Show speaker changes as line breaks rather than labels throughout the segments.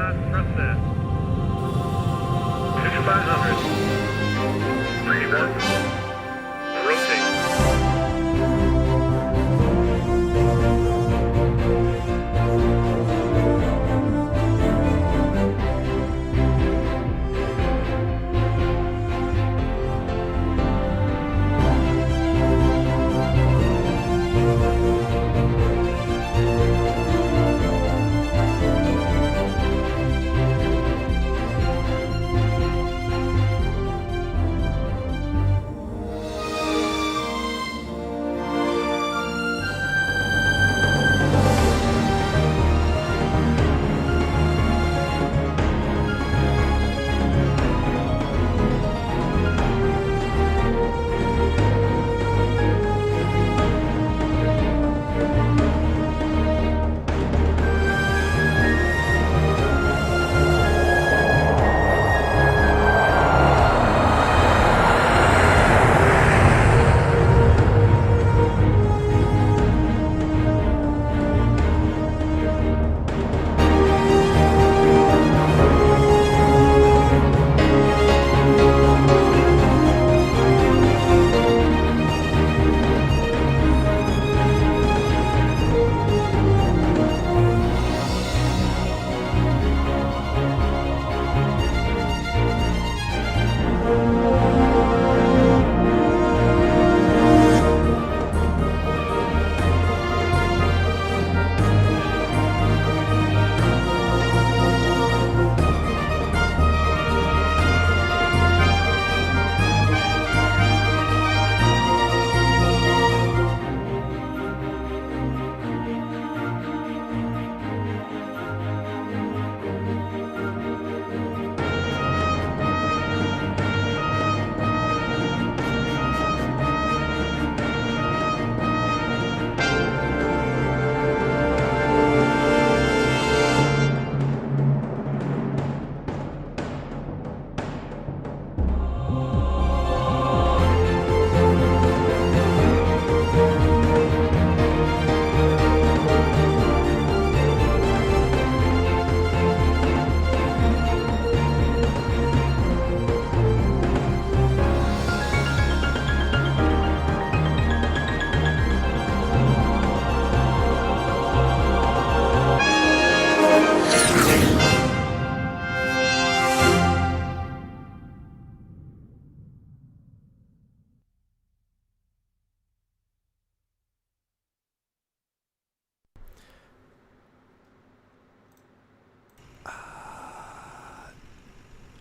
Thrustmaster. 5500. Pre-work. Rotate.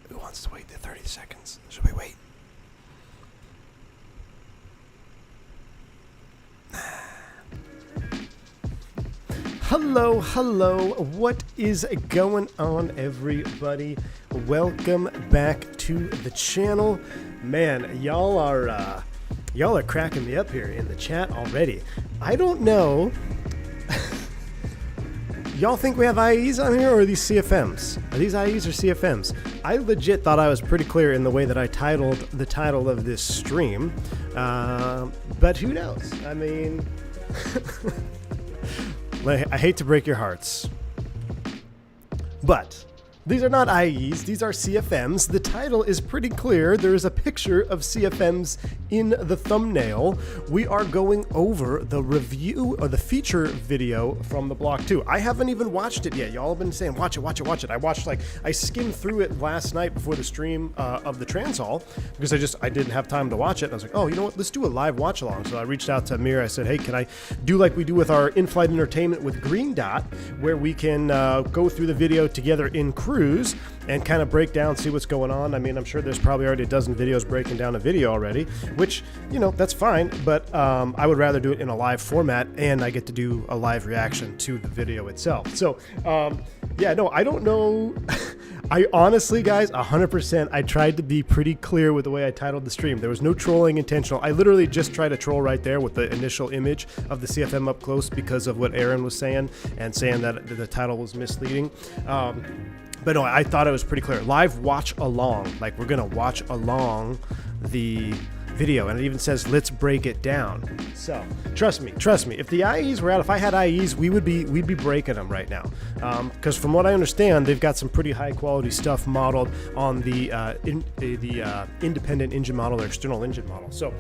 Who wants to wait the 30 seconds? Should we wait? Hello, what is going on, everybody? Welcome back to the channel. Man, y'all are cracking me up here in the chat already. I don't know. Y'all think we have IEs on here, or are these CFMs? Are these IEs or CFMs? I legit thought I was pretty clear in the way that I titled the title of this stream, but who knows? I mean, I hate to break your hearts, but these are not IEs, these are CFMs. The title is pretty clear. There is a picture of CFMs in the thumbnail. We are going over the review or the feature video from the Block 2. I haven't even watched it yet. Y'all have been saying, watch it. I skimmed through it last night before the stream of the Transall because I didn't have time to watch it. And I was like, oh, you know what? Let's do a live watch along. So I reached out to Amir. I said, hey, can I do like we do with our in-flight entertainment with Green Dot, where we can go through the video together in cruise and kind of break down, see what's going on. I mean, I'm sure there's probably already a dozen videos breaking down a video already, which, you know, that's fine, but I would rather do it in a live format, and I get to do a live reaction to the video itself. So, yeah, no, I don't know. I honestly, guys, 100%, I tried to be pretty clear with the way I titled the stream. There was no trolling intentional. I literally just tried to troll right there with the initial image of the CFM up close because of what Aaron was saying and saying that the title was misleading. But no, I thought it was pretty clear. Live watch along, like we're gonna watch along the video, and it even says let's break it down. So trust me, if the IEs were out, if I had IEs, we'd be breaking them right now, because from what I understand, they've got some pretty high quality stuff modeled on the independent engine model or external engine model. So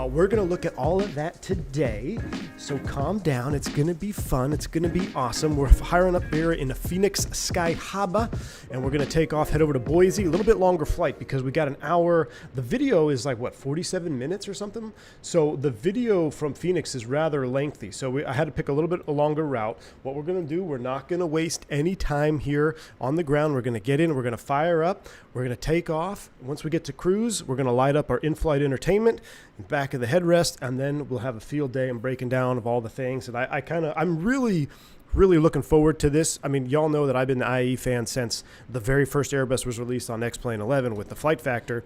we're gonna look at all of that today, so calm down. It's gonna be fun, it's gonna be awesome. We're hiring up here in a Fenix Sky Haba, and we're gonna take off, head over to Boise. A little bit longer flight because we got an hour. The video is like what, 47 minutes or something. So the video from Fenix is rather lengthy, so I had to pick a little bit a longer route. What we're gonna do, we're not gonna waste any time here on the ground. We're gonna get in, we're gonna fire up, we're gonna take off. Once we get to cruise, we're gonna light up our in-flight entertainment back of the headrest, and then we'll have a field day and breaking down of all the things. And I'm really looking forward to this. I mean, y'all know that I've been an IE fan since the very first Airbus was released on X-Plane 11 with the flight factor.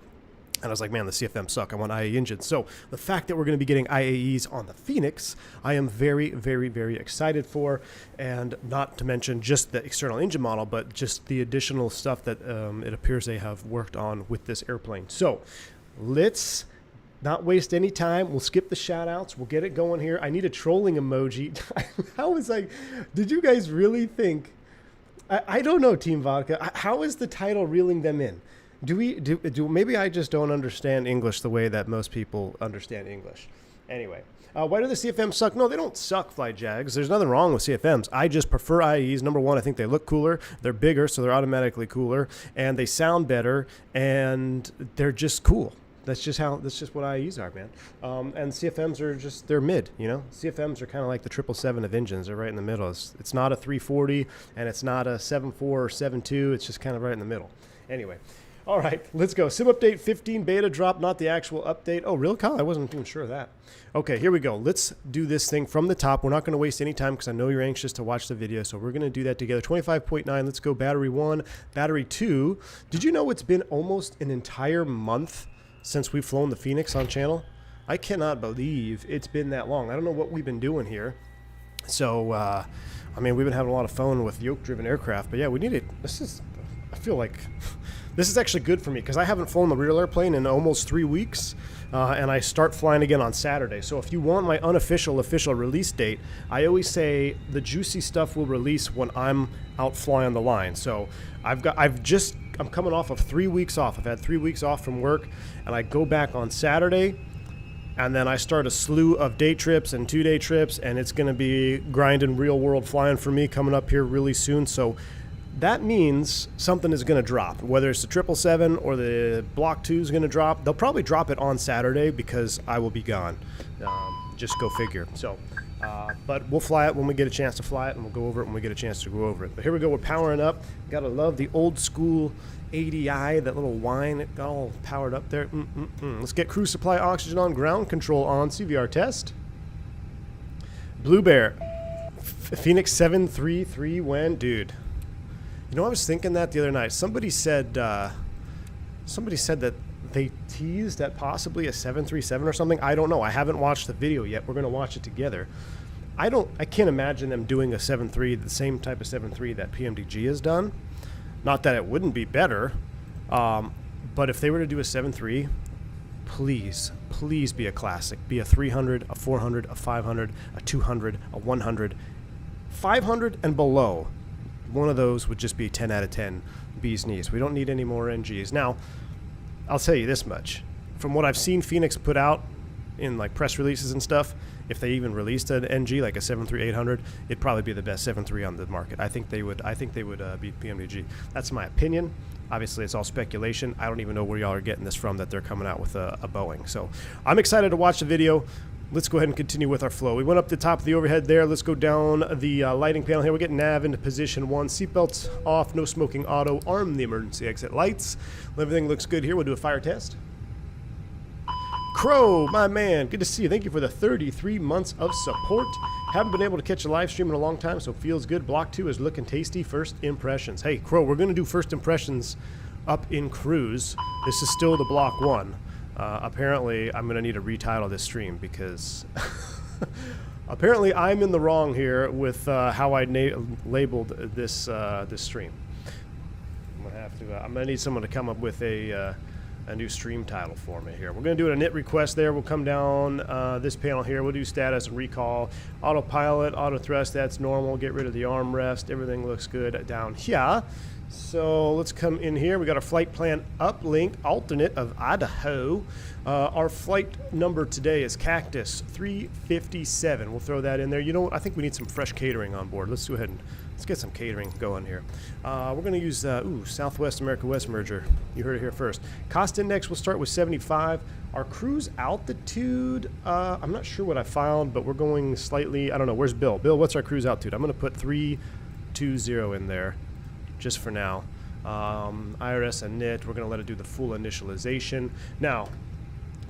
And I was like, man, the CFM suck. I want IE engines. So the fact that we're going to be getting IAEs on the Fenix, I am very, very, very excited for. And not to mention just the external engine model, but just the additional stuff that it appears they have worked on with this airplane. So let's not waste any time. We'll skip the shout outs. We'll get it going here. I need a trolling emoji. Did you guys really think, I don't know, Team Vodka, how is the title reeling them in? Maybe I just don't understand English the way that most people understand English. Anyway, why do the CFMs suck? No, they don't suck, Flight Jags. There's nothing wrong with CFMs. I just prefer IEs. Number one, I think they look cooler. They're bigger, so they're automatically cooler, and they sound better, and they're just cool. That's just what IEs are, man. And CFMs are they're mid, you know? CFMs are kind of like the 777 of engines. They're right in the middle. It's not a 340, and it's not a 7.4 or 7.2. It's just kind of right in the middle. Anyway. All right, let's go. Sim update 15 beta drop, not the actual update. Oh, real, Kyle? I wasn't even sure of that. Okay, here we go. Let's do this thing from the top. We're not going to waste any time because I know you're anxious to watch the video, so we're going to do that together. 25.9, let's go battery 1, battery 2. Did you know it's been almost an entire month since we've flown the Fenix on channel? I cannot believe it's been that long. I don't know what we've been doing here. So, I mean, we've been having a lot of fun with yoke-driven aircraft, but yeah, we need it. I feel like this is actually good for me because I haven't flown the real airplane in almost 3 weeks, and I start flying again on Saturday. So if you want my official release date, I always say the juicy stuff will release when I'm out flying the line. So I'm coming off of 3 weeks off. I've had 3 weeks off from work, and I go back on Saturday, and then I start a slew of day trips and 2-day trips, and it's going to be grinding real world flying for me coming up here really soon. So that means something is going to drop, whether it's the 777 or the Block 2 is going to drop. They'll probably drop it on Saturday because I will be gone. Just go figure. So, but we'll fly it when we get a chance to fly it, and we'll go over it when we get a chance to go over it. But here we go. We're powering up. Got to love the old school ADI, that little whine. It got all powered up there. Let's get crew supply oxygen on, ground control on, CVR test. Blue Bear. Fenix 733 when? Dude. You know, I was thinking that the other night. Somebody said that they teased at possibly a 737 or something. I don't know. I haven't watched the video yet. We're going to watch it together. I can't imagine them doing a 7.3, the same type of 7.3 that PMDG has done. Not that it wouldn't be better, but if they were to do a 7.3, please be a classic. Be a 300, a 400, a 500, a 200, a 100, 500 and below. One of those would just be 10 out of 10 bee's knees. We don't need any more NGs. Now, I'll tell you this much. From what I've seen Fenix put out in like press releases and stuff, if they even released an NG like a 7.3-800, it'd probably be the best 7.3 on the market. I think they would beat PMDG. That's my opinion. Obviously, it's all speculation. I don't even know where y'all are getting this from that they're coming out with a Boeing. So I'm excited to watch the video. Let's go ahead and continue with our flow. We went up the top of the overhead there. Let's go down the lighting panel here. We're getting nav into position 1. Seatbelts off, no smoking auto. Arm the emergency exit lights. Everything looks good here. We'll do a fire test. Crow, my man, good to see you. Thank you for the 33 months of support. Haven't been able to catch a live stream in a long time, so feels good. Block 2 is looking tasty. First impressions. Hey, Crow, we're going to do first impressions up in cruise. This is still the Block 1. Apparently, I'm going to need to retitle this stream because apparently I'm in the wrong here with how I labeled this this stream. I'm going to need someone to come up with a a new stream title for me here. We're going to do a init request there. We'll come down this panel here. We'll do status and recall. Autopilot, auto thrust, that's normal. Get rid of the armrest. Everything looks good down here. So let's come in here. We got our flight plan uplink, alternate of Idaho. Our flight number today is Cactus 357. We'll throw that in there. You know what? I think we need some fresh catering on board. Let's go ahead and let's get some catering going here. We're going to use Southwest America West merger. You heard it here first. Cost index, we'll start with 75. Our cruise altitude, I'm not sure what I found, but we're going slightly, I don't know. Where's Bill? Bill, what's our cruise altitude? I'm going to put 320 in there just for now. IRS init, we're going to let it do the full initialization. Now,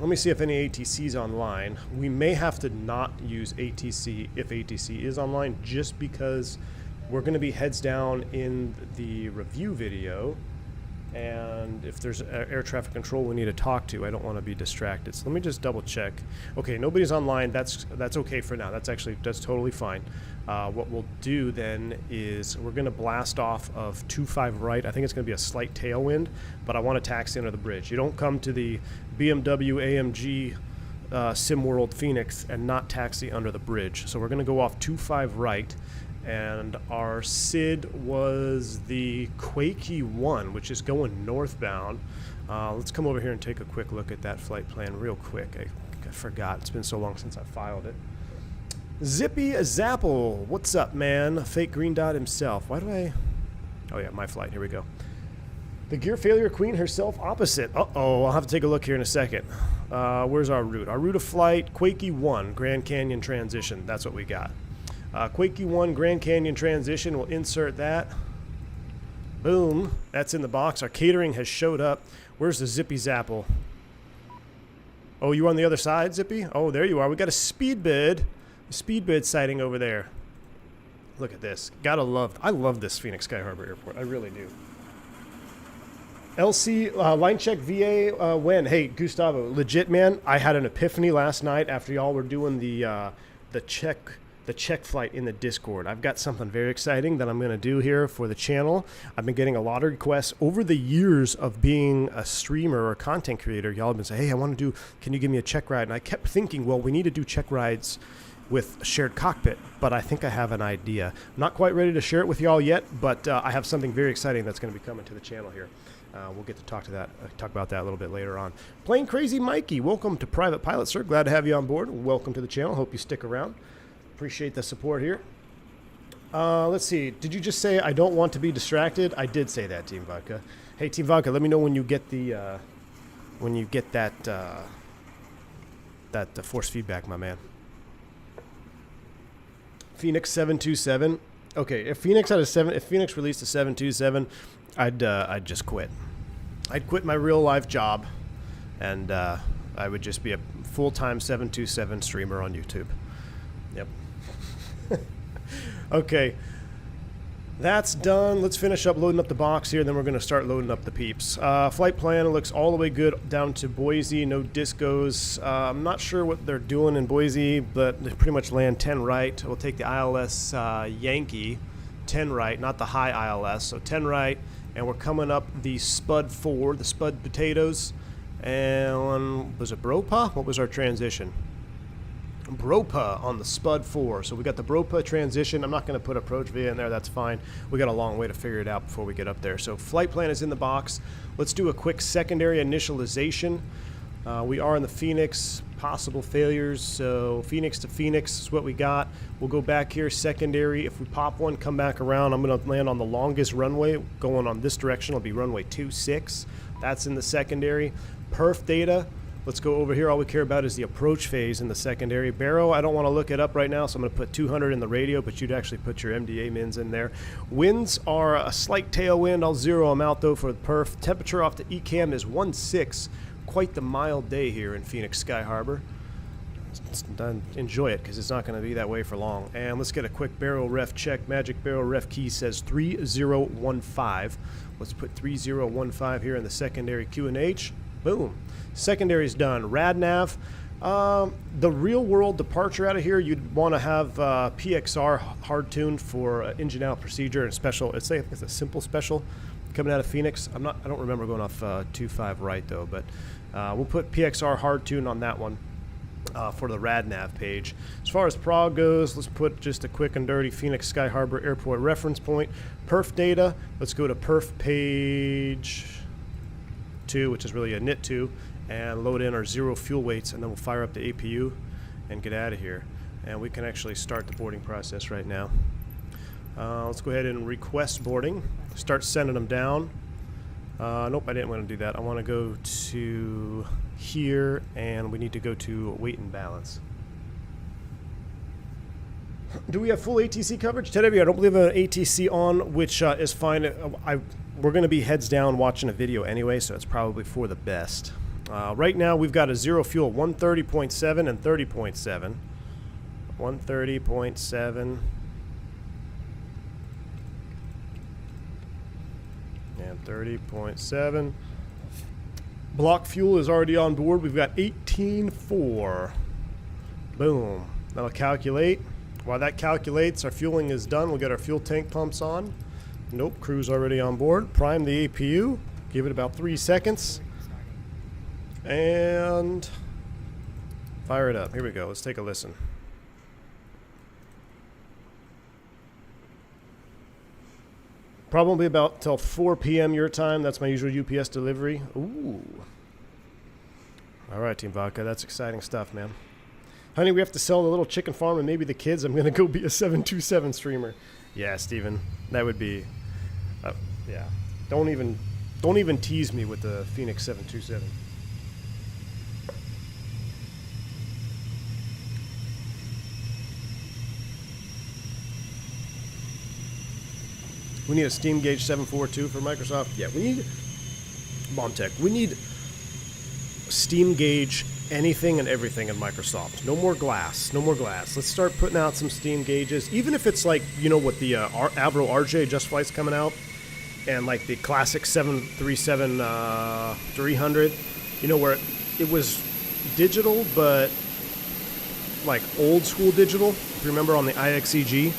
let me see if any ATC is online. We may have to not use ATC if ATC is online, just because we're going to be heads down in the review video, and if there's air traffic control we need to talk to, I don't want to be distracted. So let me just double check. Okay, nobody's online. That's okay for now. That's totally fine. What we'll do then is we're going to blast off of 25 right. I think it's going to be a slight tailwind, but I want to taxi under the bridge. You don't come to the BMW AMG SimWorld Phoenix and not taxi under the bridge. So we're going to go off 25 right. And our SID was the Quakey 1, which is going northbound. Let's come over here and take a quick look at that flight plan real quick. I forgot. It's been so long since I filed it. Zippy Zapple, what's up, man? Fake green dot himself. Why do I... Oh, yeah, my flight. Here we go. The gear failure queen herself opposite. Uh-oh, I'll have to take a look here in a second. Where's our route? Our route of flight, Quakey 1, Grand Canyon transition. That's what we got. Quakey 1 Grand Canyon transition, we'll insert that. Boom, that's in the box. Our catering has showed up. Where's the Zippy Zapple? Oh, you on the other side, Zippy? Oh, there you are. We got a speedbird sighting over there. Look at this. I love this Phoenix Sky Harbor Airport. I really do. LC, line check VA, when? Hey, Gustavo, legit, man, I had an epiphany last night after y'all were doing the check flight in the Discord. I've got something very exciting that I'm going to do here for the channel. I've been getting a lot of requests over the years of being a streamer or content creator. Y'all have been saying, hey, I want to do, can you give me a check ride? And I kept thinking, well, we need to do check rides with shared cockpit, but I think I have an idea. I'm not quite ready to share it with y'all yet, but I have something very exciting that's going to be coming to the channel here. We'll get to talk about that a little bit later on. Plane Crazy Mikey, welcome to Private Pilot, sir. Glad to have you on board. Welcome to the channel. Hope you stick around. Appreciate the support here. Let's see. Did you just say I don't want to be distracted? I did say that, Team Vodka. Hey, Team Vodka, let me know when you get that force feedback, my man. Phoenix 727. Okay, if Phoenix released a 727, I'd just quit. I'd quit my real life job, and I would just be a full-time 727 streamer on YouTube. Yep. Okay, that's done. Let's finish up loading up the box here, then we're going to start loading up the peeps. Flight plan looks all the way good down to Boise. No discos. I'm not sure what they're doing in Boise, but they pretty much land 10 right. We'll take the ILS Yankee 10 right, not the high ILS. So 10 right, and we're coming up the Spud 4, the Spud Potatoes. And was it Bropa? What was our transition? Bropa on the Spud 4. So we got the Bropa transition. I'm not going to put approach via in there. That's fine. We got a long way to figure it out before we get up there. So flight plan is in the box. Let's do a quick secondary initialization. We are in the Phoenix. Possible failures. So Phoenix to Phoenix is what we got. We'll go back here. Secondary. If we pop one, come back around. I'm going to land on the longest runway. Going on this direction will be runway 26. That's in the secondary. Perf data. Let's go over here. All we care about is the approach phase in the secondary. Barrow, I don't want to look it up right now, so I'm going to put 200 in the radio, but you'd actually put your MDA mins in there. Winds are a slight tailwind. I'll zero them out, though, for the perf. Temperature off the ECAM is 16. Quite the mild day here in Phoenix Sky Harbor. Enjoy it, because it's not going to be that way for long. And let's get a quick barrel ref check. Magic barrel ref key says 3015. Let's put 3015 here in the secondary QNH. Boom. Secondary's done. Radnav, The real world departure out of here, you'd want to have PXR hard tuned for engine out procedure and special. It's a simple special coming out of Fenix. I don't remember going off 2.5 right though, but we'll put PXR hard tuned on that one for the RadNav page. As far as prog goes, let's put just a quick and dirty Phoenix Sky Harbor Airport reference point. Perf data, let's go to perf page 2, which is really a NIT 2. And load in our 0 fuel weights, and then we'll fire up the APU and get out of here. And we can actually start the boarding process right now. Let's go ahead and request boarding. Start sending them down. Nope, I didn't want to do that. I want to go to here, and we need to go to weight and balance. Do we have full ATC coverage? Today, I don't believe an ATC on, which is fine. We're going to be heads down watching a video anyway, so it's probably for the best. Right now, we've got a 0 fuel, 130.7 and 30.7. 130.7. And 30.7. Block fuel is already on board. We've got 18.4. Boom. That'll calculate. While that calculates, our fueling is done. We'll get our fuel tank pumps on. Nope, crew's already on board. Prime the APU. Give it about 3 seconds. And fire it up. Here we go. Let's take a listen. Probably about till 4 p.m. your time. That's my usual UPS delivery. Ooh. All right, Team Vodka. That's exciting stuff, man. Honey, we have to sell the little chicken farm and maybe the kids. I'm going to go be a 727 streamer. Yeah, Steven. That would be... yeah. Don't even tease me with the Phoenix 727. We need a steam gauge 742 for Microsoft. Yeah, we need Bombtech. We need steam gauge anything and everything in Microsoft. No more glass. No more glass. Let's start putting out some steam gauges. Even if it's like, you know, with the Avro RJ Just Flight's coming out and like the classic 737 300, you know, where it was digital, but like old school digital. If you remember on the IXEG.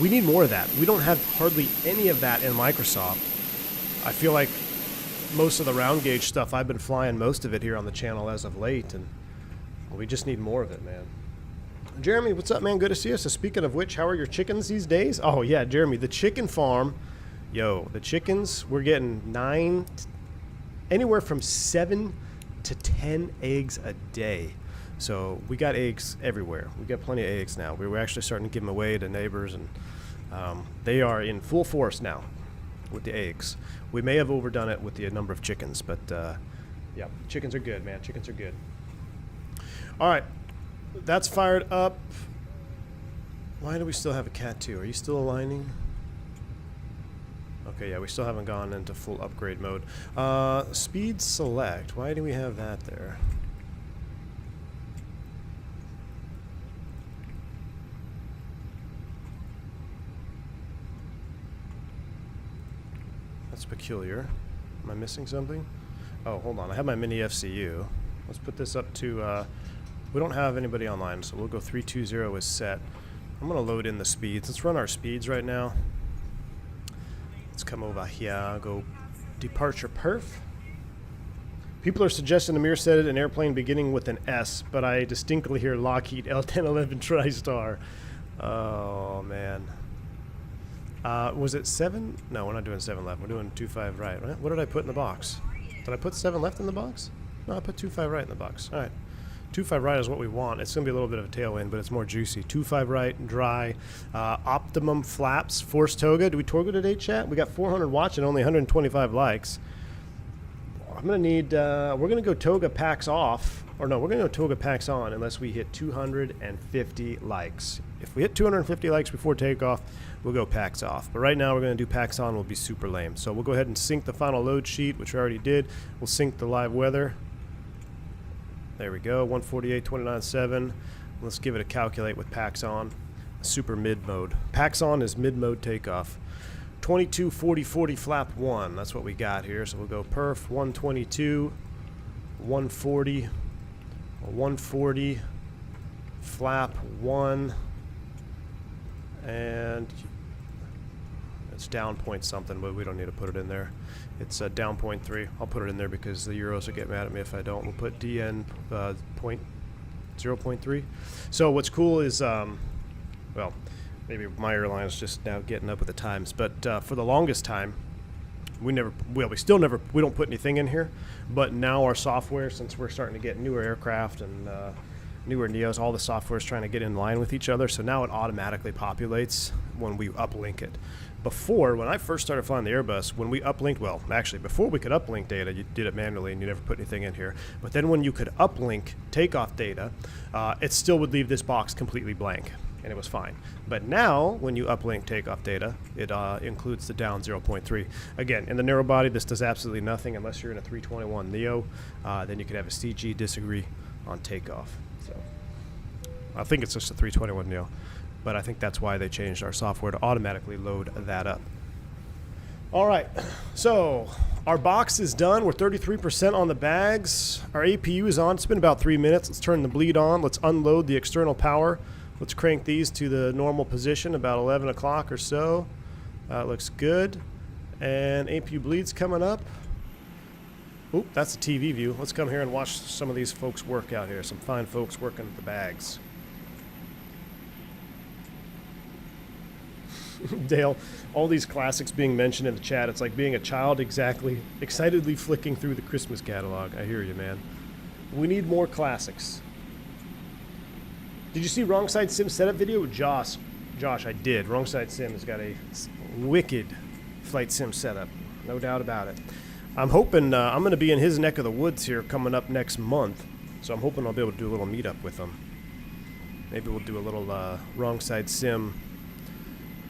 We need more of that. We don't have hardly any of that in Microsoft. I feel like most of the round gauge stuff, I've been flying most of it here on the channel as of late, and we just need more of it, man. Jeremy, what's up, man? Good to see you. So speaking of which, how are your chickens these days? Oh, yeah, Jeremy, the chicken farm, yo, the chickens, we're getting anywhere from 7 to 10 eggs a day. So we got eggs everywhere. We got plenty of eggs now. We were actually starting to give them away to neighbors, and they are in full force now with the eggs. We may have overdone it with the number of chickens, but yeah, chickens are good, man. Chickens are good. All right, that's fired up. Why do we still have a Cat 2? Are you still aligning? Okay, yeah, we still haven't gone into full upgrade mode. Speed select. Why do we have that there? That's peculiar. Am I missing something? Oh, hold on. I have my mini FCU. Let's put this up to... we don't have anybody online, so we'll go 320 is set. I'm going to load in the speeds. Let's run our speeds right now. Let's come over here. Go departure perf. People are suggesting Amir said it, an airplane beginning with an S, but I distinctly hear Lockheed L1011 TriStar. Oh, man. Was it 7? No, we're not doing 7 left. We're doing 25 right. What did I put in the box? Did I put 7 left in the box? No, I put 25 right in the box. All right. 25 right is what we want. It's going to be a little bit of a tailwind, but it's more juicy. 25 right, dry. Optimum flaps. Force Toga. Do we Toga today, chat? We got 400 watching, only 125 likes. I'm going to need... we're going to go Toga packs off. Or no, we're going to go Toga packs on unless we hit 250 likes. If we hit 250 likes before takeoff, we'll go packs off. But right now we're going to do packs on. We'll be super lame. So we'll go ahead and sync the final load sheet, which we already did. We'll sync the live weather. There we go, 148.29.7. Let's give it a calculate with packs on. Super mid mode. Packs on is mid mode takeoff. 22.40.40 flap 1. That's what we got here. So we'll go perf 122, 140, 140, flap 1, and it's down point something, but we don't need to put it in there. It's down 0.3. I'll put it in there because the Euros will get mad at me if I don't. We'll put DN 0.3. So what's cool is, well, maybe my airline is just now getting up with the times, but for the longest time, we don't put anything in here, but now our software, since we're starting to get newer aircraft and newer Neos, all the software is trying to get in line with each other, so now it automatically populates when we uplink it. Before, when I first started flying the Airbus, when we uplinked, well, actually, before we could uplink data, you did it manually and you never put anything in here. But then when you could uplink takeoff data, it still would leave this box completely blank, and it was fine. But now, when you uplink takeoff data, it includes the down 0.3. Again, in the narrow body, this does absolutely nothing unless you're in a 321 Neo. Then you could have a CG disagree on takeoff. So I think it's just a 321 Neo. But I think that's why they changed our software to automatically load that up. All right, so our box is done. We're 33% on the bags. Our APU is on. It's been about 3 minutes. Let's turn the bleed on. Let's unload the external power. Let's crank these to the normal position, about 11 o'clock or so. Looks good. And APU bleed's coming up. Oop, that's the TV view. Let's come here and watch some of these folks work out here. Some fine folks working the bags. Dale, all these classics being mentioned in the chat, it's like being a child excitedly flicking through the Christmas catalog. I hear you, man. We need more classics. Did you see Wrong Side Sim setup video with Josh? Josh, I did. Wrong Side Sim has got a wicked flight sim setup. No doubt about it. I'm hoping, I'm going to be in his neck of the woods here coming up next month. So I'm hoping I'll be able to do a little meetup with him. Maybe we'll do a little Wrong Side Sim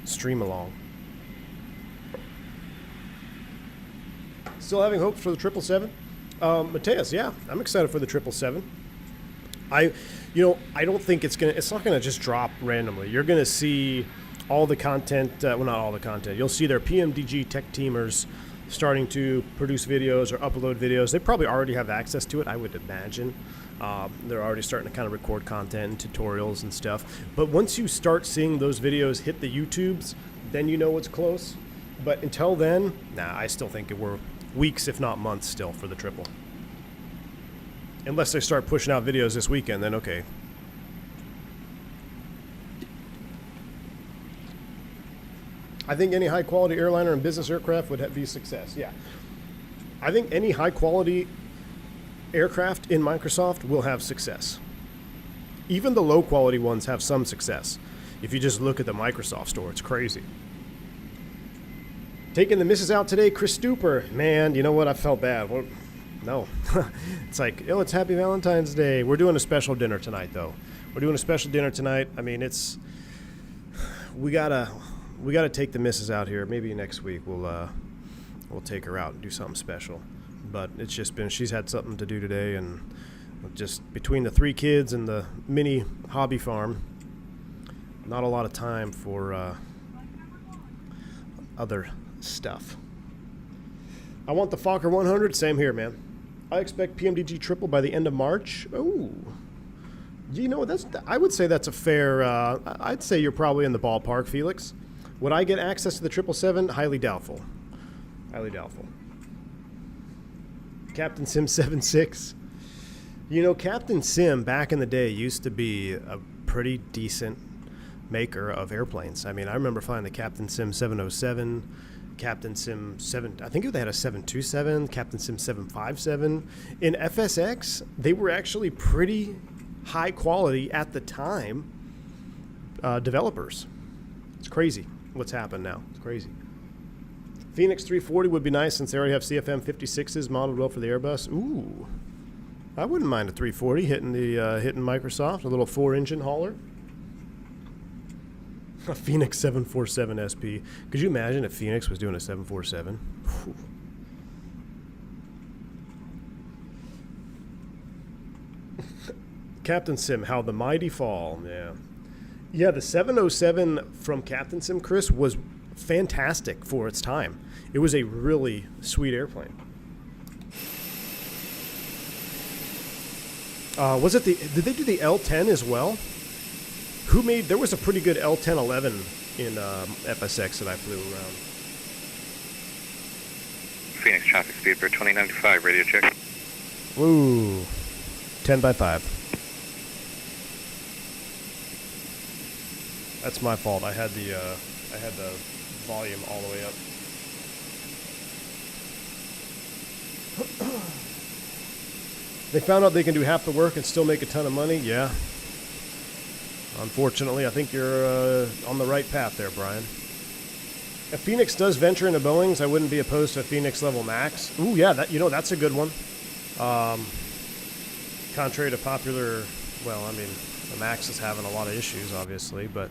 stream along. Still having hopes for the 777? Mateus, yeah, I'm excited for the 777. I don't think it's not gonna just drop randomly. You're gonna see all the content, well, not all the content. You'll see their PMDG tech teamers starting to produce videos or upload videos. They probably already have access to it, I would imagine. They're already starting to kind of record content and tutorials and stuff. But once you start seeing those videos hit the YouTubes, then you know it's close. But until then, nah, I still think we're weeks, if not months, still for the triple. Unless they start pushing out videos this weekend, then okay. I think any high-quality airliner and business aircraft would be a success, yeah. I think any high-quality aircraft in Microsoft will have success. Even the low-quality ones have some success. If you just look at the Microsoft store, it's crazy. Taking the missus out today, Chris Stuper. Man, you know what? I felt bad. Well, no. It's like, oh, it's Happy Valentine's Day. We're doing a special dinner tonight, though. We're doing a special dinner tonight. I mean, we gotta take the missus out here. Maybe next week we'll take her out and do something special. But it's just been, she's had something to do today, and just between the 3 kids and the mini hobby farm, not a lot of time for other stuff. I want the Fokker 100. Same here, man. I expect PMDG triple by the end of March. Oh, you know, I would say that's a fair, I'd say you're probably in the ballpark, Felix. Would I get access to the 777? Highly doubtful. Highly doubtful. Captain Sim 76. You know, Captain Sim back in the day used to be a pretty decent maker of airplanes. I mean, I remember flying the Captain Sim 707, Captain Sim 7, I think they had a 727, Captain Sim 757. In FSX, they were actually pretty high quality at the time developers. It's crazy what's happened now. It's crazy. Fenix 340 would be nice since they already have CFM 56s modeled well for the Airbus. Ooh, I wouldn't mind a 340 hitting Microsoft, a little 4-engine hauler. A Fenix 747 SP. Could you imagine if Fenix was doing a 747? Whew. Captain Sim, how the mighty fall. Yeah, the 707 from Captain Sim, Chris, was fantastic for its time. It was a really sweet airplane. Was it the? Did they do the L10 as well? Who made? There was a pretty good L1011 in FSX that I flew around.
Phoenix traffic speed for 2095, radio check.
Ooh, 10 by 5. That's my fault. I had the volume all the way up. They found out they can do half the work and still make a ton of money. Yeah. Unfortunately, I think you're on the right path there, Brian. If Phoenix does venture into Boeings, I wouldn't be opposed to a Phoenix level Max. Ooh, yeah, that's a good one. Contrary to popular, well, I mean, the Max is having a lot of issues, obviously, but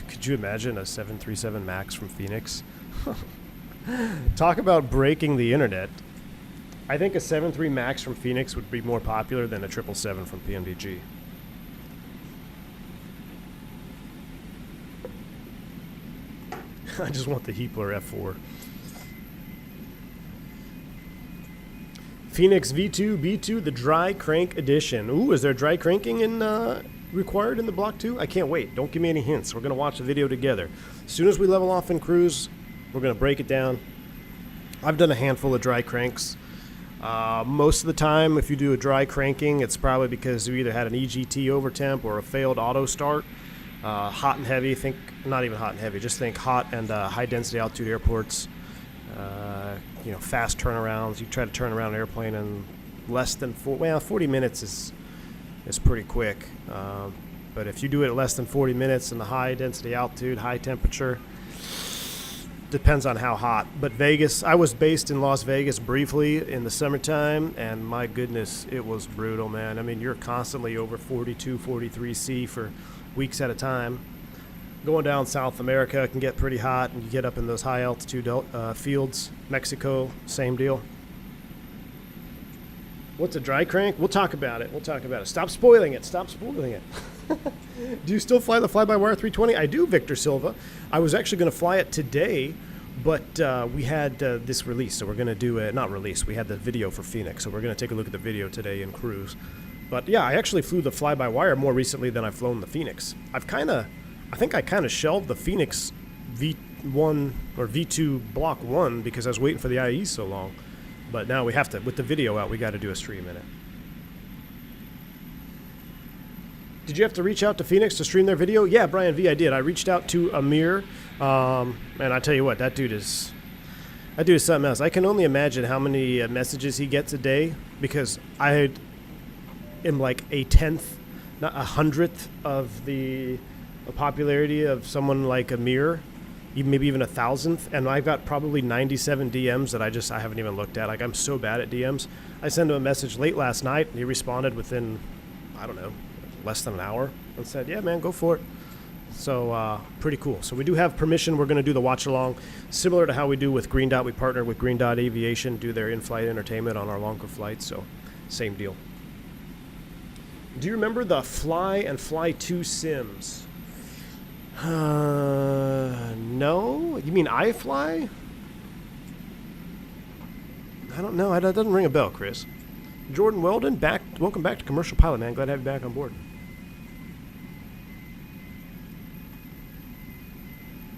could you imagine a 737 Max from Phoenix? Talk about breaking the internet. I think a 737 Max from Phoenix would be more popular than a 777 from PMDG. I just want the Heapler F4. Phoenix V2, B2, the dry crank edition. Ooh, is there dry cranking required in the Block 2? I can't wait. Don't give me any hints. We're going to watch the video together. As soon as we level off in cruise, we're going to break it down. I've done a handful of dry cranks. Most of the time, if you do a dry cranking, it's probably because you either had an EGT overtemp or a failed auto start. Hot and heavy, not even hot and heavy, just think hot and high density altitude airports, fast turnarounds. You try to turn around an airplane in less than 40 minutes is pretty quick. But if you do it at less than 40 minutes in the high density altitude, high temperature, depends on how hot. But Vegas, I was based in Las Vegas briefly in the summertime, and my goodness, it was brutal, man. I mean, you're constantly over 42, 43 C for weeks at a time. Going down South America can get pretty hot, and you get up in those high altitude fields. Mexico, same deal. What's a dry crank? We'll talk about it. Stop spoiling it. Do you still fly the fly-by-wire 320? I do, Victor Silva. I was actually going to fly it today, but we had this release, so we're going to do not release. We had the video for Phoenix, so we're going to take a look at the video today in cruise. But yeah, I actually flew the fly-by-wire more recently than I've flown the Phoenix. I think I kind of shelved the Phoenix V1 or V2 Block 1 because I was waiting for the IE so long. But now we have to, with the video out, we got to do a stream in it. Did you have to reach out to Phoenix to stream their video? Yeah, Brian V, I did. I reached out to Amir, and I tell you what, that dude is something else. I can only imagine how many messages he gets a day, because I am like a 10th, not a 100th of the popularity of someone like Amir, maybe even 1,000th, and I've got probably 97 DMs that I haven't even looked at. Like, I'm so bad at DMs. I sent him a message late last night, and he responded within, I don't know, less than an hour, and said, yeah, man, go for it. So pretty cool. So we do have permission. We're going to do the watch along, similar to how we do with Green Dot. We partner with Green Dot Aviation, do their in-flight entertainment on our longer flights. So same deal. Do you remember the Fly and Fly 2 sims? No. You mean iFly? I don't know. That doesn't ring a bell, Chris. Jordan Weldon, welcome back to Commercial Pilot, man. Glad to have you back on board.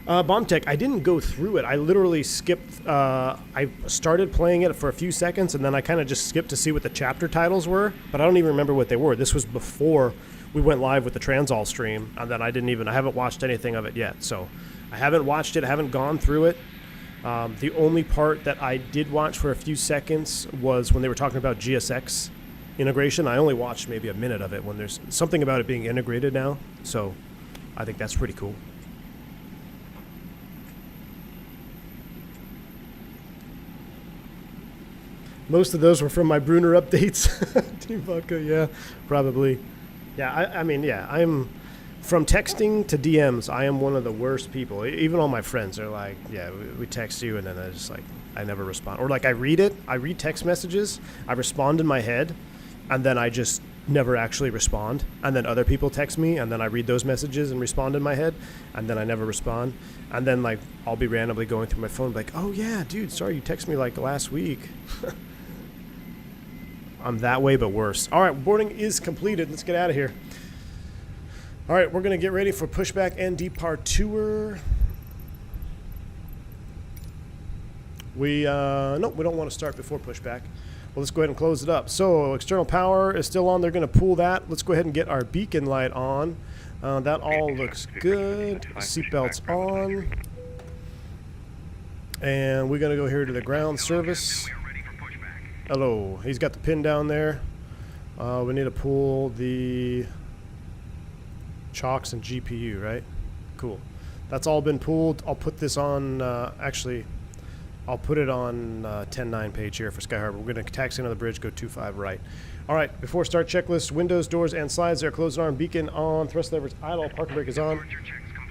Bombtech, I didn't go through it. I literally skipped. I started playing it for a few seconds, and then I kind of just skipped to see what the chapter titles were, but I don't even remember what they were. This was before we went live with the Transall stream, and then I haven't watched anything of it yet. So I haven't watched it, I haven't gone through it. The only part that I did watch for a few seconds was when they were talking about GSX integration. I only watched maybe a minute of it when there's something about it being integrated now. So I think that's pretty cool. Most of those were from my Bruner updates. Team Vodka, yeah, probably. Yeah, I mean, I'm from texting to DMs. I am one of the worst people. Even all my friends are like, yeah, we text you, and then I never respond. Or like I read text messages, I respond in my head, and then I just never actually respond. And then other people text me, and then I read those messages and respond in my head, and then I never respond. And then like I'll be randomly going through my phone like, oh yeah, dude, sorry you texted me like last week. I'm that way, but worse. All right, boarding is completed. Let's get out of here. All right, we're going to get ready for pushback and departure. No, we don't want to start before pushback. Well, let's go ahead and close it up. So external power is still on. They're going to pull that. Let's go ahead and get our beacon light on. That all looks good. Seatbelts on. And we're going to go here to the ground service. Hello. He's got the pin down there. We need to pull the chocks and GPU, right? Cool. That's all been pulled. I'll put this on, actually, I'll put it on 10-9 page here for Sky Harbor. We're going to taxi into the bridge, go 25 right. All right, before start checklist, windows, doors, and slides. They're closed arm, beacon on, thrust levers idle, parking brake is on.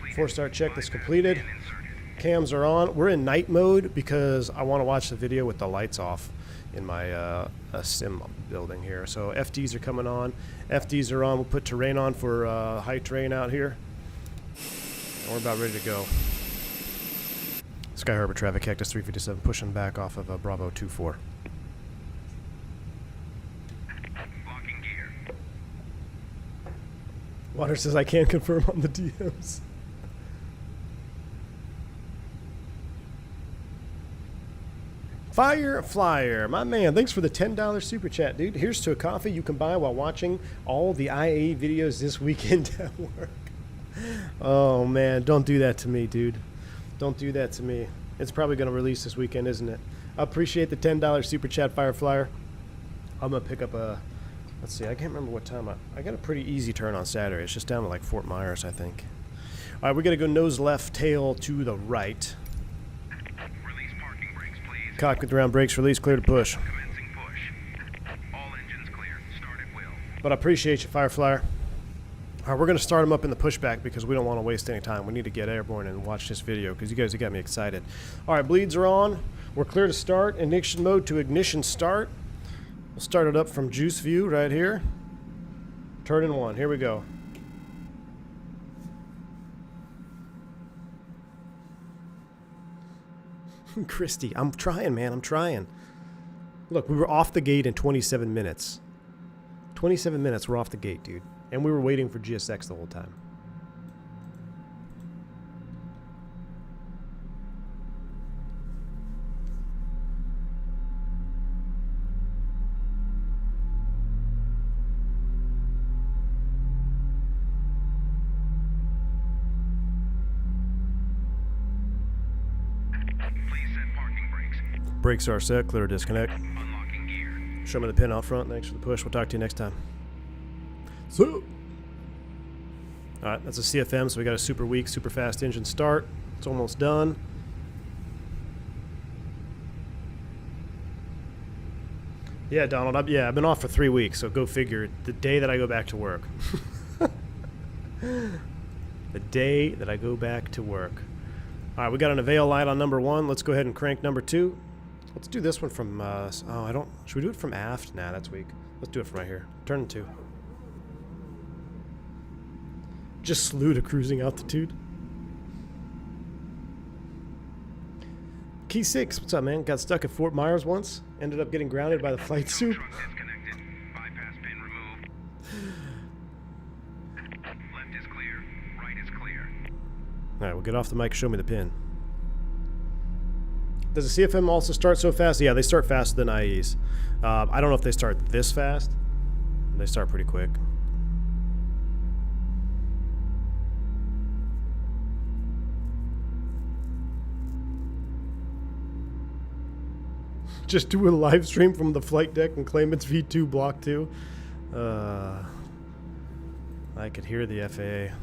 Before start checklist completed. Cams are on. We're in night mode because I want to watch the video with the lights off in my sim building here. So FDs are coming on. FDs are on. We'll put terrain on for high terrain out here. And we're about ready to go. Sky Harbor traffic, Cactus 357, pushing back off of Bravo 24.
Locking gear.
Water says I can't confirm on the DMs. Fire Flyer, my man, thanks for the $10 super chat, dude. Here's to a coffee you can buy while watching all the IA videos this weekend at work. Oh, man, don't do that to me, dude. Don't do that to me. It's probably going to release this weekend, isn't it? I appreciate the $10 super chat, Fire Flyer. I'm going to pick up a... Let's see, I can't remember what time. I got a pretty easy turn on Saturday. It's just down to like Fort Myers, I think. All right, we're going to go nose left, tail to the right.
Release parking brakes, please.
Cockpit around brakes, release, clear to push.
Commencing push. All engines clear. Start at will.
But I appreciate you, Fire Flyer. All right, we're going to start them up in the pushback because we don't want to waste any time. We need to get airborne and watch this video because you guys have got me excited. All right, bleeds are on. We're clear to start. Ignition mode to ignition start. We'll start it up from juice view right here. Turn in one. Here we go. Christy, I'm trying, man. I'm trying. Look, we were off the gate in 27 minutes. 27 minutes, we're off the gate, dude. And we were waiting for GSX the whole time.
Please set parking brakes.
Brakes are set, clear to disconnect.
Unlocking gear.
Show me the pin out front. Thanks for the push. We'll talk to you next time. So, alright, that's a CFM, so we got a super weak, super fast engine start. It's almost done. Yeah, Donald, I've been off for 3 weeks, so go figure. The day that I go back to work. The day that I go back to work. Alright, we got an Avail light on number 1. Let's go ahead and crank number 2. Let's do this one from, should we do it from aft? Nah, that's weak. Let's do it from right here. Turn to 2. Just slew to cruising altitude. Key 6, what's up, man? Got stuck at Fort Myers once. Ended up getting grounded by the flight soup.
Truck disconnected. Bypass pin removed. Left is clear. Right is clear.
Alright, we'll get off the mic, show me the pin. Does the CFM also start so fast? Yeah, they start faster than IEs. I don't know if they start this fast. They start pretty quick. Just do a live stream from the flight deck and claim it's V2 Block 2. I could hear the FAA.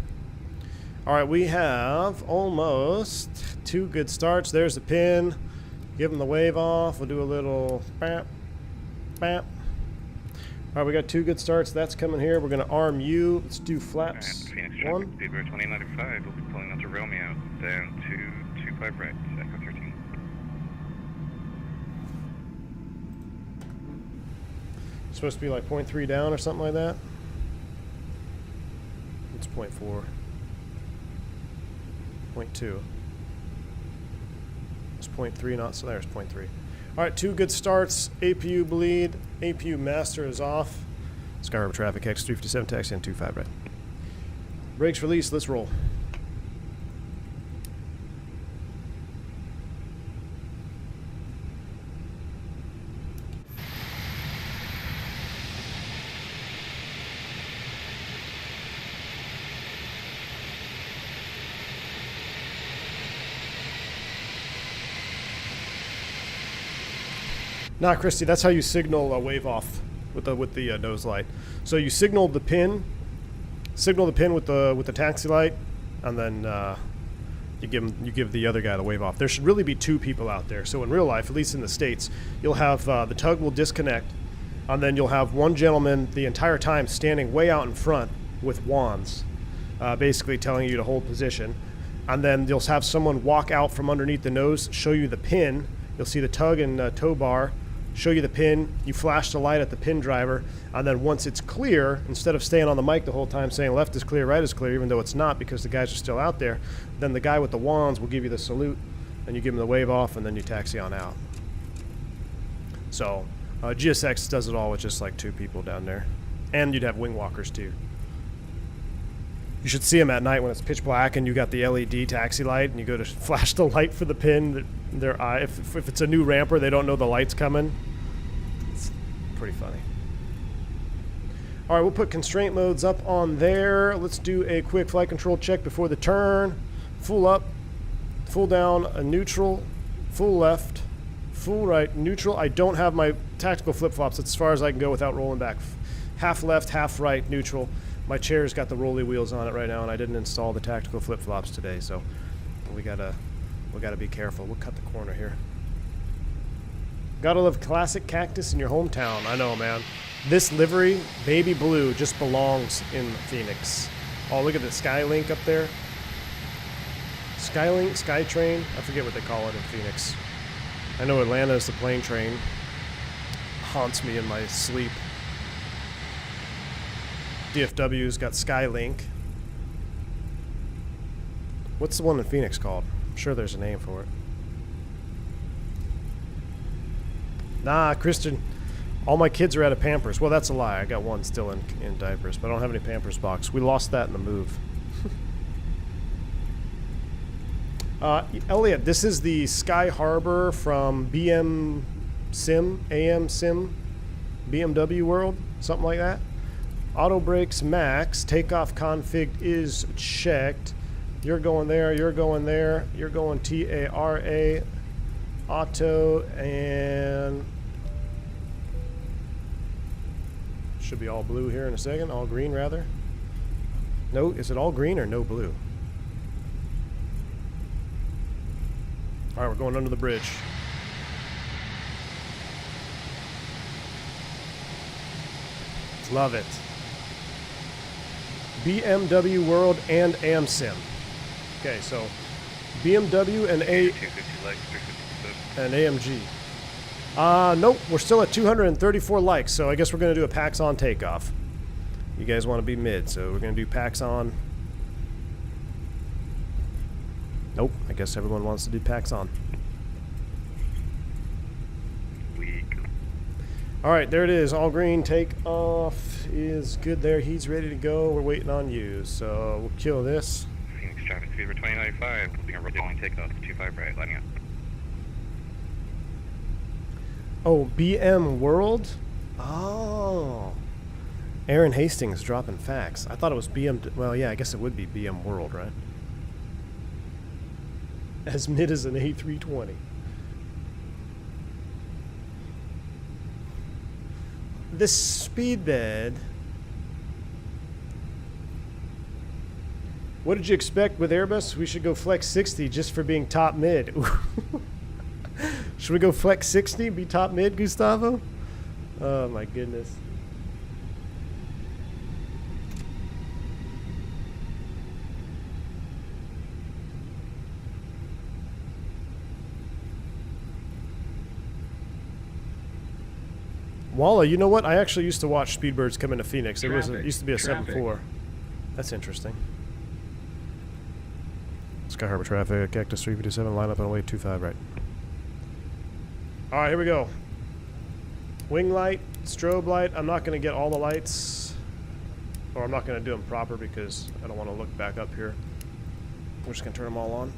Alright, we have almost 2 good starts. There's the pin. Give them the wave off. We'll do a little bap, bap. Alright, we got 2 good starts. That's coming here. We're going to arm you. Let's do flaps.
Phoenix
1.
traffic, Speedbird 2095. We'll be pulling onto Romeo, down to 25 right, Echo 13.
Supposed to be like 0.3 down or something like that. It's 0.4. 0.2. It's 0.3, not so there's 0.3. Alright, 2 good starts. APU bleed. APU master is off. Sky Harbor traffic, X357 taxi on 25 right. Brakes released, let's roll. Nah, Christy, that's how you signal a wave off with the nose light. So you signal the pin with the taxi light, and then you give the other guy the wave off. There should really be 2 people out there. So in real life, at least in the States, you'll have the tug will disconnect, and then you'll have one gentleman the entire time standing way out in front with wands, basically telling you to hold position, and then you'll have someone walk out from underneath the nose, show you the pin. You'll see the tug and tow bar. Show you the pin, you flash the light at the pin driver, and then once it's clear, instead of staying on the mic the whole time saying left is clear, right is clear, even though it's not because the guys are still out there, then the guy with the wands will give you the salute, and you give him the wave off, and then you taxi on out. So, GSX does it all with just like 2 people down there. And you'd have wing walkers too. You should see them at night when it's pitch black and you got the LED taxi light and you go to flash the light for the pin. Their eye, if it's a new ramper, they don't know the light's coming. It's pretty funny. All right, we'll put constraint modes up on there. Let's do a quick flight control check before the turn. Full up, full down, a neutral, full left, full right, neutral. I don't have my tactical flip-flops. That's as far as I can go without rolling back. Half left, half right, neutral. My chair's got the rolly wheels on it right now, and I didn't install the tactical flip-flops today, so we gotta be careful. We'll cut the corner here. Gotta love classic cactus in your hometown. I know, man. This livery, baby blue, just belongs in Phoenix. Oh, look at the Skylink up there. Skylink, Skytrain. I forget what they call it in Phoenix. I know Atlanta is the plane train. Haunts me in my sleep. DFW's got Skylink. What's the one in Phoenix called? I'm sure there's a name for it. Nah, Christian. All my kids are out of Pampers. Well, that's a lie. I got one still in diapers, but I don't have any Pampers box. We lost that in the move. Elliot, this is the Sky Harbor from AM Sim, BMW World, something like that. Auto brakes max, takeoff config is checked. You're going there, you're going there, you're going TARA, auto, and should be all blue here in a second, all green rather. No, is it all green or no blue? All right, we're going under the bridge. Love it. BMW World and AmSim. Okay, so BMW and AMG. Nope, we're still at 234 likes, so I guess we're going to do a PAX on takeoff. You guys want to be mid, so we're going to do PAX on. Nope, I guess everyone wants to do PAX on. Alright, there it is. All green. Takeoff is good there. He's ready to go. We're waiting on you. So we'll kill this.
Phoenix traffic speed over 2095. Looking at rolling takeoff. 25 right, lining up.
Oh, BM World? Oh. Aaron Hastings dropping facts. I thought it was BM... Well, yeah, I guess it would be BM World, right? As mid as an A320. This speed bed. What did you expect with Airbus? We should go flex 60 just for being top mid. Should we go flex 60, be top mid, Gustavo? Oh my goodness. Walla, you know what? I actually used to watch Speedbirds come into Phoenix. It used to be a 7-4. That's interesting. Sky Harbor traffic, Cactus 357, line up on way 25 right. All right, here we go. Wing light, strobe light. I'm not going to get all the lights, or I'm not going to do them proper because I don't want to look back up here. We're just going to turn them all on.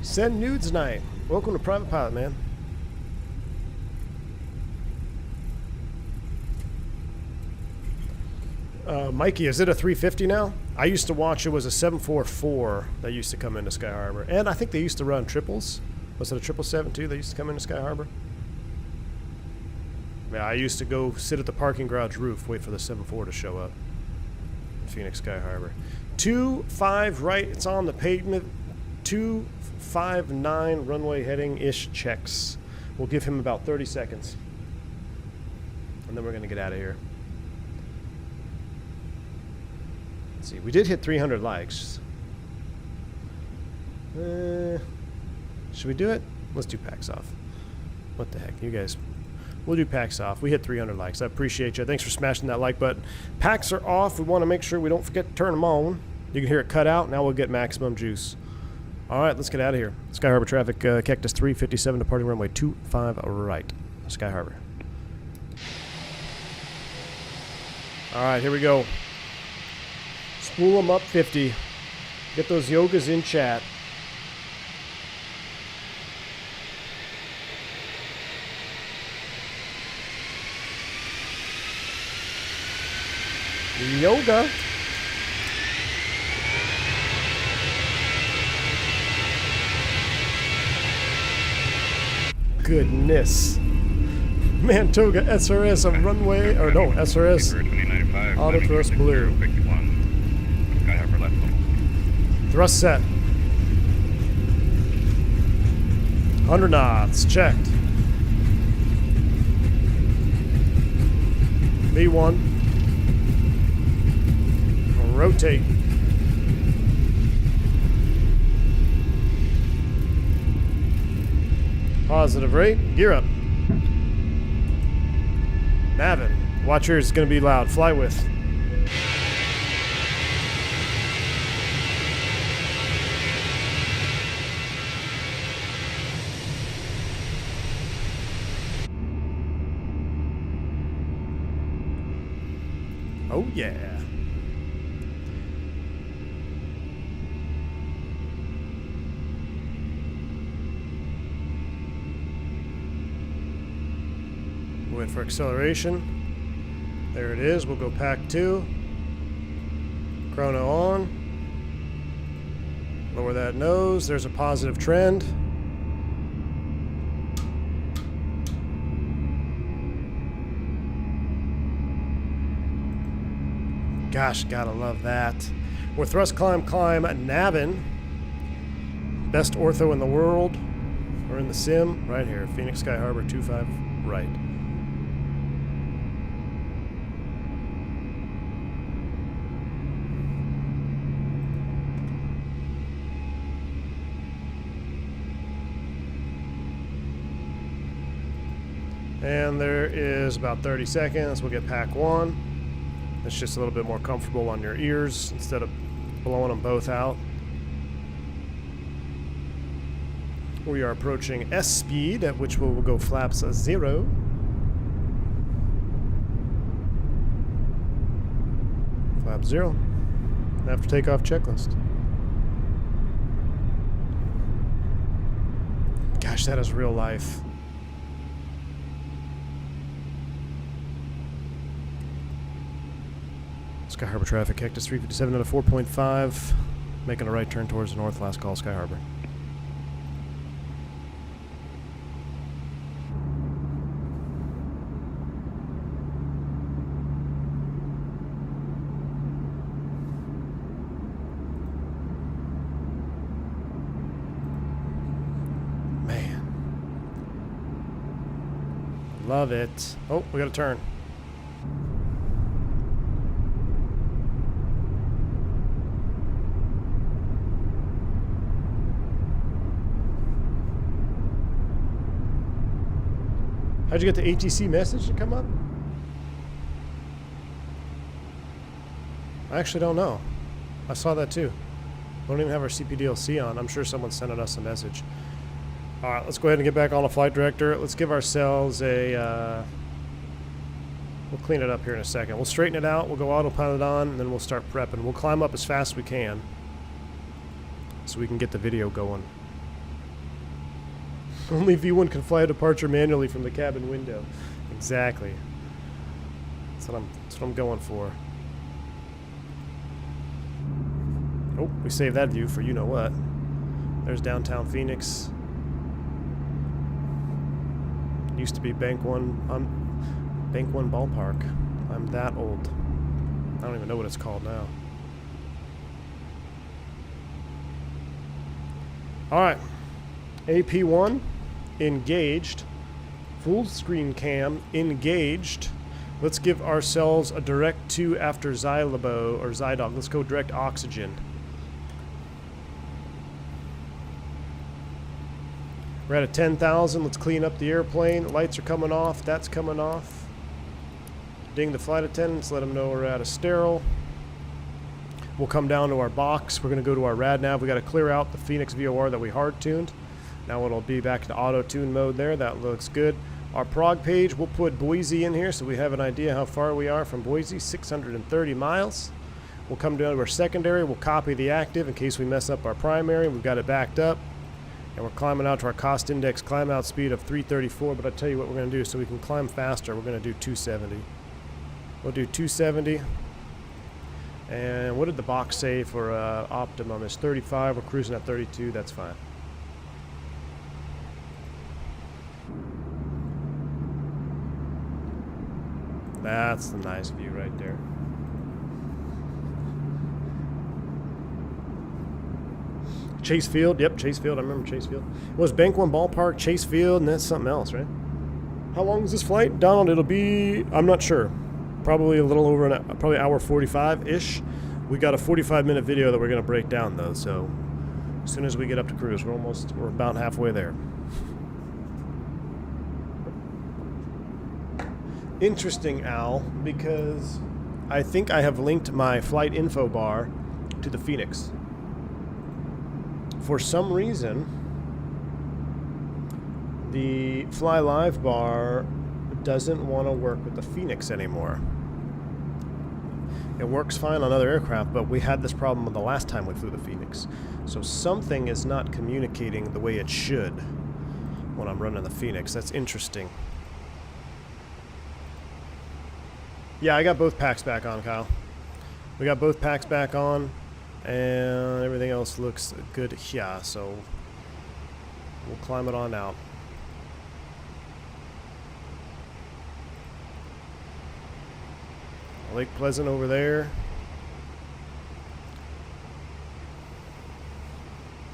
Send nudes night. Welcome to Private Pilot, man. Mikey, is it a 350 now? I used to watch, it was a 744 that used to come into Sky Harbor. And I think they used to run triples. Was it a 777 too that used to come into Sky Harbor? Yeah, I used to go sit at the parking garage roof, wait for the 74 to show up in Phoenix Sky Harbor. 2-5 right, it's on the pavement. 259 runway heading-ish checks. We'll give him about 30 seconds. And then we're going to get out of here. Let's see, we did hit 300 likes. Should we do it? Let's do packs off. What the heck, you guys. We'll do packs off. We hit 300 likes. I appreciate you. Thanks for smashing that like button. Packs are off. We want to make sure we don't forget to turn them on. You can hear it cut out. Now we'll get maximum juice. All right, let's get out of here. Sky Harbor traffic, Cactus 357, departing runway 25 right. Sky Harbor. All right, here we go. Spool them up 50. Get those yogas in chat. Yoga. Goodness. Man, Toga, SRS of runway, or no, SRS. Auto thrust blue.
Sky Harbor left.
Thrust set. 100 knots, checked. V1. Rotate. Positive rate. Gear up. Navin. Watcher is going to be loud. Fly with. Oh yeah. Wait for acceleration. There it is. We'll go pack 2. Chrono on. Lower that nose. There's a positive trend. Gosh, gotta love that. We're thrust climb Navin. Best ortho in the world. We're in the sim right here. Phoenix Sky Harbor 25 right. And there is about 30 seconds. We'll get pack 1. It's just a little bit more comfortable on your ears instead of blowing them both out. We are approaching S speed, at which we'll go flaps 0. Flap 0. After takeoff checklist. Gosh, that is real life. Sky Harbor traffic, Cactus 357 at a 4.5, making a right turn towards the north, last call, Sky Harbor. Man. Love it. Oh, we got a turn. How'd you get the ATC message to come up? I actually don't know. I saw that too. We don't even have our CPDLC on. I'm sure someone's sending us a message. Alright, let's go ahead and get back on the flight director. Let's give ourselves a... we'll clean it up here in a second. We'll straighten it out, we'll go autopilot on, and then we'll start prepping. We'll climb up as fast as we can so we can get the video going. Only V1 can fly a departure manually from the cabin window. Exactly. That's what I'm going for. Oh, we saved that view for you know what. There's downtown Phoenix. It used to be Bank 1 Ballpark. I'm that old. I don't even know what it's called now. Alright. AP1 engaged. Full screen cam engaged. Let's give ourselves a direct 2 after Xylabo or Zydog. Let's go direct oxygen. We're at a 10,000. Let's clean up the airplane. The lights are coming off. That's coming off. Ding the flight attendants. Let them know we're at a sterile. We'll come down to our box. We're going to go to our rad nav. We got to clear out the Fenix VOR that we hard tuned. Now it'll be back to auto tune mode there. That looks good. Our prog page, we'll put Boise in here so we have an idea how far we are from Boise. 630 miles. We'll come down to our secondary. We'll copy the active in case we mess up our primary. We've got it backed up. And we're climbing out to our cost index climb out speed of 334. But I'll tell you what we're going to do so we can climb faster. We're going to do 270. We'll do 270. And what did the box say for optimum? It's 35. We're cruising at 32. That's fine. That's the nice view right there. Chase Field. Yep, Chase Field. I remember Chase Field. It was Bank 1 Ballpark, Chase Field, and that's something else, right? How long is this flight? Donald, it'll be... I'm not sure. Probably a little over probably hour 45-ish. We got a 45-minute video that we're going to break down, though, so as soon as we get up to cruise, we're about halfway there. Interesting, Al, because I think I have linked my flight info bar to the Phoenix. For some reason, the Fly Live bar doesn't want to work with the Phoenix anymore. It works fine on other aircraft, but we had this problem the last time we flew the Phoenix. So something is not communicating the way it should when I'm running the Phoenix. That's interesting. Yeah, I got both packs back on, Kyle. We got both packs back on, and everything else looks good here, so we'll climb it on out. Lake Pleasant over there.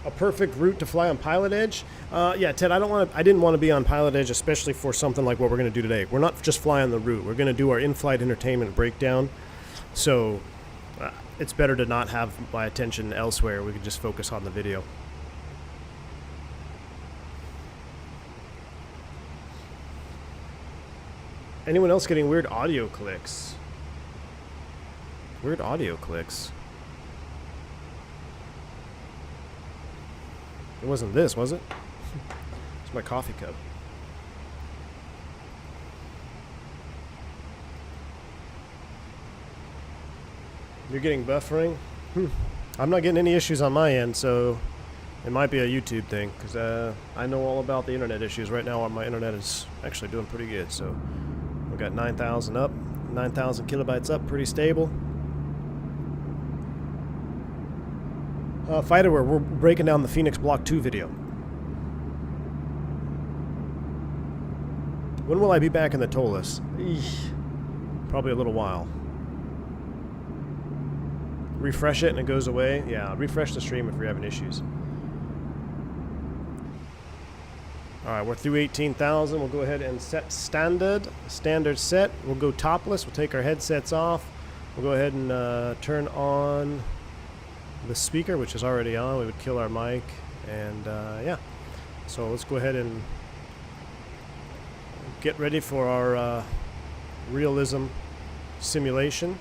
A perfect route to fly on Pilot Edge. Yeah, Ted, I didn't want to be on Pilot Edge, especially for something like what we're going to do today. We're not just flying the route. We're going to do our in-flight entertainment breakdown. So it's better to not have my attention elsewhere. We can just focus on the video. Anyone else getting weird audio clicks? Weird audio clicks. It wasn't this, was it? It's my coffee cup. You're getting buffering? I'm not getting any issues on my end, so it might be a YouTube thing, because I know all about the internet issues. Right now, my internet is actually doing pretty good, so we got 9,000 up, 9,000 kilobytes up, pretty stable. Fighter, we're breaking down the Phoenix Block 2 video. When will I be back in the Tolus? Probably a little while. Refresh it and it goes away. Yeah, refresh the stream if you're having issues. Alright, we're through 18,000. We'll go ahead and set standard. Standard set. We'll go topless. We'll take our headsets off. We'll go ahead and turn on the speaker, which is already on. We would kill our mic, and yeah, so let's go ahead and get ready for our realism simulation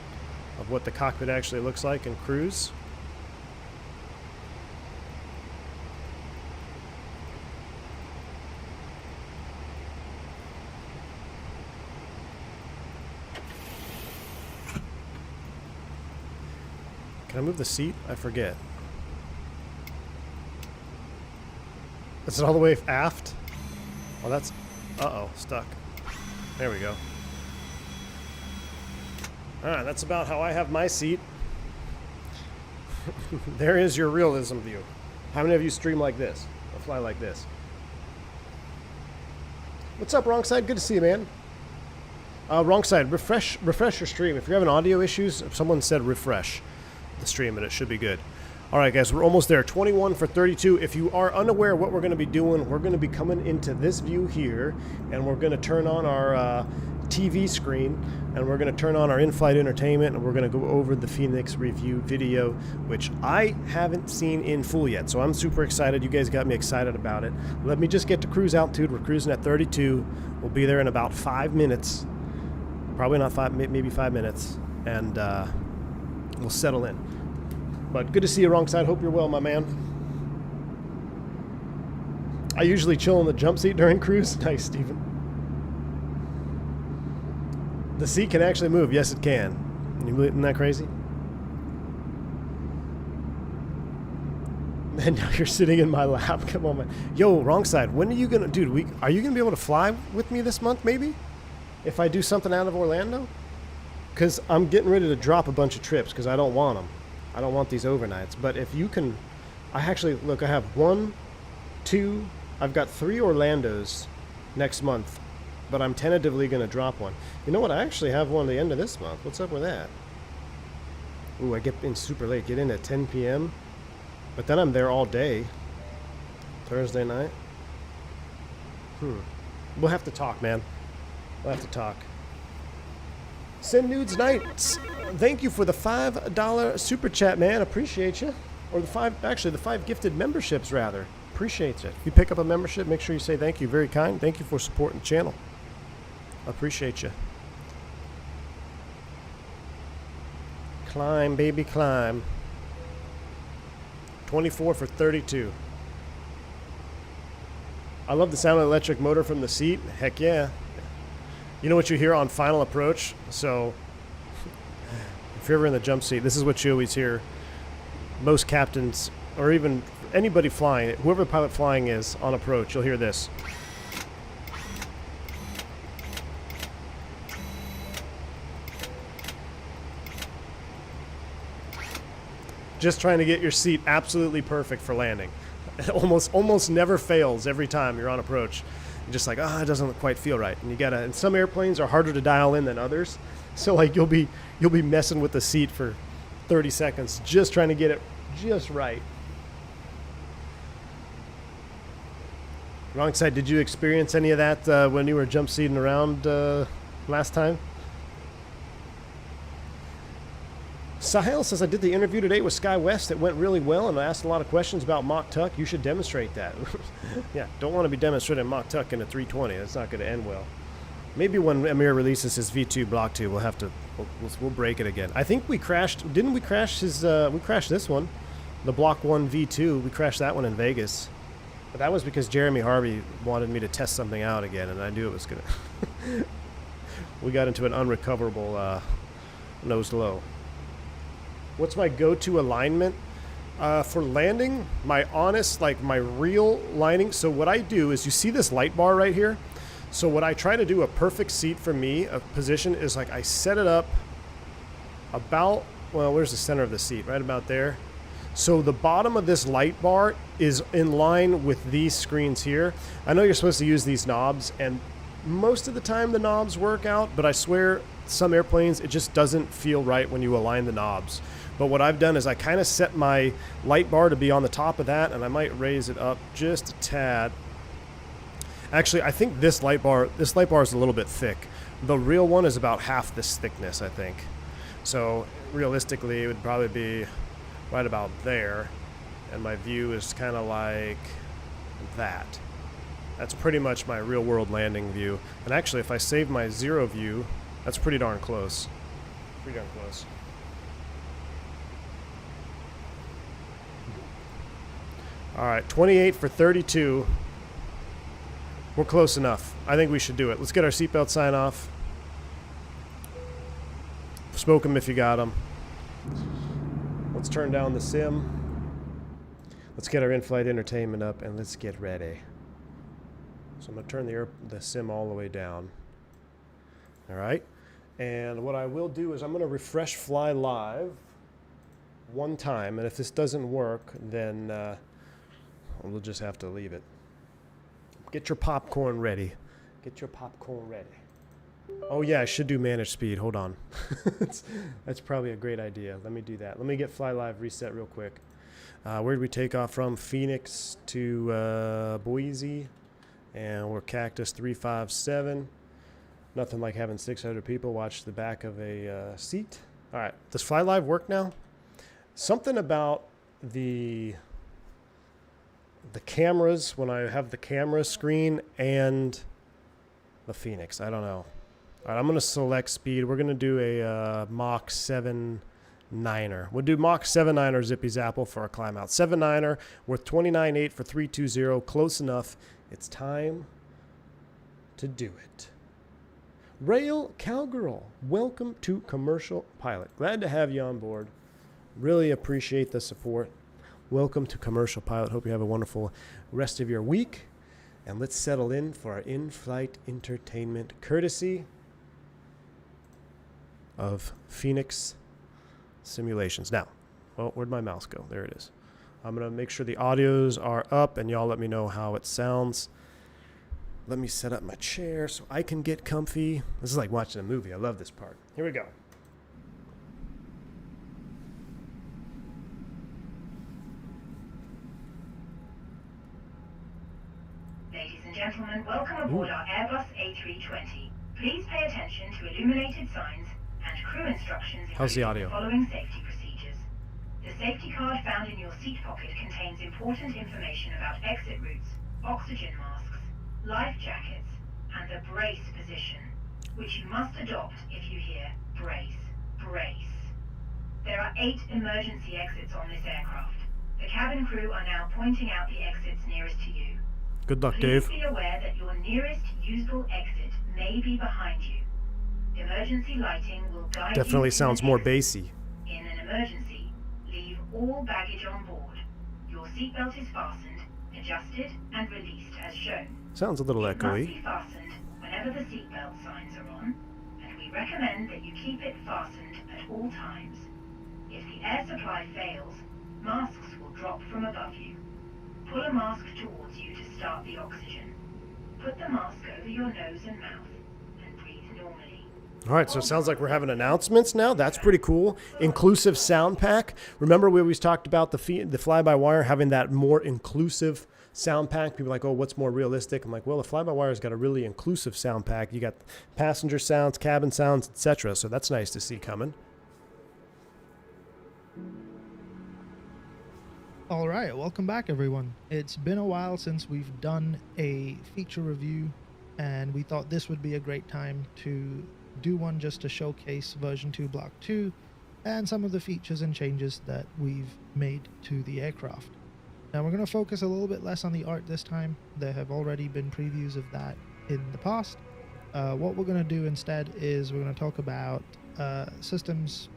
of what the cockpit actually looks like in cruise. Can I move the seat? I forget. Is it all the way aft? Oh, that's... Uh-oh, stuck. There we go. Alright, that's about how I have my seat. There is your realism view. How many of you stream like this? Or fly like this? What's up, Wrong Side? Good to see you, man. Wrong Side, refresh your stream. If you're having audio issues, someone said refresh the stream and it should be good. Alright guys, we're almost there. 21 for 32. If you are unaware what we're going to be doing, we're going to be coming into this view here and we're going to turn on our TV screen and we're going to turn on our in-flight entertainment and we're going to go over the Fenix review video, which I haven't seen in full yet. So I'm super excited. You guys got me excited about it. Let me just get to cruise altitude. We're cruising at 32. We'll be there in about 5 minutes. Probably not 5, maybe 5 minutes. And we'll settle in. But good to see you, Wrong Side. Hope you're well, my man. I usually chill in the jump seat during cruise. Nice, Steven. The seat can actually move. Yes, it can. Isn't that crazy? And now you're sitting in my lap. Come on, man. Yo, Wrong Side. When are you gonna, dude? Are you gonna be able to fly with me this month? Maybe, if I do something out of Orlando, because I'm getting ready to drop a bunch of trips because I don't want them. I don't want these overnights. But if you can, I actually look. I have 1, 2. I've got 3 Orlandos next month. But I'm tentatively going to drop one. You know what? I actually have one at the end of this month. What's up with that? Ooh, I get in super late. Get in at 10 p.m. But then I'm there all day. Thursday night. We'll have to talk, man. We'll have to talk. Send Nudes Nights. Thank you for the $5 super chat, man. Appreciate you. Or the 5 gifted memberships, rather. Appreciate it. If you pick up a membership, make sure you say thank you. Very kind. Thank you for supporting the channel. Appreciate you. Climb, baby, climb. 24 for 32. I love the sound of the electric motor from the seat. Heck yeah. You know what you hear on final approach? So, if you're ever in the jump seat, this is what you always hear. Most captains, or even anybody flying, whoever the pilot flying is on approach, you'll hear this. Just trying to get your seat absolutely perfect for landing. It almost never fails every time you're on approach. You're just like, it doesn't quite feel right. And you gotta, and some airplanes are harder to dial in than others. So like you'll be messing with the seat for 30 seconds just trying to get it just right. Wrong Side, did you experience any of that when you were jump seating around last time? Sahel says, I did the interview today with SkyWest. It went really well, and I asked a lot of questions about Mach Tuck. You should demonstrate that. Yeah, don't want to be demonstrating Mach Tuck in a 320. That's not going to end well. Maybe when Amir releases his V2 Block 2, we'll have to, we'll break it again. I think we crashed, didn't we crash his, we crashed this one, the Block 1 V2. We crashed that one in Vegas. But that was because Jeremy Harvey wanted me to test something out again, and I knew it was going to. We got into an unrecoverable nose low. What's my go-to alignment? For landing, my honest, like my real lining. So what I do is, you see this light bar right here? So what I try to do, a perfect seat for me, a position, is like I set it up about, well, where's the center of the seat? Right about there. So the bottom of this light bar is in line with these screens here. I know you're supposed to use these knobs, and most of the time the knobs work out, but I swear some airplanes, it just doesn't feel right when you align the knobs. But what I've done is I kind of set my light bar to be on the top of that, and I might raise it up just a tad. Actually, I think this light bar is a little bit thick. The real one is about half this thickness, I think. So realistically, it would probably be right about there, and my view is kind of like that. That's pretty much my real world landing view. And actually, if I save my 0 view, that's pretty darn close. Pretty darn close. All right, 28 for 32. We're close enough. I think we should do it. Let's get our seatbelt sign off. Smoke them if you got them. Let's turn down the sim. Let's get our in-flight entertainment up, and let's get ready. So I'm going to turn the sim all the way down. All right. And what I will do is I'm going to refresh Fly Live one time. And if this doesn't work, then we'll just have to leave it. Get your popcorn ready. Get your popcorn ready. Oh, yeah, I should do manage speed. Hold on. That's probably a great idea. Let me do that. Let me get Fly Live reset real quick. Where did we take off from? Phoenix to Boise. And we're Cactus 357. Nothing like having 600 people watch the back of a seat. All right. Does Fly Live work now? Something about the cameras, when I have the camera screen and the Phoenix. I don't know. All right, I'm going to select speed. We're going to do a Mach 7.9er. We'll do Mach 7.9er Zippy Zapple for our climb out. 7.9er with 29.8 for 320. Close enough. It's time to do it. Rail Cowgirl, welcome to Commercial Pilot. Glad to have you on board. Really appreciate the support. Welcome to Commercial Pilot. Hope you have a wonderful rest of your week. And let's settle in for our in-flight entertainment courtesy of Phoenix Simulations. Now, well, where'd my mouse go? There it is. I'm going to make sure the audios are up, and y'all let me know how it sounds. Let me set up my chair so I can get comfy. This is like watching a movie. I love this part. Here we go.
Ladies and gentlemen, welcome aboard our Airbus A320. Please pay attention to illuminated signs and crew instructions
How's the audio?
Following safety procedures. The safety card found in your seat pocket contains important information about exit routes, oxygen masks, life jackets, and the brace position, which you must adopt if you hear brace, brace. There are 8 emergency exits on this aircraft. The cabin crew are now pointing out the exits nearest to you.
Good luck,
Please
Dave.
be aware that your nearest usable exit may be behind you. Emergency lighting will guide you.
Definitely sounds more bassy.
In an emergency, leave all baggage on board. Your seatbelt is fastened, adjusted, and released as shown.
Sounds a little
It must
echoey.
be fastened whenever the seatbelt signs are on, and we recommend that you keep it fastened at all times. If the air supply fails, masks will drop from above you. Pull a mask towards you to start the oxygen. Put the mask over your nose and mouth, and breathe normally.
All right, so it sounds like we're having announcements now. That's pretty cool. Inclusive sound pack. Remember we always talked about the fly-by-wire having that more inclusive sound pack. People are like, oh, what's more realistic? I'm like, well, the fly-by-wire's got a really inclusive sound pack. You got passenger sounds, cabin sounds, etc. So that's nice to see coming.
All right, welcome back, everyone. It's been a while since we've done a feature review, and we thought this would be a great time to do one just to showcase version 2 block 2 and some of the features and changes that we've made to the aircraft. Now we're going to focus a little bit less on the art this time. There have already been previews of that in the past. What we're going to do instead is we're going to talk about systems,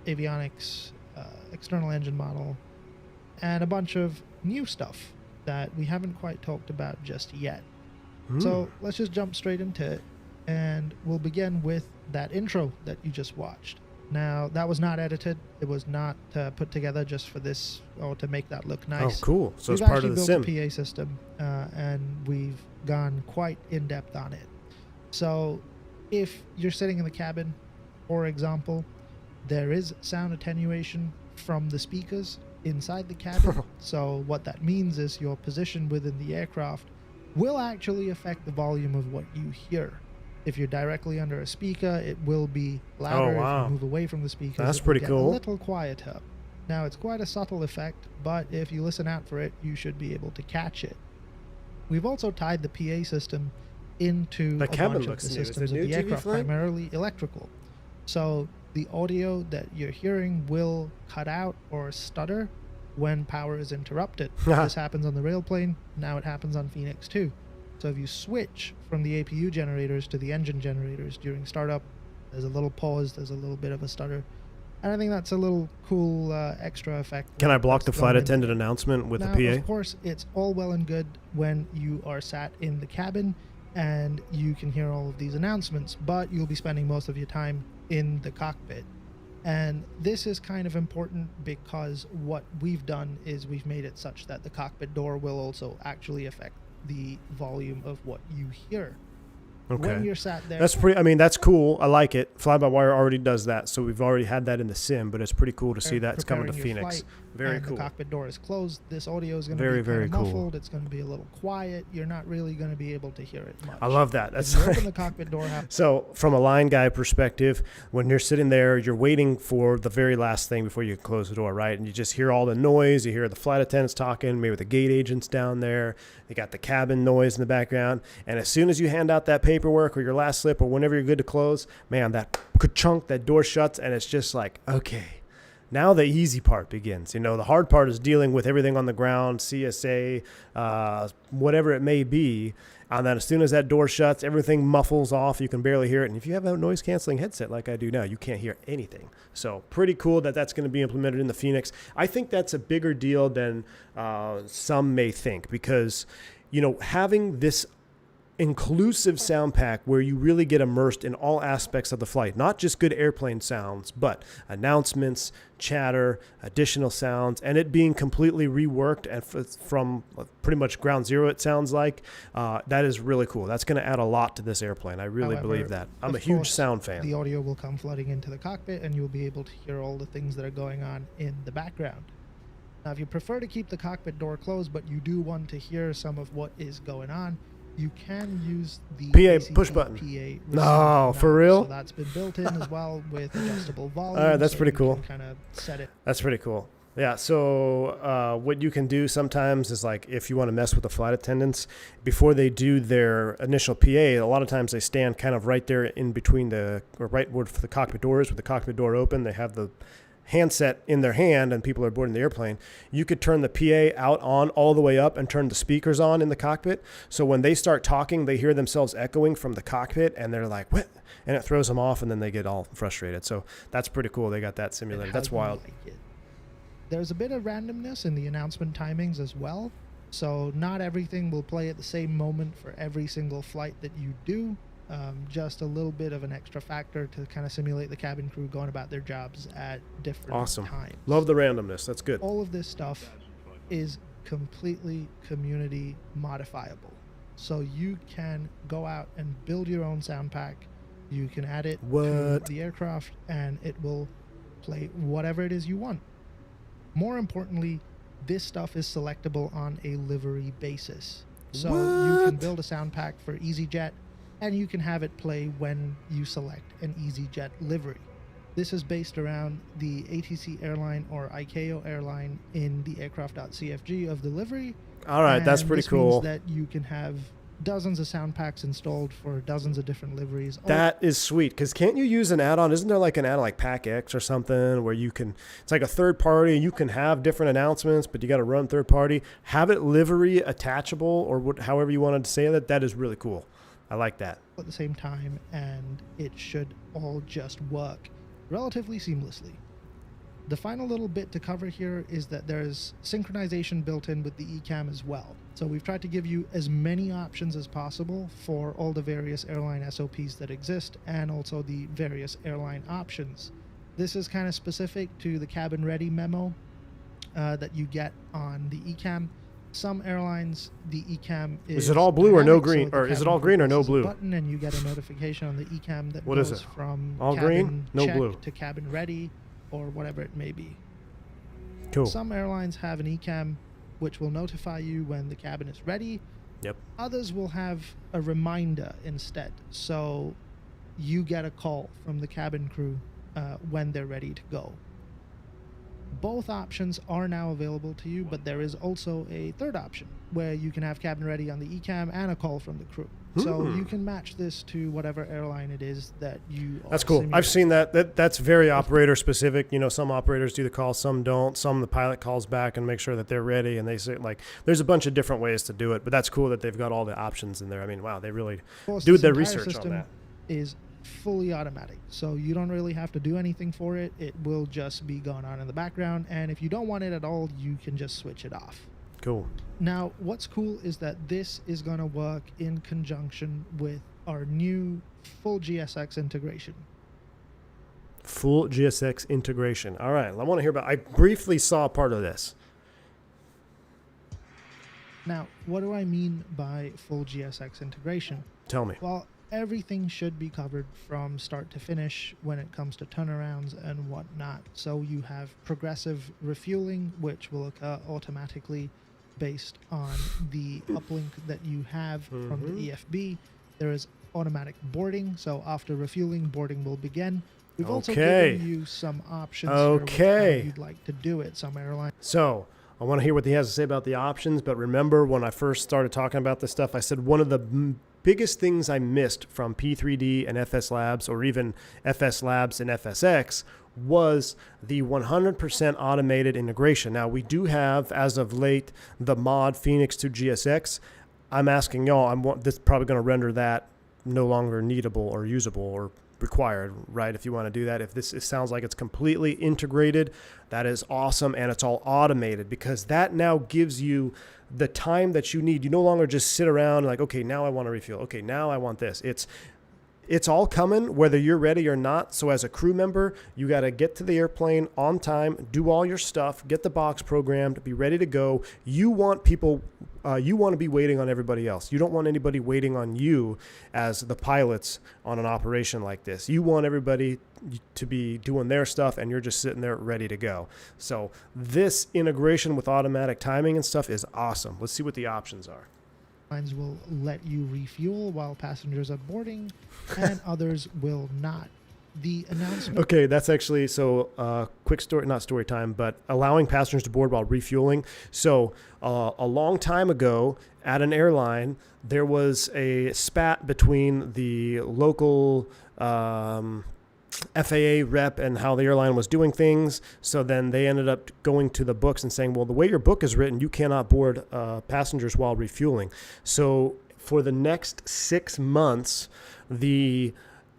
avionics, external engine model, and a bunch of new stuff that we haven't quite talked about just yet. So let's just jump straight into it, and we'll begin with that intro that you just watched. Now, that was not edited. It was not put together just for this or to make that look nice.
Oh, cool. So
We've
it's part of the
actually
sim.
built a PA system, and we've gone quite in-depth on it. So if you're sitting in the cabin, for example, there is sound attenuation from the speakers inside the cabin. So what that means is your position within the aircraft will actually affect the volume of what you hear. If you're directly under a speaker, it will be louder.
Oh, wow.
If you move away from the speakers,
That's
it will
pretty
get
cool.
a little quieter. Now, it's quite a subtle effect, but if you listen out for it, you should be able to catch it. We've also tied the PA system into
The
a
cabin
bunch of
looks
the
new. Is it
systems of
new,
the
GV
aircraft,
Flight?
primarily electrical. So the audio that you're hearing will cut out or stutter when power is interrupted. This happens on the railplane. Now it happens on Fenix too. So if you switch from the APU generators to the engine generators during startup, there's a little pause, there's a little bit of a stutter. And I think that's a little cool extra effect.
Can I block the
that's
flight
thrown in.
attendant announcement with
Now,
the PA?
of course, it's all well and good when you are sat in the cabin and you can hear all of these announcements, but you'll be spending most of your time in the cockpit. And this is kind of important because what we've done is we've made it such that the cockpit door will also actually affect the volume of what you hear. When
Okay.
you're sat there,
That's pretty, I mean, that's cool. I like it. Fly-by-wire already does that, so we've already had that in the sim, but it's pretty cool to see that it's coming to
preparing your
Phoenix.
flight,
Very
and
cool.
the cockpit door is closed, this audio is going to
Very,
be
very
kind of
cool.
muffled. It's going to be a little quiet. You're not really going to be able to hear it much.
I love that.
If
That's
you
like,
open the cockpit door,
so from a line guy perspective, when you're sitting there, you're waiting for the very last thing before you close the door, right? And you just hear all the noise. You hear the flight attendants talking, maybe the gate agents down there. They got the cabin noise in the background. And as soon as you hand out that paperwork or your last slip or whenever you're good to close, man, that ka-chunk, that door shuts, and it's just like, okay. Now the easy part begins. You know, the hard part is dealing with everything on the ground, CSA, whatever it may be. And then as soon as that door shuts, everything muffles off. You can barely hear it. And if you have a noise-canceling headset like I do now, you can't hear anything. So pretty cool that that's going to be implemented in the Phoenix. I think that's a bigger deal than some may think because, you know, having this inclusive sound pack where you really get immersed in all aspects of the flight, not just good airplane sounds, but announcements, chatter, additional sounds, and it being completely reworked and from pretty much ground zero, it sounds like, that is really cool. That's going to add a lot to this airplane. I really
However,
believe that. I'm a
of
huge
course,
sound fan.
the audio will come flooding into the cockpit and you'll be able to hear all the things that are going on in the background. Now, if you prefer to keep the cockpit door closed, but you do want to hear some of what is going on, you can use the
PA push button.
PA receiver
No,
now.
for real?
So that's been built in as well with adjustable volume.
All right, that's
so
pretty
you
cool.
can kind of set it.
That's pretty cool. Yeah, so what you can do sometimes is like if you want to mess with the flight attendants, before they do their initial PA, a lot of times they stand kind of right there in between or right where the cockpit door is, with the cockpit door open. They have the handset in their hand and people are boarding the airplane. You could turn the PA out on all the way up and turn the speakers on in the cockpit. So when they start talking, they hear themselves echoing from the cockpit and they're like, what? And it throws them off and then they get all frustrated. So that's pretty cool. They got that simulated. That's wild.
There's a bit of randomness in the announcement timings as well. So not everything will play at the same moment for every single flight that you do. Just a little bit of an extra factor to kind of simulate the cabin crew going about their jobs at different
Awesome.
times.
Love the randomness. That's good.
All of this stuff is completely community modifiable. So you can go out and build your own sound pack. You can add it to the aircraft and it will play whatever it is you want. More importantly, this stuff is selectable on a livery basis. So you can build a sound pack for EasyJet and you can have it play when you select an EasyJet livery. This is based around the ATC airline or ICAO airline in the aircraft.cfg of the livery.
All right, that's pretty cool.
Means that you can have dozens of sound packs installed for dozens of different liveries.
That is sweet, because can't you use an add-on? Isn't there like an add-on like Pack X or something where you can, it's like a third party, you can have different announcements, but you got to run third party. Have it livery attachable or however you wanted to say that. That is really cool. I like that.
At the same time, and it should all just work relatively seamlessly. The final little bit to cover here is that there's synchronization built in with the ECAM as well. So we've tried to give you as many options as possible for all the various airline SOPs that exist and also the various airline options. This is kind of specific to the cabin ready memo that you get on the ECAM. Some airlines, the ECAM is
it all blue or no
dynamic,
green?
so
Or
the
is it
cabin
all green or no
presses a
blue?
button and you get a notification on the ECAM that
What
goes
is it?
from
All
cabin
green? No
check
blue.
to cabin ready or whatever it may be.
Cool.
Some airlines have an ECAM which will notify you when the cabin is ready.
Yep.
Others will have a reminder instead. So you get a call from the cabin crew when they're ready to go. Both options are now available to you, but there is also a third option where you can have cabin ready on the ECAM and a call from the crew. So you can match this to whatever airline it is that you
That's
are
cool. I've
simulating.
seen that's very operator specific. You know, some operators do the call, some don't. Some the pilot calls back and make sure that they're ready, and they say, like, there's a bunch of different ways to do it, but that's cool that they've got all the options in there. I mean, wow, they really
Of course,
do
this
their
entire
research on
system
that.
is fully automatic, so you don't really have to do anything for it. It will just be going on in the background, and if you don't want it at all, you can just switch it off.
Cool.
Now, what's cool is that this is going to work in conjunction with our new full GSX integration.
Full GSX integration. All right, I want to hear about. I briefly saw part of this.
Now, what do I mean by full GSX integration?
Tell me.
Well, everything should be covered from start to finish when it comes to turnarounds and whatnot. So you have progressive refueling, which will occur automatically based on the uplink that you have from the EFB. There is automatic boarding, so after refueling, boarding will begin. We've also given you some options here with how you'd like to do it. Some airlines.
So I want to hear what he has to say about the options, but remember when I first started talking about this stuff, I said one of the biggest things I missed from P3D and FS Labs, or even FS Labs and FSX, was the 100% automated integration. Now, we do have, as of late, the mod Fenix to GSX. I'm asking y'all, this is probably going to render that no longer needable or usable or required, right? If you want to do that, if it sounds like it's completely integrated, that is awesome, and it's all automated, because that now gives you the time that you need. You no longer just sit around like, okay, now I want to refuel. Okay, now I want this. It's all coming whether you're ready or not. So as a crew member, you got to get to the airplane on time, do all your stuff, get the box programmed, be ready to go. You want people, you want to be waiting on everybody else. You don't want anybody waiting on you as the pilots on an operation like this. You want everybody to be doing their stuff, and you're just sitting there ready to go. So this integration with automatic timing and stuff is awesome. Let's see what the options are.
Airlines will let you refuel while passengers are boarding, and others will not. The announcement.
Okay, that's actually quick story, not story time, but allowing passengers to board while refueling. So a long time ago at an airline, there was a spat between the local FAA rep and how the airline was doing things. So then they ended up going to the books and saying, well, the way your book is written, you cannot board passengers while refueling. So for the next 6 months, the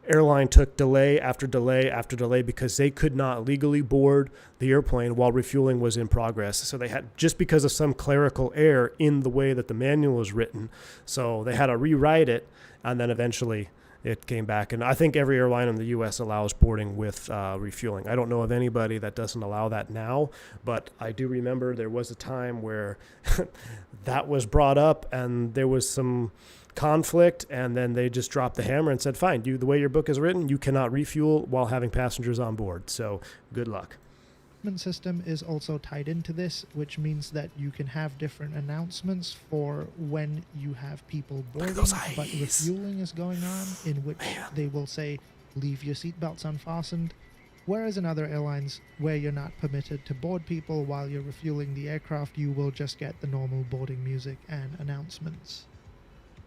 airline took delay after delay after delay because they could not legally board the airplane while refueling was in progress. So they had, just because of some clerical error in the way that the manual was written, so they had to rewrite it, and then eventually it came back. And I think every airline in the U.S. allows boarding with refueling. I don't know of anybody that doesn't allow that now, but I do remember there was a time where that was brought up and there was some conflict, and then they just dropped the hammer and said, fine, the way your book is written, you cannot refuel while having passengers on board. So good luck.
System is also tied into this, which means that you can have different announcements for when you have people boarding, but refueling is going on, in which they will say, leave your seatbelts unfastened. Whereas in other airlines where you're not permitted to board people while you're refueling the aircraft, you will just get the normal boarding music and announcements.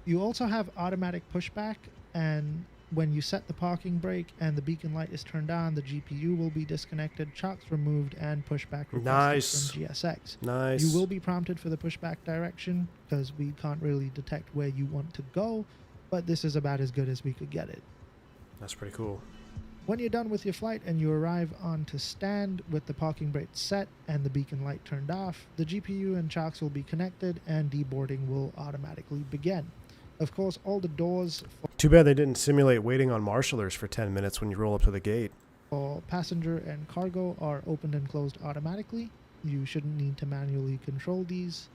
You also have automatic pushback, and when you set the parking brake and the beacon light is turned on, the GPU will be disconnected, chocks removed, and pushback requested from GSX.
Nice.
You will be prompted for the pushback direction because we can't really detect where you want to go, but this is about as good as we could get it.
That's pretty cool.
When you're done with your flight and you arrive onto stand with the parking brake set and the beacon light turned off, the GPU and chocks will be connected and deboarding will automatically begin. Of course, all the doors
Too bad they didn't simulate waiting on marshalers for 10 minutes when you roll up to the gate.
for passenger and cargo are opened and closed automatically. You shouldn't need to manually control these.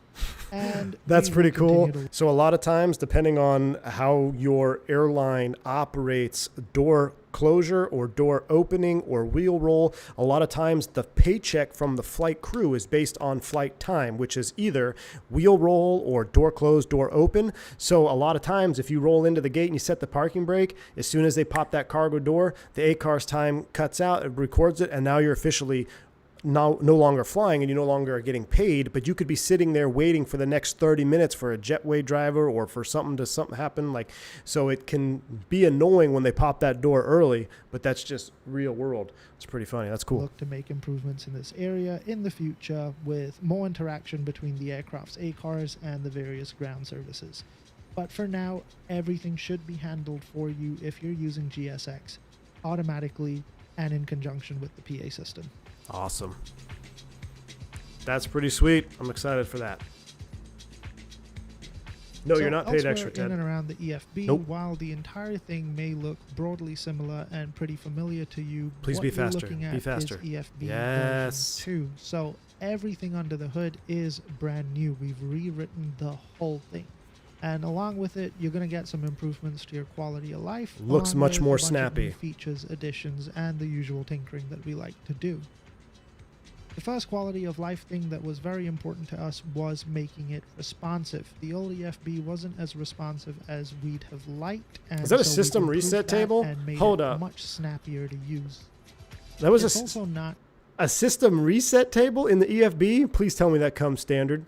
And
That's
we
pretty
will
cool.
continue to
So a lot of times, depending on how your airline operates door closure or door opening or wheel roll, a lot of times the paycheck from the flight crew is based on flight time, which is either wheel roll or door close, door open. So a lot of times if you roll into the gate and you set the parking brake, as soon as they pop that cargo door, the ACARS time cuts out, it records it, and now you're officially no longer flying and you no longer are getting paid, but you could be sitting there waiting for the next 30 minutes for a jetway driver or for something to happen. Like, so it can be annoying when they pop that door early, but that's just real world. It's pretty funny. That's cool.
Look to make improvements in this area in the future with more interaction between the aircraft's ACARs and the various ground services. But for now, everything should be handled for you if you're using GSX automatically and in conjunction with the PA system.
Awesome. That's pretty sweet. I'm excited for that. No,
So
you're not paid
elsewhere
extra, Ted.
in and around the EFB,
Nope.
while the entire thing may look broadly similar and pretty familiar to you,
Please
what
be
you're
faster.
looking
Be
at
faster.
is EFB
Yes.
version 2. So everything under the hood is brand new. We've rewritten the whole thing. And along with it, you're going to get some improvements to your quality of life.
Looks
along
much
with
more
a bunch of
snappy.
new features, additions, and the usual tinkering that we like to do. The first quality of life thing that was very important to us was making it responsive. The old EFB wasn't as responsive as we'd have liked. And
Is that a
so we've
system
improved
reset
that
table?
and made
Hold
it
up.
much snappier to use.
That was
It's also not
a system reset table in the EFB? Please tell me that comes standard.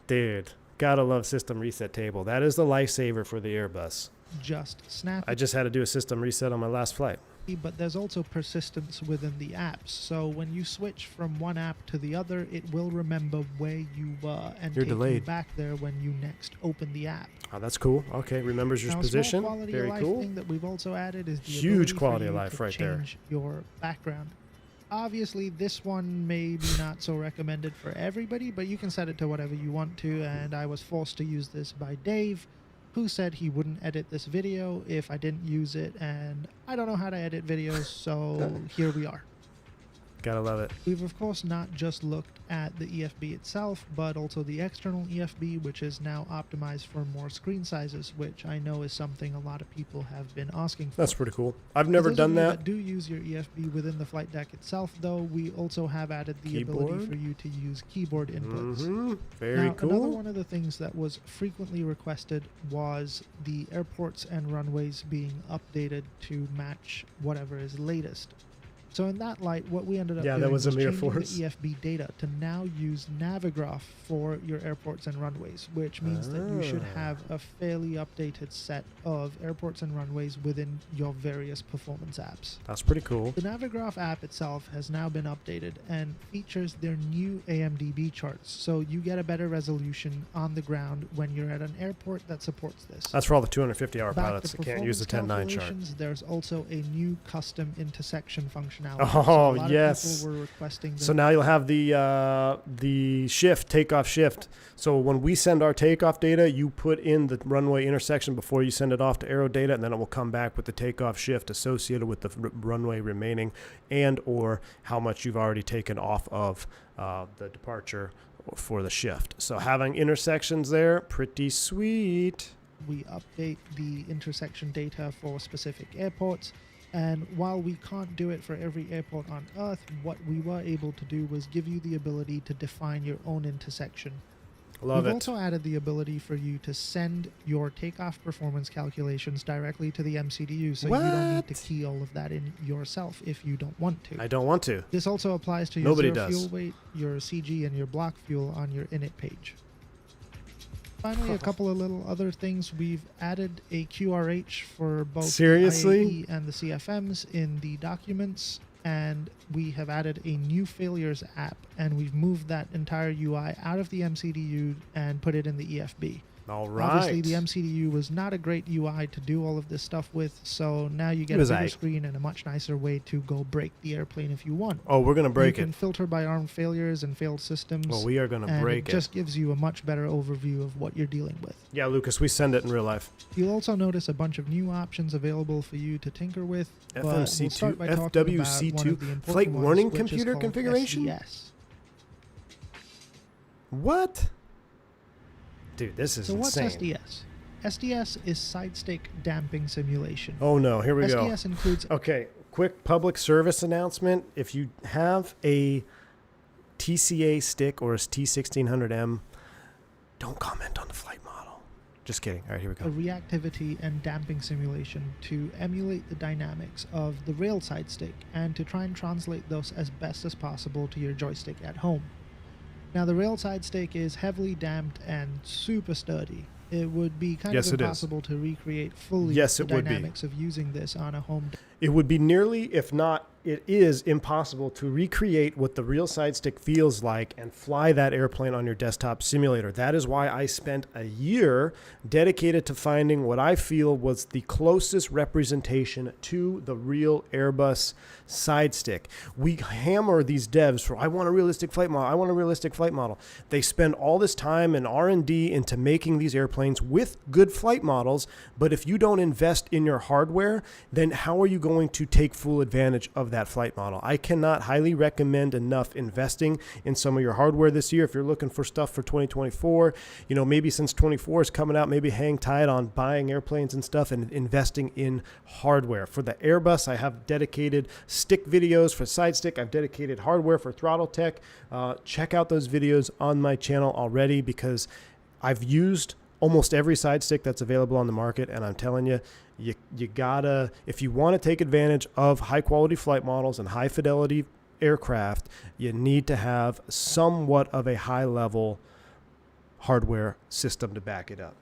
Dude, gotta love system reset table. That is the lifesaver for the Airbus.
just snappy.
I just had to do a system reset on my last flight.
But there's also persistence within the apps. So when you switch from one app to the other, it will remember where you were and
You're
take you
delayed.
back there when you next open the app.
Oh, that's cool. Okay, remembers your
Now,
position.
a small quality
Very
of life
cool.
thing that we've also added is the
Huge
ability for
quality
you
of life
to
right there.
change your background. Obviously, this one may be not so recommended for everybody, but you can set it to whatever you want to, and I was forced to use this by Dave, who said he wouldn't edit this video if I didn't use it, and I don't know how to edit videos, so here we are.
Gotta love it.
We've of course not just looked at the EFB itself, but also the external EFB, which is now optimized for more screen sizes, which I know is something a lot of people have been asking for.
That's pretty cool. I've
For
never
those
done
of you
that.
Do use your EFB within the flight deck itself, though, we also have added the ability
Keyboard?
for you to use keyboard inputs.
Very
now, another
cool.
one of the things that was frequently requested was the airports and runways being updated to match whatever is latest. So in that light, what we ended up
Yeah, that
doing
was a mere
changing
force.
the EFB data to now use Navigraph for your airports and runways, which means that you should have a fairly updated set of airports and runways within your various performance apps.
That's pretty cool.
The Navigraph app itself has now been updated and features their new AMDB charts, so you get a better resolution on the ground when you're at an airport that supports this.
That's for all the 250-hour
Back
pilots
to
that can't use the
performance
10.9 chart.
calculations, there's also a new custom intersection functionality.
Oh,
So a lot
yes.
of people were requesting
So
that.
now you'll have the shift, takeoff shift. So when we send our takeoff data, you put in the runway intersection before you send it off to aero data, and then it will come back with the takeoff shift associated with the runway remaining and or how much you've already taken off of the departure for the shift. So having intersections there, pretty sweet.
We update the intersection data for specific airports. And while we can't do it for every airport on Earth, what we were able to do was give you the ability to define your own intersection.
Love
We've
it.
also added the ability for you to send your takeoff performance calculations directly to the MCDU, so you don't need to
What?
key all of that in yourself if you don't want to.
I don't want to.
This also applies to your
Nobody
zero
does.
fuel weight, your CG, and your block fuel on your init page. Finally, a couple of little other things. We've added a QRH for both
Seriously?
the IAE and the CFMs in the documents, and we have added a new failures app, and we've moved that entire UI out of the MCDU and put it in the EFB.
All right.
Obviously, the MCDU was not a great UI to do all of this stuff with, so now you get a
was
bigger
aight.
screen and a much nicer way to go break the airplane if you want.
Oh, we're going to break
You can
it.
filter by arm failures and failed systems.
Well, we are going to
and
break
it just gives you a much better overview of what you're dealing with.
Yeah, Lucas, we send it in real life.
You'll also notice a bunch of new options available for you to tinker with. but we'll
FMC2,
start by talking about one
FWC2,
of the important
flight
ones,
warning
which is
computer
called
configuration?
SES.
What? Dude, this is
So what's
insane.
SDS? SDS is side stick damping simulation.
Oh no, here we go.
SDS includes
Okay, quick public service announcement. If you have a TCA stick or a T1600M, don't comment on the flight model. Just kidding. All right, here we
a
go.
reactivity and damping simulation to emulate the dynamics of the rail side stick and to try and translate those as best as possible to your joystick at home. Now, the rail side stick is heavily damped and super sturdy. It would be kind
Yes,
of
it is.
impossible to recreate fully
Yes,
the
it would be.
dynamics of using this on a home.
It would be nearly, if not, it is impossible to recreate what the real side stick feels like and fly that airplane on your desktop simulator. That is why I spent a year dedicated to finding what I feel was the closest representation to the real Airbus side stick. We hammer these devs for, I want a realistic flight model. I want a realistic flight model. They spend all this time and R&D into making these airplanes with good flight models, but if you don't invest in your hardware, then how are you going to take full advantage of that flight model? I cannot highly recommend enough investing in some of your hardware this year. If you're looking for stuff for 2024, maybe since 24 is coming out, maybe hang tight on buying airplanes and stuff and investing in hardware. For the Airbus, I have dedicated stick videos for side stick. I've dedicated hardware for Throttletek. Check out those videos on my channel already because I've used almost every side stick that's available on the market, and I'm telling you, you gotta, if you want to take advantage of high quality flight models and high fidelity aircraft, you need to have somewhat of a high level hardware system to back it up.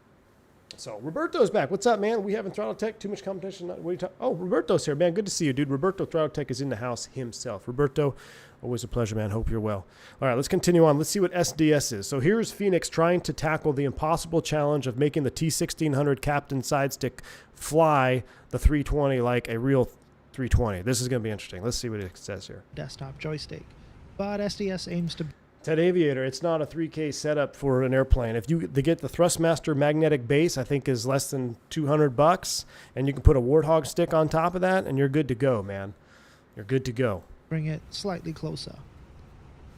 So Roberto's back. What's up, man? We having Throttletek? Too much competition? What are you talking? Oh, Roberto's here, man. Good to see you, dude. Roberto Throttletek is in the house himself. Roberto, always a pleasure, man. Hope you're well. All right, let's continue on. Let's see what SDS is. So here's Fenix trying to tackle the impossible challenge of making the T1600 Captain side stick fly the 320 like a real 320. This is going to be interesting. Let's see what it says here.
Desktop joystick. But SDS aims to
Ted Aviator, it's not a 3K setup for an airplane. If they get the Thrustmaster magnetic base, I think is less than $200, and you can put a Warthog stick on top of that, and you're good to go, man. You're good to go.
bring it slightly closer.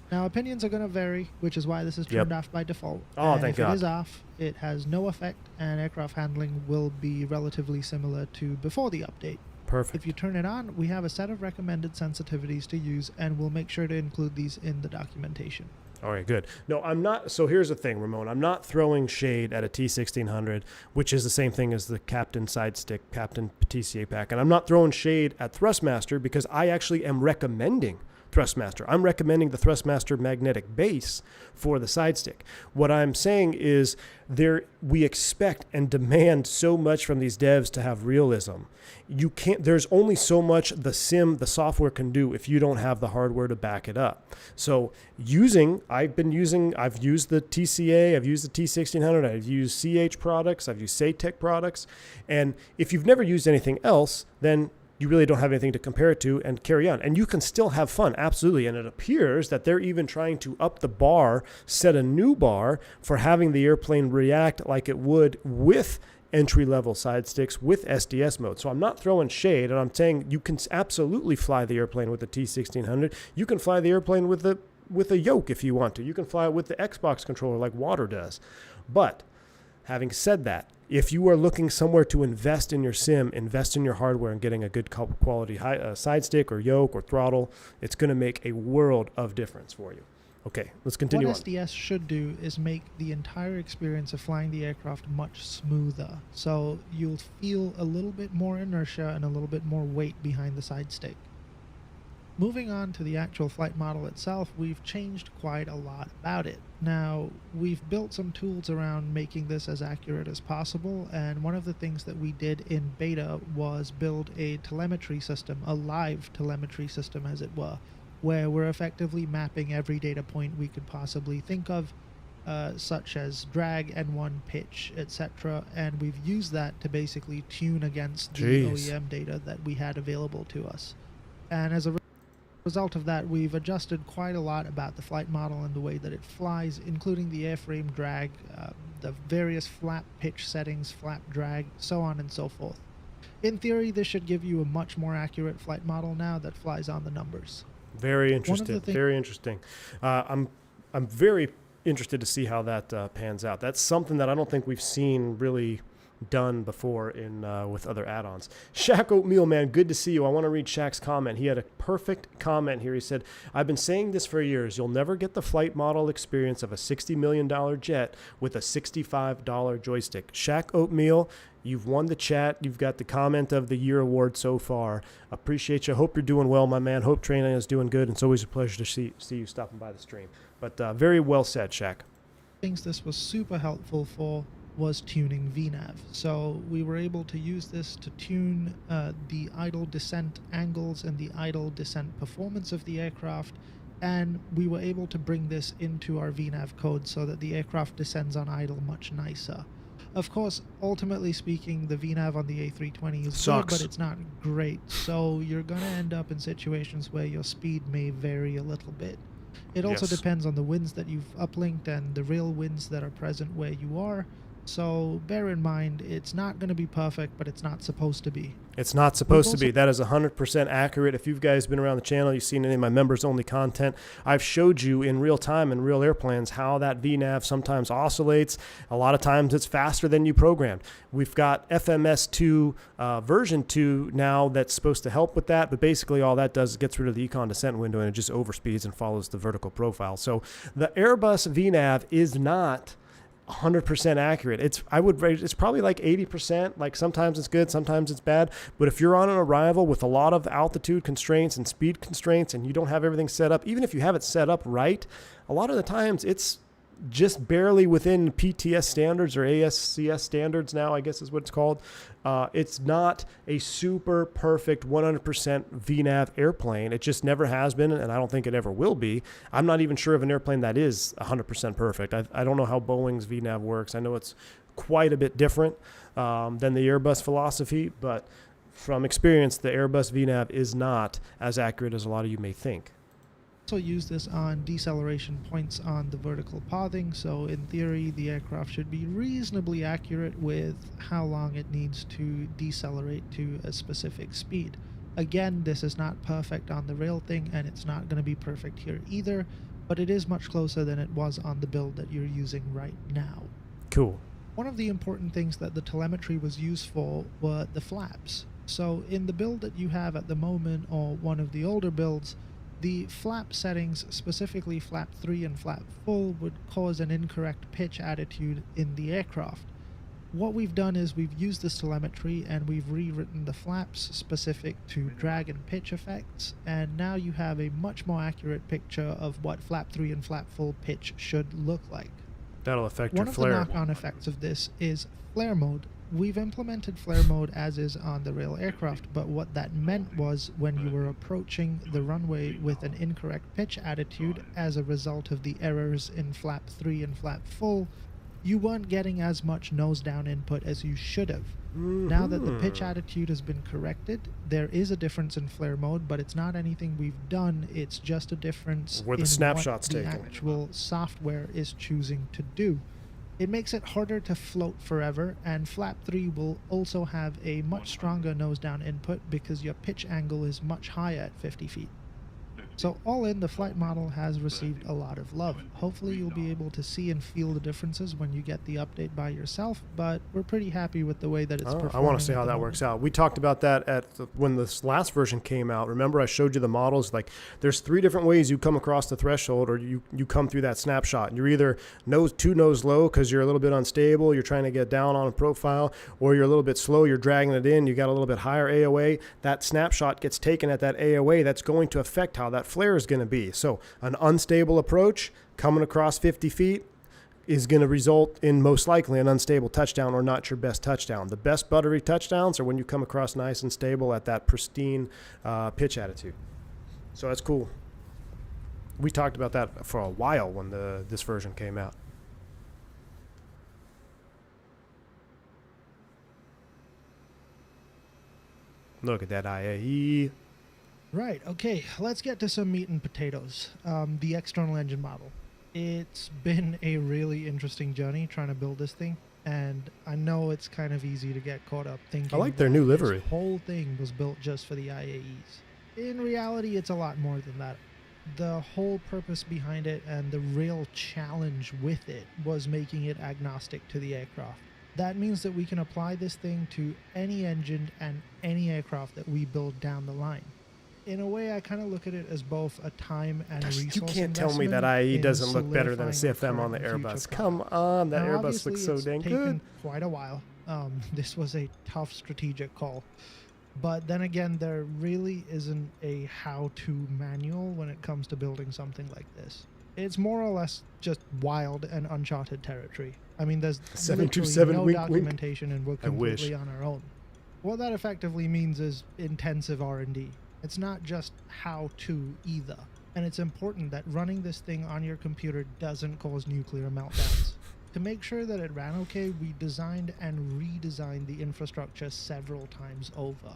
Now, opinions are going to vary, which is why this is turned off by default.
Oh,
and
thank
if
God.
it is off, it has no effect, and aircraft handling will be relatively similar to before the update.
Perfect.
If you turn it on, we have a set of recommended sensitivities to use, and we'll make sure to include these in the documentation.
All right, good. No, I'm not. So here's the thing, Ramon. I'm not throwing shade at a T1600, which is the same thing as the Captain side stick, Captain TCA pack. And I'm not throwing shade at Thrustmaster because I actually am recommending Thrustmaster. I'm recommending the Thrustmaster magnetic base for the side stick. What I'm saying is we expect and demand so much from these devs to have realism. You can't, there's only so much the software can do if you don't have the hardware to back it up. So I've used the TCA, I've used the T1600, I've used CH products, I've used Satec products. And if you've never used anything else, then you really don't have anything to compare it to and carry on. And you can still have fun, absolutely. And it appears that they're even trying to up the bar, set a new bar for having the airplane react like it would with entry-level side sticks with SDS mode. So I'm not throwing shade, and I'm saying you can absolutely fly the airplane with the T1600. You can fly the airplane with a yoke if you want to. You can fly it with the Xbox controller like Water does. But having said that, if you are looking somewhere to invest in your sim, invest in your hardware and getting a good quality side stick or yoke or throttle, it's going to make a world of difference for you. Okay, let's continue
What
on.
SDS should do is make the entire experience of flying the aircraft much smoother. So you'll feel a little bit more inertia and a little bit more weight behind the side stick. Moving on to the actual flight model itself, we've changed quite a lot about it. Now, we've built some tools around making this as accurate as possible, and one of the things that we did in beta was build a telemetry system, a live telemetry system as it were, where we're effectively mapping every data point we could possibly think of, such as drag, N1, pitch, etc., and we've used that to basically tune against the OEM data that we had available to us. And as a result of that, we've adjusted quite a lot about the flight model and the way that it flies, including the airframe drag, the various flap pitch settings, flap drag, so on and so forth. In theory, this should give you a much more accurate flight model now that flies on the numbers.
Very interesting. Very interesting. I'm very interested to see how that pans out. That's something that I don't think we've seen really done before in with other add-ons. Shaq Oatmeal, man, good to see you. I want to read Shaq's comment. He had a perfect comment here. He said, I've been saying this for years. You'll never get the flight model experience of a $60 million jet with a $65 joystick. Shaq Oatmeal, you've won the chat. You've got the comment of the year award so far. Appreciate you. Hope you're doing well, my man. Hope training is doing good. It's always a pleasure to see you stopping by the stream. But very well said, Shaq.
Things this was super helpful for was tuning Vnav. So we were able to use this to tune the idle descent angles and the idle descent performance of the aircraft, and we were able to bring this into our Vnav code so that the aircraft descends on idle much nicer. Of course, ultimately speaking, the Vnav on the A320 is good, but it's not great, so you're going to end up in situations where your speed may vary a little bit. It also depends on the winds that you've uplinked and the real winds that are present where you are. So bear in mind, it's not going to be perfect, but it's not supposed to be.
It's not supposed to be. That is 100% accurate. If you guys been around the channel, you've seen any of my members-only content, I've showed you in real time in real airplanes how that Vnav sometimes oscillates. A lot of times it's faster than you programmed. We've got FMS2 version 2 now that's supposed to help with that, but basically all that does is gets rid of the econ descent window and it just overspeeds and follows the vertical profile. So the Airbus Vnav is not 100% accurate. It's probably like 80%. Like sometimes it's good, sometimes it's bad. But if you're on an arrival with a lot of altitude constraints and speed constraints and you don't have everything set up, even if you have it set up right, a lot of the times it's just barely within PTS standards or ASCS standards now, I guess is what it's called. It's not a super perfect 100% Vnav airplane. It just never has been, and I don't think it ever will be. I'm not even sure of an airplane that is 100% perfect. I don't know how Boeing's Vnav works. I know it's quite a bit different than the Airbus philosophy, but from experience, the Airbus Vnav is not as accurate as a lot of you may think.
Also use this on deceleration points on the vertical pathing, so in theory the aircraft should be reasonably accurate with how long it needs to decelerate to a specific speed. Again, this is not perfect on the rail thing, and it's not going to be perfect here either, but it is much closer than it was on the build that you're using right now.
Cool.
One of the important things that the telemetry was used for were the flaps. So in the build that you have at the moment, or one of the older builds, the flap settings, specifically flap 3 and flap full, would cause an incorrect pitch attitude in the aircraft. What we've done is we've used this telemetry and we've rewritten the flaps specific to drag and pitch effects, and now you have a much more accurate picture of what flap 3 and flap full pitch should look like.
That'll affect your flare.
One of the knock-on effects of this is flare mode. We've implemented flare mode as is on the rail aircraft, but what that meant was when you were approaching the runway with an incorrect pitch attitude as a result of the errors in flap 3 and flap full, you weren't getting as much nose down input as you should have. Now that the pitch attitude has been corrected, there is a difference in flare mode, but it's not anything we've done. It's just a difference
where the
in
snapshot's
what the
taken.
actual software is choosing to do. It makes it harder to float forever, and flap 3 will also have a much stronger nose down input because your pitch angle is much higher at 50 feet. So all in, the flight model has received a lot of love. Hopefully you'll be able to see and feel the differences when you get the update by yourself, but we're pretty happy with the way that it's performing.
I want to see how that works out. We talked about that when this last version came out. Remember I showed you the models? Like there's 3 different ways you come across the threshold, or you come through that snapshot. You're either too nose low because you're a little bit unstable, you're trying to get down on a profile, or you're a little bit slow, you're dragging it in, you got a little bit higher AOA. That snapshot gets taken at that AOA. That's going to affect how that flare is going to be. So an unstable approach coming across 50 feet is going to result in most likely an unstable touchdown or not your best touchdown. The best buttery touchdowns are when you come across nice and stable at that pristine pitch attitude. So that's cool. We talked about that for a while when this version came out. Look at that IAE.
Right, okay, let's get to some meat and potatoes. The external engine model. It's been a really interesting journey trying to build this thing, and I know it's kind of easy to get caught up thinking
I like their new livery.
This whole thing was built just for the IAEs. In reality, it's a lot more than that. The whole purpose behind it and the real challenge with it was making it agnostic to the aircraft. That means that we can apply this thing to any engine and any aircraft that we build down the line. In a way, I kind of look at it as both a time and
Gosh,
resource
you can't tell me that
investment
IE
in
doesn't look better than a
solidifying
CFM on the
current and
Airbus.
future
Come
products.
on, that
Now,
Airbus
obviously,
looks so
it's
dang
taken
good.
quite a while. This was a tough strategic call. But then again, there really isn't a how-to manual when it comes to building something like this. It's more or less just wild and uncharted territory. I mean, there's literally
727
no
wink, wink.
documentation, and we're
I wish.
completely on our own. What that effectively means is intensive R&D. It's not just how-to either. And it's important that running this thing on your computer doesn't cause nuclear meltdowns. To make sure that it ran okay, we designed and redesigned the infrastructure several times over.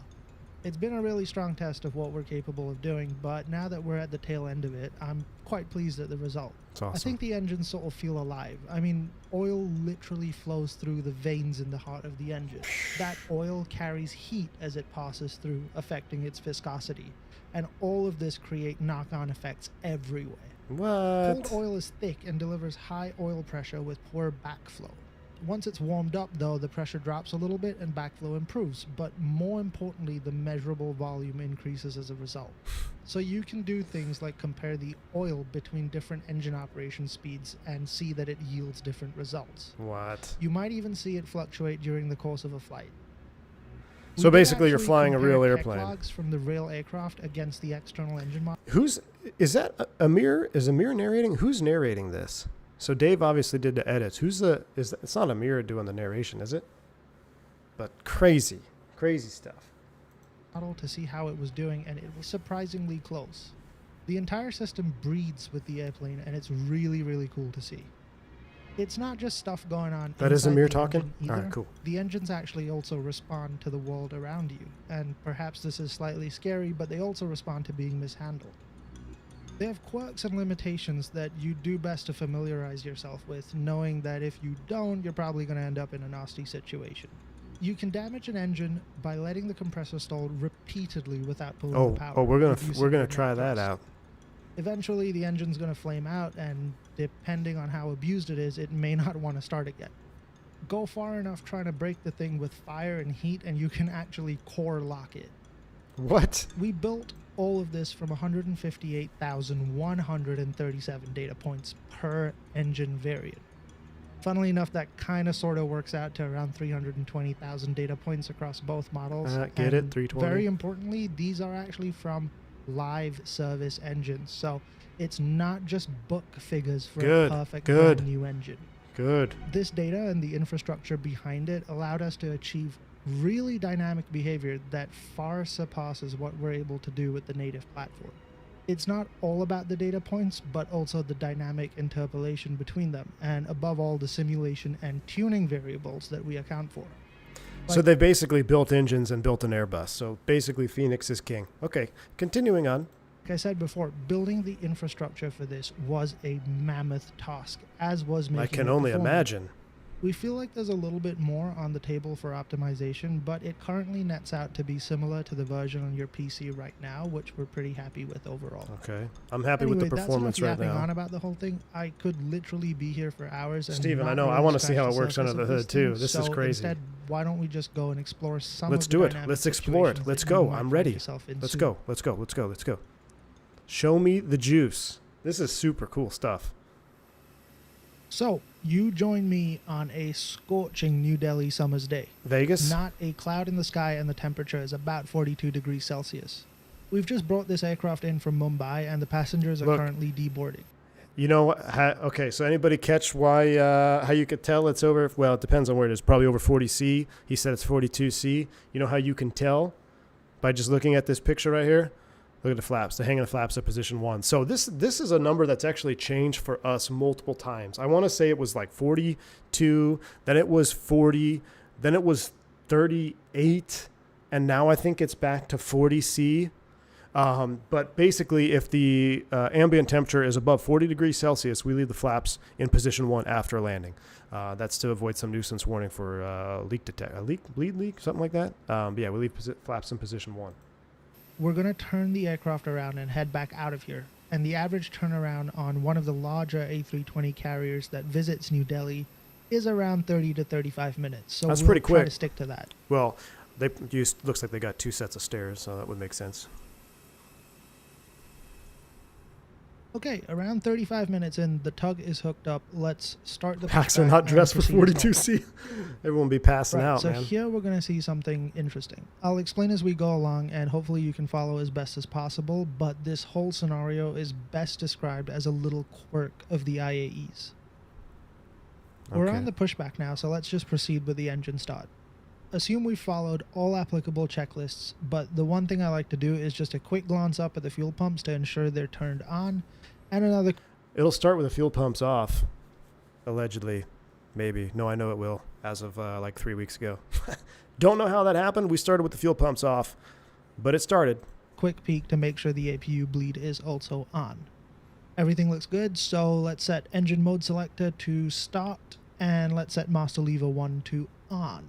It's been a really strong test of what we're capable of doing, but now that we're at the tail end of it, I'm quite pleased at the result.
It's awesome.
I think the engines sort of feel alive. I mean, oil literally flows through the veins in the heart of the engine. That oil carries heat as it passes through, affecting its viscosity. And all of this create knock-on effects everywhere.
What?
Cold oil is thick and delivers high oil pressure with poor backflow. Once it's warmed up, though, the pressure drops a little bit and backflow improves, but more importantly, the measurable volume increases as a result. So you can do things like compare the oil between different engine operation speeds and see that it yields different results.
What?
You might even see it fluctuate during the course of a flight.
So
We did
basically you're
actually
flying a
compare
real
tech
airplane.
logs from the real aircraft against the external engine model.
Is that Amir? Is Amir narrating? Who's narrating this? So Dave obviously did the edits. It's not Amir doing the narration, is it? But crazy stuff.
To see how it was doing, and it was surprisingly close. The entire system breathes with the airplane, and it's really, really cool to see. It's not just stuff going on.
That is
inside
Amir
the
talking?
engine either.
All right, cool.
The engines actually also respond to the world around you, and perhaps this is slightly scary, but they also respond to being mishandled. They have quirks and limitations that you do best to familiarize yourself with, knowing that if you don't, you're probably going to end up in a nasty situation. You can damage an engine by letting the compressor stall repeatedly without pulling the power.
Oh, we're
reducing
gonna
your
try
net
that
thrust.
out.
Eventually, the engine's going to flame out, and depending on how abused it is, it may not want to start again. Go far enough trying to break the thing with fire and heat, and you can actually core lock it.
What?
We built all of this from 158,137 data points per engine variant. Funnily enough, that kind of sort of works out to around 320,000 data points across both models.
Get it?
And
320.
very importantly, these are actually from live service engines. So it's not just book figures for a perfect brand new engine.
Good.
This data and the infrastructure behind it allowed us to achieve really dynamic behavior that far surpasses what we're able to do with the native platform. It's not all about the data points, but also the dynamic interpolation between them, and above all, the simulation and tuning variables that we account for.
So they basically built engines and built an Airbus. So basically Phoenix is king. Okay, continuing on.
Like I said before, building the infrastructure for this was a mammoth task, as was making
I can
it
only
perform.
imagine.
We feel like there's a little bit more on the table for optimization, but it currently nets out to be similar to the version on your PC right now, which we're pretty happy with overall.
Okay, I'm happy
Anyway,
with the performance
that's enough
right
yapping
now.
on about the whole thing. I could literally be here for hours. And
Steven,
not
I know. I
really
want to see
scratch
how it
the
works under
surface
the
of
hood too.
thing.
This is
So
crazy.
Instead, why don't we just go and explore some
Let's
of the
do it.
dynamic
Let's explore it.
situations
Let's
that you
go.
might
I'm
find
ready.
yourself in
Let's
soon.
go. Let's go. Let's go. Let's go. Show me the juice. This is super cool stuff.
So, you join me on a scorching New Delhi summer's day.
Vegas?
Not a cloud in the sky, and the temperature is about 42 degrees Celsius. We've just brought this aircraft in from Mumbai, and the passengers are
Look.
currently deboarding.
You know what? Okay, so anybody catch why? How you could tell it's over? Well, it depends on where it is. Probably over 40C. He said it's 42C. You know how you can tell? By just looking at this picture right here. Look at the flaps. The hanging flaps at position 1. So this is a number that's actually changed for us multiple times. I want to say it was like 42, then it was 40, then it was 38, and now I think it's back to 40C. But basically, if the ambient temperature is above 40 degrees Celsius, we leave the flaps in position 1 after landing. That's to avoid some nuisance warning for leak detect, bleed leak, something like that. Yeah, we leave flaps in position 1.
We're going to turn the aircraft around and head back out of here. And the average turnaround on one of the larger A320 carriers that visits New Delhi is around 30 to 35 minutes. So
That's
we'll
pretty
try
quick.
to stick to that.
Well, they used, looks like they got 2 sets of stairs, so that would make sense.
Okay, around 35 minutes in, the tug is hooked up. Let's start the
Packs are
pushback
not
and
dressed for
proceed as normal.
42C. Everyone be passing
Right,
out,
so
man.
here we're going to see something interesting. I'll explain as we go along, and hopefully you can follow as best as possible, but this whole scenario is best described as a little quirk of the IAEs. We're
Okay.
on the pushback now, so let's just proceed with the engine start. Assume we've followed all applicable checklists, but the one thing I like to do is just a quick glance up at the fuel pumps to ensure they're turned on, and another...
It'll start with the fuel pumps off, allegedly. Maybe. No, I know it will, as of like 3 weeks ago. Don't know how that happened. We started with the fuel pumps off, but it started.
quick peek to make sure the APU bleed is also on. Everything looks good, so let's set engine mode selector to start, and let's set master lever 1 to on.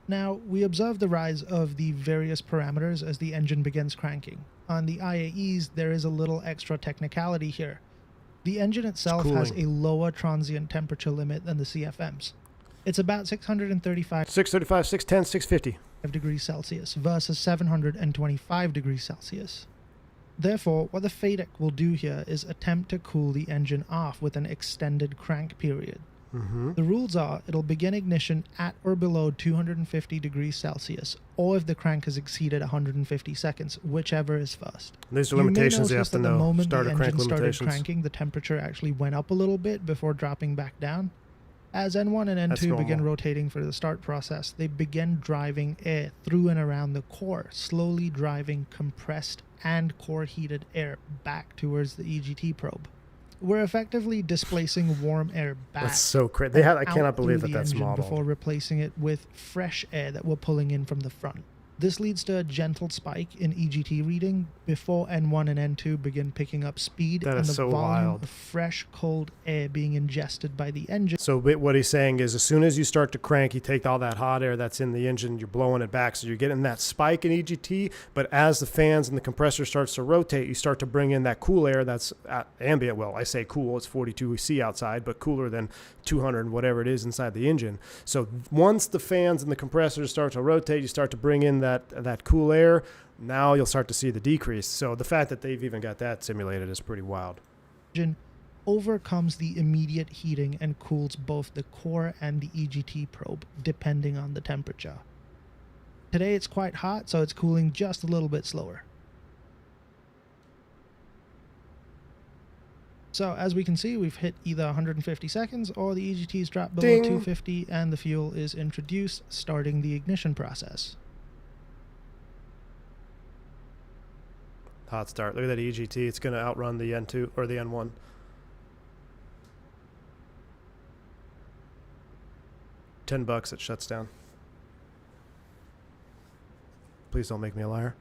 Now, we observe the rise of the various parameters as the engine begins cranking. On the IAEs, there is a little extra technicality here. The engine itself has a lower transient temperature limit than the CFMs. It's about 635
635, 610, 650.
degrees Celsius versus 725 degrees Celsius. Therefore, what the FADEC will do here is attempt to cool the engine off with an extended crank period. The rules are it'll begin ignition at or below 250 degrees Celsius, or if the crank has exceeded 150 seconds, whichever is first.
These are
You may
limitations you have
notice
to
that the
know.
moment
Starter
the
crank
engine started
limitations.
cranking, the temperature actually went up a little bit before dropping back down. As N1 and
That's
N2 begin
normal.
rotating for the start process, they begin driving air through and around the core, slowly driving compressed and core heated air back towards the EGT probe. We're effectively displacing warm air back.
That's so crazy. I
out
cannot believe
through
that
the
that's
engine
modeled.
before replacing it with fresh air that we're pulling in from the front. This leads to a gentle spike in EGT reading before N1 and N2 begin picking up speed
That
and
is
the
so
volume
wild.
of fresh, cold air being ingested by the engine.
So what he's saying is as soon as you start to crank, you take all that hot air that's in the engine, you're blowing it back. So you're getting that spike in EGT. But as the fans and the compressor starts to rotate, you start to bring in that cool air that's at ambient. Well, I say cool, it's 42C outside, but cooler than 200 and whatever it is inside the engine. So once the fans and the compressors start to rotate, you start to bring in that cool air. Now you'll start to see the decrease. So the fact that they've even got that simulated is pretty wild.
Engine overcomes the immediate heating and cools both the core and the EGT probe, depending on the temperature. Today it's quite hot, so it's cooling just a little bit slower. So as we can see, we've hit either 150 seconds or the EGT's dropped below
Ding.
250 and the fuel is introduced, starting the ignition process.
Hot start. Look at that EGT. It's going to outrun the N2 or the N1. $10 it shuts down. Please don't make me a liar.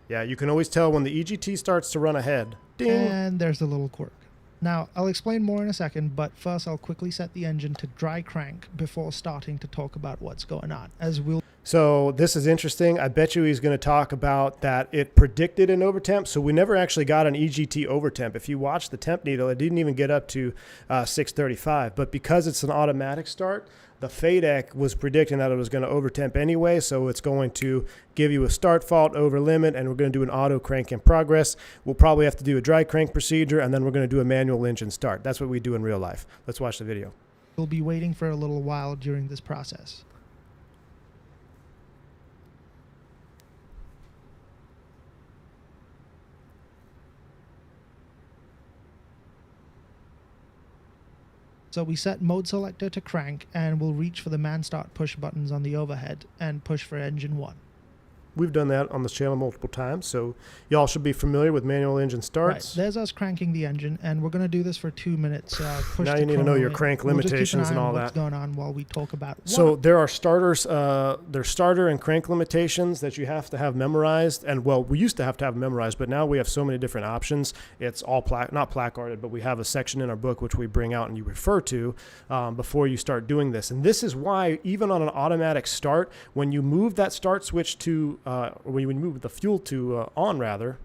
Yeah, you can always tell when the EGT starts to run ahead. Ding.
And there's the little quirk. Now, I'll explain more in a second, but first I'll quickly set the engine to dry crank before starting to talk about what's going on, as we'll...
So this is interesting. I bet you he's going to talk about that it predicted an overtemp. So we never actually got an EGT overtemp. If you watch the temp needle, it didn't even get up to 635. But because it's an automatic start, the FADEC was predicting that it was going to overtemp anyway. So it's going to give you a start fault over limit, and we're going to do an auto crank in progress. We'll probably have to do a dry crank procedure, and then we're going to do a manual engine start. That's what we do in real life. Let's watch the video.
We'll be waiting for a little while during this process. So we set mode selector to crank, and we'll reach for the man start push buttons on the overhead and push for engine 1.
We've done that on this channel multiple times, so y'all should be familiar with manual engine starts.
Right, there's us cranking the engine, and we're going to do this for 2 minutes. Push
Now
to
you need to know your
chrono.
crank
We'll just keep an
limitations
eye
and
on
all
what's
that.
going on while we talk about
So
what.
there are starters, there's starter and crank limitations that you have to have memorized. And well, we used to have memorized, but now we have so many different options. It's all not placarded, but we have a section in our book which we bring out and you refer to before you start doing this. And this is why even on an automatic start, when you move that start switch to, when you move the fuel to on rather,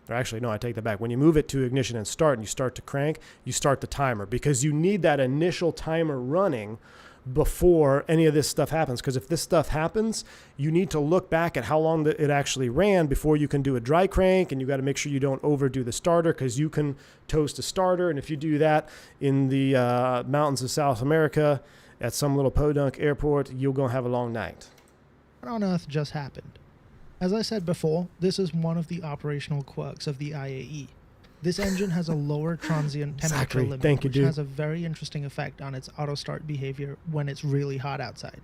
or actually, no, I take that back. When you move it to ignition and start and you start to crank, you start the timer because you need that initial timer running before any of this stuff happens. Because if this stuff happens, you need to look back at how long it actually ran before you can do a dry crank, and you got to make sure you don't overdo the starter because you can toast a starter. And if you do that in the mountains of South America at some little podunk airport, you're going to have a long night.
What on earth just happened? As I said before, this is one of the operational quirks of the IAE. This engine has a lower transient temperature limit, which has a very interesting effect on its auto-start behavior when it's really hot outside.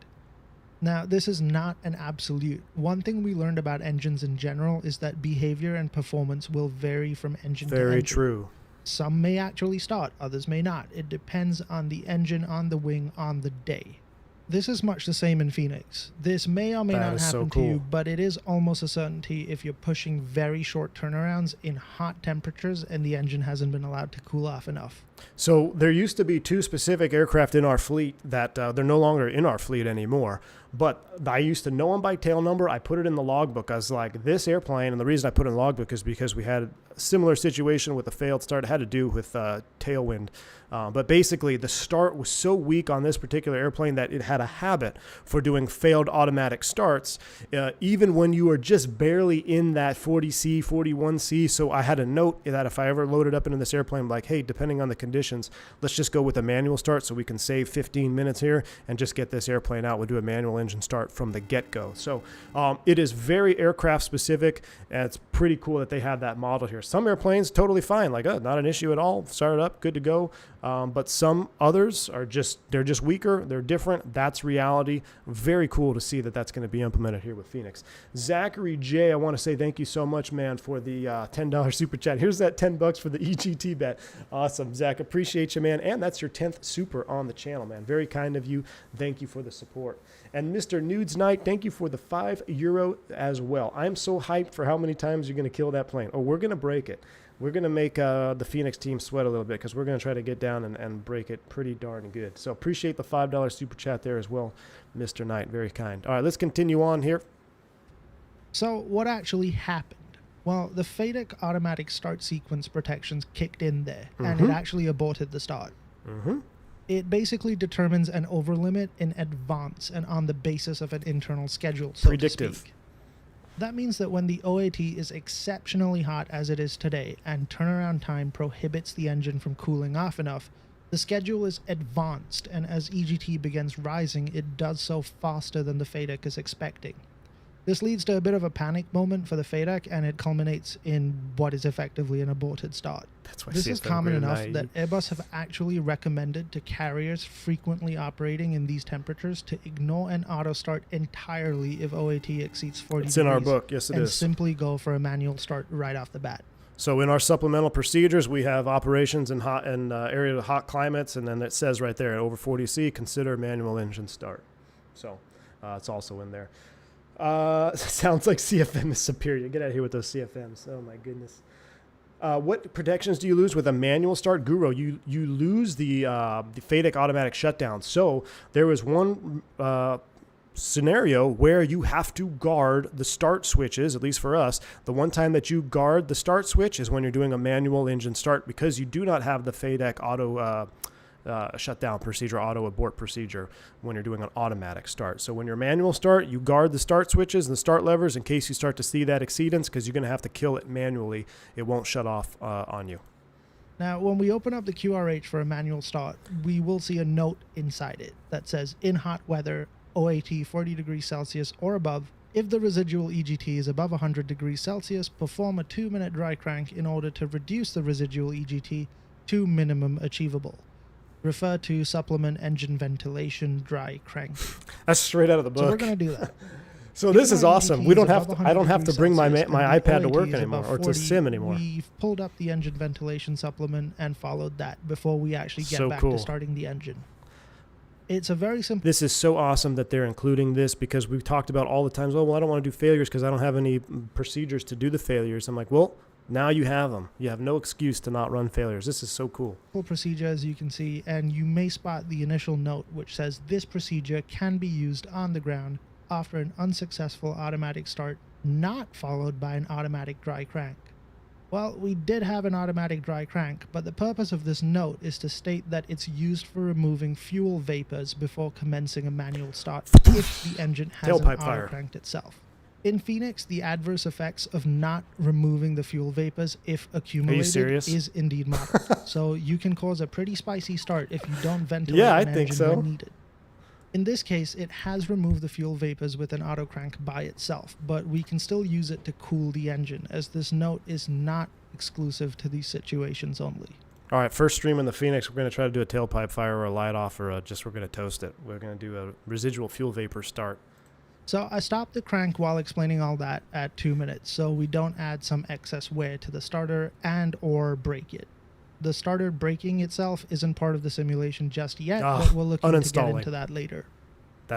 Now, this is not an absolute. One thing we learned about engines in general is that behavior and performance will vary from engine to engine.
Very true.
Some may actually start, others may not. It depends on the engine, on the wing, on the day. This is much the same in Fenix. This may or may not happen to you, but it is almost a certainty if you're pushing very short turnarounds in hot temperatures and the engine hasn't been allowed to cool off enough.
So there used to be 2 specific aircraft in our fleet that they're no longer in our fleet anymore. But I used to know them by tail number. I put it in the logbook. I was like, this airplane, and the reason I put it in the logbook is because we had a similar situation with a failed start. It had to do with tailwind. But basically, the start was so weak on this particular airplane that it had a habit for doing failed automatic starts, even when you were just barely in that 40C, 41C. So I had a note that if I ever loaded up into this airplane, I'm like, hey, depending on the conditions, let's just go with a manual start so we can save 15 minutes here and just get this airplane out. We'll do a manual engine start from the get-go. So it is very aircraft specific, and it's pretty cool that they have that model here. Some airplanes totally fine, like not an issue at all, start it up, good to go. But some others are they're just weaker, they're different. That's reality. Very cool to see that that's going to be implemented here with Fenix. Zachary J, I want to say thank you so much, man, for the $10 super chat. Here's that $10 for the EGT bet. Awesome, Zach, appreciate you, man. And that's your 10th super on the channel, man. Very kind of you. Thank you for the support. And Mr. Nudes Knight, thank you for the €5 as well. I'm so hyped for how many times you're going to kill that plane. Oh, we're going to break it. We're going to make the Fenix team sweat a little bit because we're going to try to get down and break it pretty darn good. So appreciate the $5 super chat there as well, Mr. Knight. Very kind. All right, let's continue on here.
So what actually happened? Well, the FADEC automatic start sequence protections kicked in there, and it actually aborted the start. It basically determines an overlimit in advance and on the basis of an internal schedule, so
Predictive.
to speak. That means that when the OAT is exceptionally hot as it is today and turnaround time prohibits the engine from cooling off enough, the schedule is advanced, and as EGT begins rising, it does so faster than the FADEC is expecting. This leads to a bit of a panic moment for the FADEC, and it culminates in what is effectively an aborted start.
That's why
this is common enough that Airbus have actually recommended to carriers frequently operating in these temperatures to ignore an auto start entirely if OAT exceeds 40
It's
degrees.
in our book, yes it
and
is.
simply go for a manual start right off the bat.
So in our supplemental procedures, we have operations in hot and area of hot climates, and then it says right there, over 40C, consider manual engine start. So it's also in there. Sounds like CFM is superior. Get out of here with those CFMs. Oh my goodness. What protections do you lose with a manual start? Guru, you lose the FADEC automatic shutdown. So there was one scenario where you have to guard the start switches, at least for us. The one time that you guard the start switch is when you're doing a manual engine start, because you do not have the FADEC auto shutdown procedure, auto abort procedure when you're doing an automatic start. So when you're manual start, you guard the start switches and the start levers in case you start to see that exceedance, because you're going to have to kill it manually. It won't shut off on you.
Now, when we open up the QRH for a manual start, we will see a note inside it that says, in hot weather, OAT 40 degrees Celsius or above, if the residual EGT is above 100 degrees Celsius, perform a 2-minute dry crank in order to reduce the residual EGT to minimum achievable. Refer to supplement engine ventilation dry crank.
That's straight out of the book.
So we're going to do that.
So this is awesome. We don't have to. I don't have to bring my iPad to work anymore, or to sim anymore.
We've pulled up the engine ventilation supplement and followed that before we actually get back to starting the engine. It's a very simple.
This is so awesome that they're including this, because we've talked about all the times, oh, well, I don't want to do failures because I don't have any procedures to do the failures. I'm like, well, now you have them. You have no excuse to not run failures. This is so cool.
Full procedure, as you can see, and you may spot the initial note which says this procedure can be used on the ground after an unsuccessful automatic start not followed by an automatic dry crank. Well, we did have an automatic dry crank, but the purpose of this note is to state that it's used for removing fuel vapors before commencing a manual start if the engine hasn't
Tailpipe fire.
auto-cranked itself. In Phoenix, the adverse effects of not removing the fuel vapors if accumulated
serious?
is indeed moderate. So you can cause a pretty spicy start if you don't ventilate
Yeah, I
an
think
engine
so.
when needed. In this case, it has removed the fuel vapors with an auto crank by itself, but we can still use it to cool the engine, as this note is not exclusive to these situations only.
All right, first stream in the Phoenix, we're going to try to do a tailpipe fire or a light off, or we're going to toast it. We're going to do a residual fuel vapor start.
So I stopped the crank while explaining all that at 2 minutes, so we don't add some excess wear to the starter and or break it. The starter breaking itself isn't part of the simulation just yet, but we're looking to get into that later.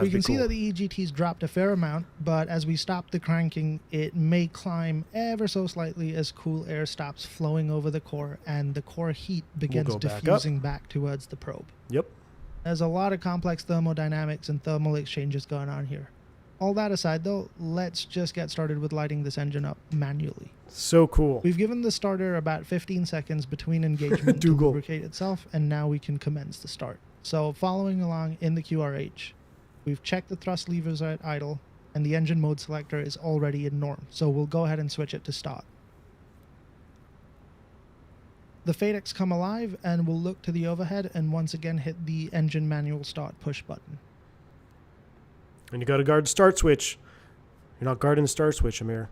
We can see that the EGT's dropped a fair amount, but as we stop the cranking, it may climb ever so slightly as cool air stops flowing over the core and the core heat begins diffusing back towards the probe.
Yep.
There's a lot of complex thermodynamics and thermal exchanges going on here. All that aside though, let's just get started with lighting this engine up manually.
So cool.
We've given the starter about 15 seconds between engagement to lubricate itself, and now we can commence the start. So following along in the QRH, we've checked the thrust levers are at idle, and the engine mode selector is already in norm, so we'll go ahead and switch it to start. The Fenix come alive, and we'll look to the overhead and once again hit the engine manual start push button.
And you got to guard the start switch. You're not guarding the start switch, Amir.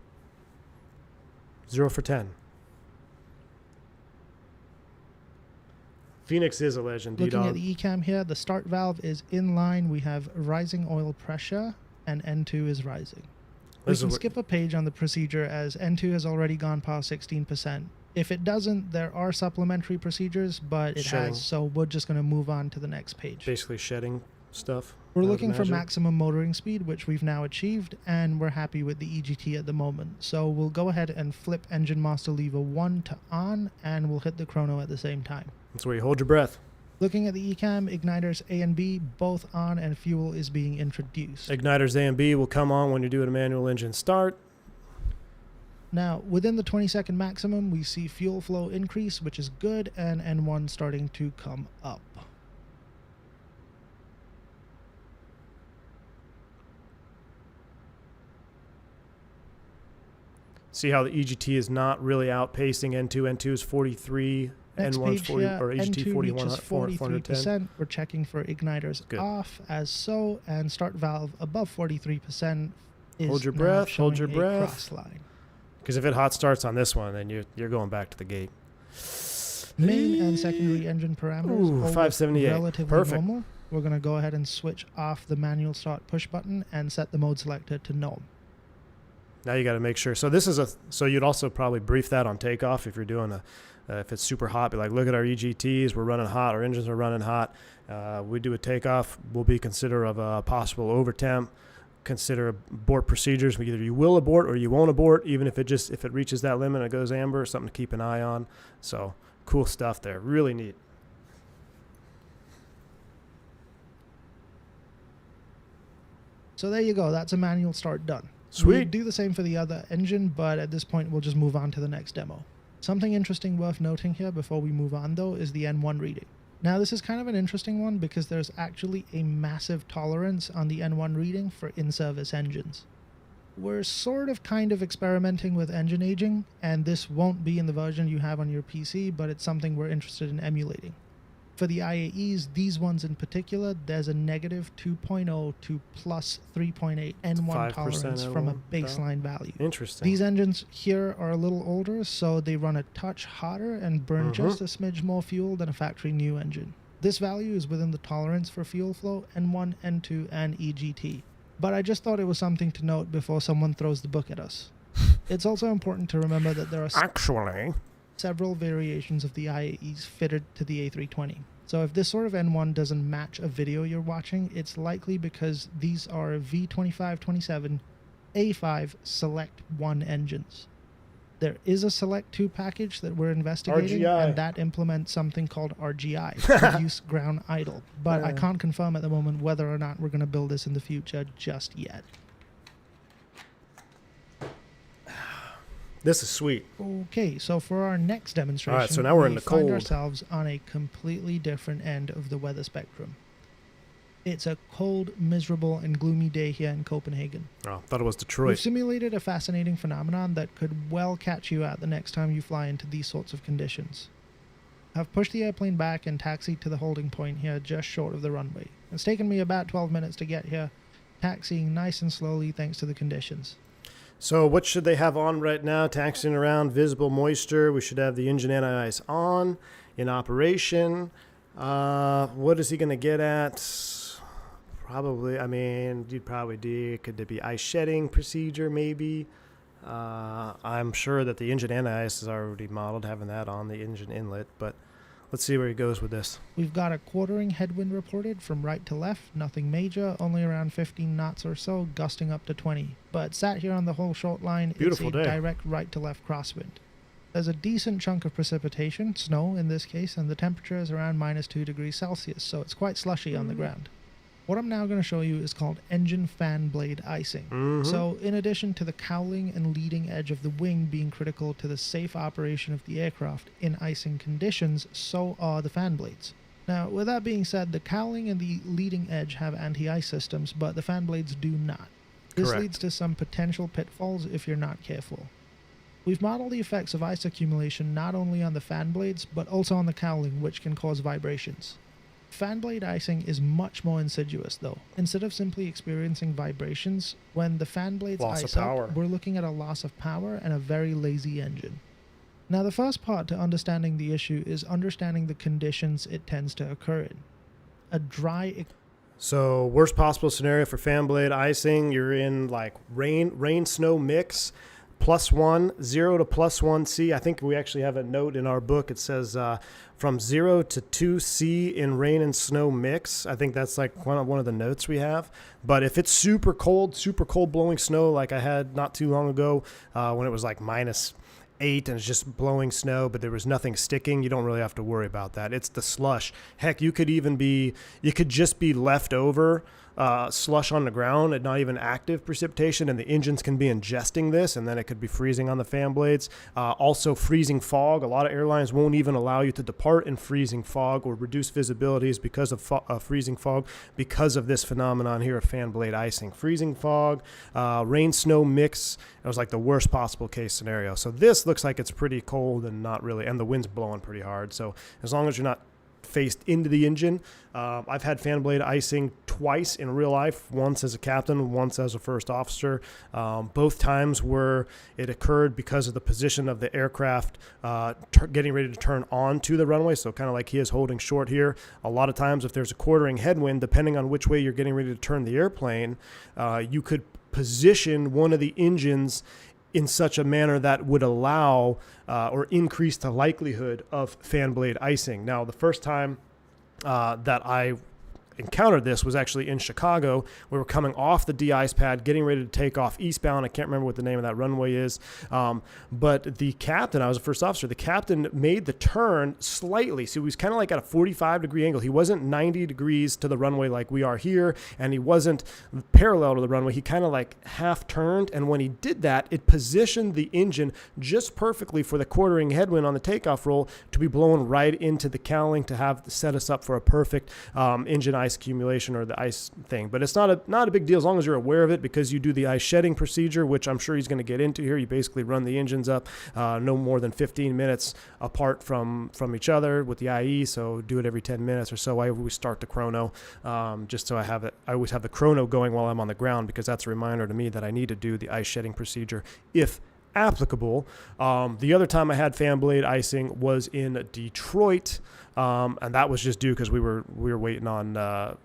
0 for 10. Phoenix is a legend,
Looking
D-Dog.
at the ECAM here, the start valve is in line. We have rising oil pressure, and N2 is rising. We can skip a page on the procedure as N2 has already gone past 16%. If it doesn't, there are supplementary procedures, but it has, so we're just going to move on to the next page.
Basically shedding stuff.
We're looking for maximum motoring speed, which we've now achieved, and we're happy with the EGT at the moment. So we'll go ahead and flip engine master lever 1 to on, and we'll hit the chrono at the same time.
That's where you hold your breath.
Looking at the ECAM, igniters A and B, both on, and fuel is being introduced.
Igniters A and B will come on when you're doing a manual engine start.
Now, within the 20-second maximum, we see fuel flow increase, which is good, and N1 starting to come up.
See how the EGT is not really outpacing N2. N2 is 43,
Next
N1's
page
40,
here,
or EGT
N2
41,
reaches 43%. We're checking for igniters off as so, and start valve above 43% is
hold your
now
breath, hold your
showing a
breath.
cross line.
Because if it hot starts on this one, then you're going back to the gate.
Main and secondary engine parameters all
578.
relatively
Perfect.
normal. We're going to go ahead and switch off the manual start push button and set the mode selector to norm.
Now you got to make sure. So this is so you'd also probably brief that on takeoff if you're doing if it's super hot. Be like, look at our EGTs, we're running hot, our engines are running hot. We do a takeoff, we'll be considerate of a possible overtemp. Consider abort procedures. Either you will abort or you won't abort, even if it reaches that limit and it goes amber, something to keep an eye on. So cool stuff there. Really neat.
So there you go. That's a manual start done.
Sweet.
We do the same for the other engine, but at this point we'll just move on to the next demo. Something interesting worth noting here before we move on though is the N1 reading. Now this is kind of an interesting one because there's actually a massive tolerance on the N1 reading for in-service engines. We're sort of kind of experimenting with engine aging, and this won't be in the version you have on your PC, but it's something we're interested in emulating. For the IAEs, these ones in particular, there's a negative 2.0 to plus 3.8 N1 tolerance from a baseline value.
Interesting.
These engines here are a little older, so they run a touch hotter and burn just a smidge more fuel than a factory new engine. This value is within the tolerance for fuel flow N1, N2, and EGT. But I just thought it was something to note before someone throws the book at us. It's also important to remember that there are several variations of the IAEs fitted to the A320. So if this sort of N1 doesn't match a video you're watching, it's likely because these are V2527 A5 Select 1 engines. There is a Select 2 package that we're investigating,
RGI.
and that implements something called RGI, Reduce Ground Idle. But I can't confirm at the moment whether or not we're going to build this in the future just yet.
This is sweet.
Okay, so for our next demonstration,
All right, so now we're in the
find
cold.
ourselves on a completely different end of the weather spectrum. It's a cold, miserable, and gloomy day here in Copenhagen.
Oh, thought it was
We've
Detroit.
simulated a fascinating phenomenon that could well catch you out the next time you fly into these sorts of conditions. I've pushed the airplane back and taxied to the holding point here just short of the runway. It's taken me about 12 minutes to get here, taxiing nice and slowly thanks to the conditions.
So what should they have on right now? Taxiing around, visible moisture. We should have the engine anti-ice on, in operation. What is he going to get at? Probably, I mean, you'd probably do, could there be ice shedding procedure maybe? I'm sure that the engine anti-ice is already modeled, having that on the engine inlet, but let's see where he goes with this.
We've got a quartering headwind reported from right to left, nothing major, only around 15 knots or so, gusting up to 20. But sat here on the whole short line,
Beautiful
it's a
day.
direct right to left crosswind. There's a decent chunk of precipitation, snow in this case, and the temperature is around -2 degrees Celsius, so it's quite slushy on the ground. What I'm now going to show you is called engine fan blade icing. So in addition to the cowling and leading edge of the wing being critical to the safe operation of the aircraft in icing conditions, so are the fan blades. Now, with that being said, the cowling and the leading edge have anti-ice systems, but the fan blades do not. This
Correct.
leads to some potential pitfalls if you're not careful. We've modeled the effects of ice accumulation not only on the fan blades, but also on the cowling, which can cause vibrations. Fan blade icing is much more insidious though. Instead of simply experiencing vibrations, when the fan blades
Loss of
ice
power.
out, we're looking at a loss of power and a very lazy engine. Now the first part to understanding the issue is understanding the conditions it tends to occur in. A dry
So worst possible scenario for fan blade icing, you're in like rain snow mix, +1, 0 to +1C. I think we actually have a note in our book. It says from 0 to 2C in rain and snow mix. I think that's like one of the notes we have. But if it's super cold blowing snow like I had not too long ago when it was like -8 and it's just blowing snow, but there was nothing sticking, you don't really have to worry about that. It's the slush. Heck, you could just be left over slush on the ground and not even active precipitation, and the engines can be ingesting this, and then it could be freezing on the fan blades. Also freezing fog. A lot of airlines won't even allow you to depart in freezing fog or reduce visibilities because of freezing fog, because of this phenomenon here of fan blade icing. Freezing fog, rain snow mix. It was like the worst possible case scenario. So this looks like it's pretty cold and not really, and the wind's blowing pretty hard. So as long as you're not faced into the engine. I've had fan blade icing twice in real life, once as a captain, once as a first officer. Both times where it occurred because of the position of the aircraft getting ready to turn onto the runway, so kind of like he is holding short here. A lot of times if there's a quartering headwind, depending on which way you're getting ready to turn the airplane, you could position one of the engines in such a manner that would allow or increase the likelihood of fan blade icing. Now, the first time that I encountered this was actually in Chicago. We were coming off the de-ice pad, getting ready to take off eastbound. I can't remember what the name of that runway is. But the captain, I was a first officer, the captain made the turn slightly. So he was kind of like at a 45-degree angle. He wasn't 90 degrees to the runway like we are here, and he wasn't parallel to the runway. He kind of like half turned, and when he did that, it positioned the engine just perfectly for the quartering headwind on the takeoff roll to be blown right into the cowling to have set us up for a perfect engine ice accumulation or the ice thing. But it's not a big deal as long as you're aware of it, because you do the ice shedding procedure, which I'm sure he's going to get into here. You basically run the engines up no more than 15 minutes apart from each other with the IE, so do it every 10 minutes or so. I always start the chrono just so I always have the chrono going while I'm on the ground, because that's a reminder to me that I need to do the ice shedding procedure if applicable. The other time I had fan blade icing was in Detroit, and that was just due because we were waiting on a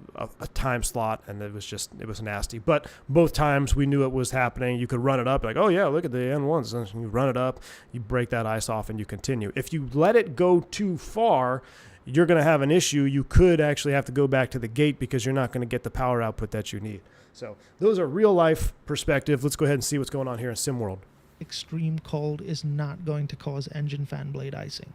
time slot, and it was nasty. But both times we knew it was happening. You could run it up like, oh yeah, look at the N1s, and you run it up, you break that ice off, and you continue. If you let it go too far, you're going to have an issue. You could actually have to go back to the gate because you're not going to get the power output that you need. So those are real life perspective. Let's go ahead and see what's going on here in SimWorld.
extreme cold is not going to cause engine fan blade icing.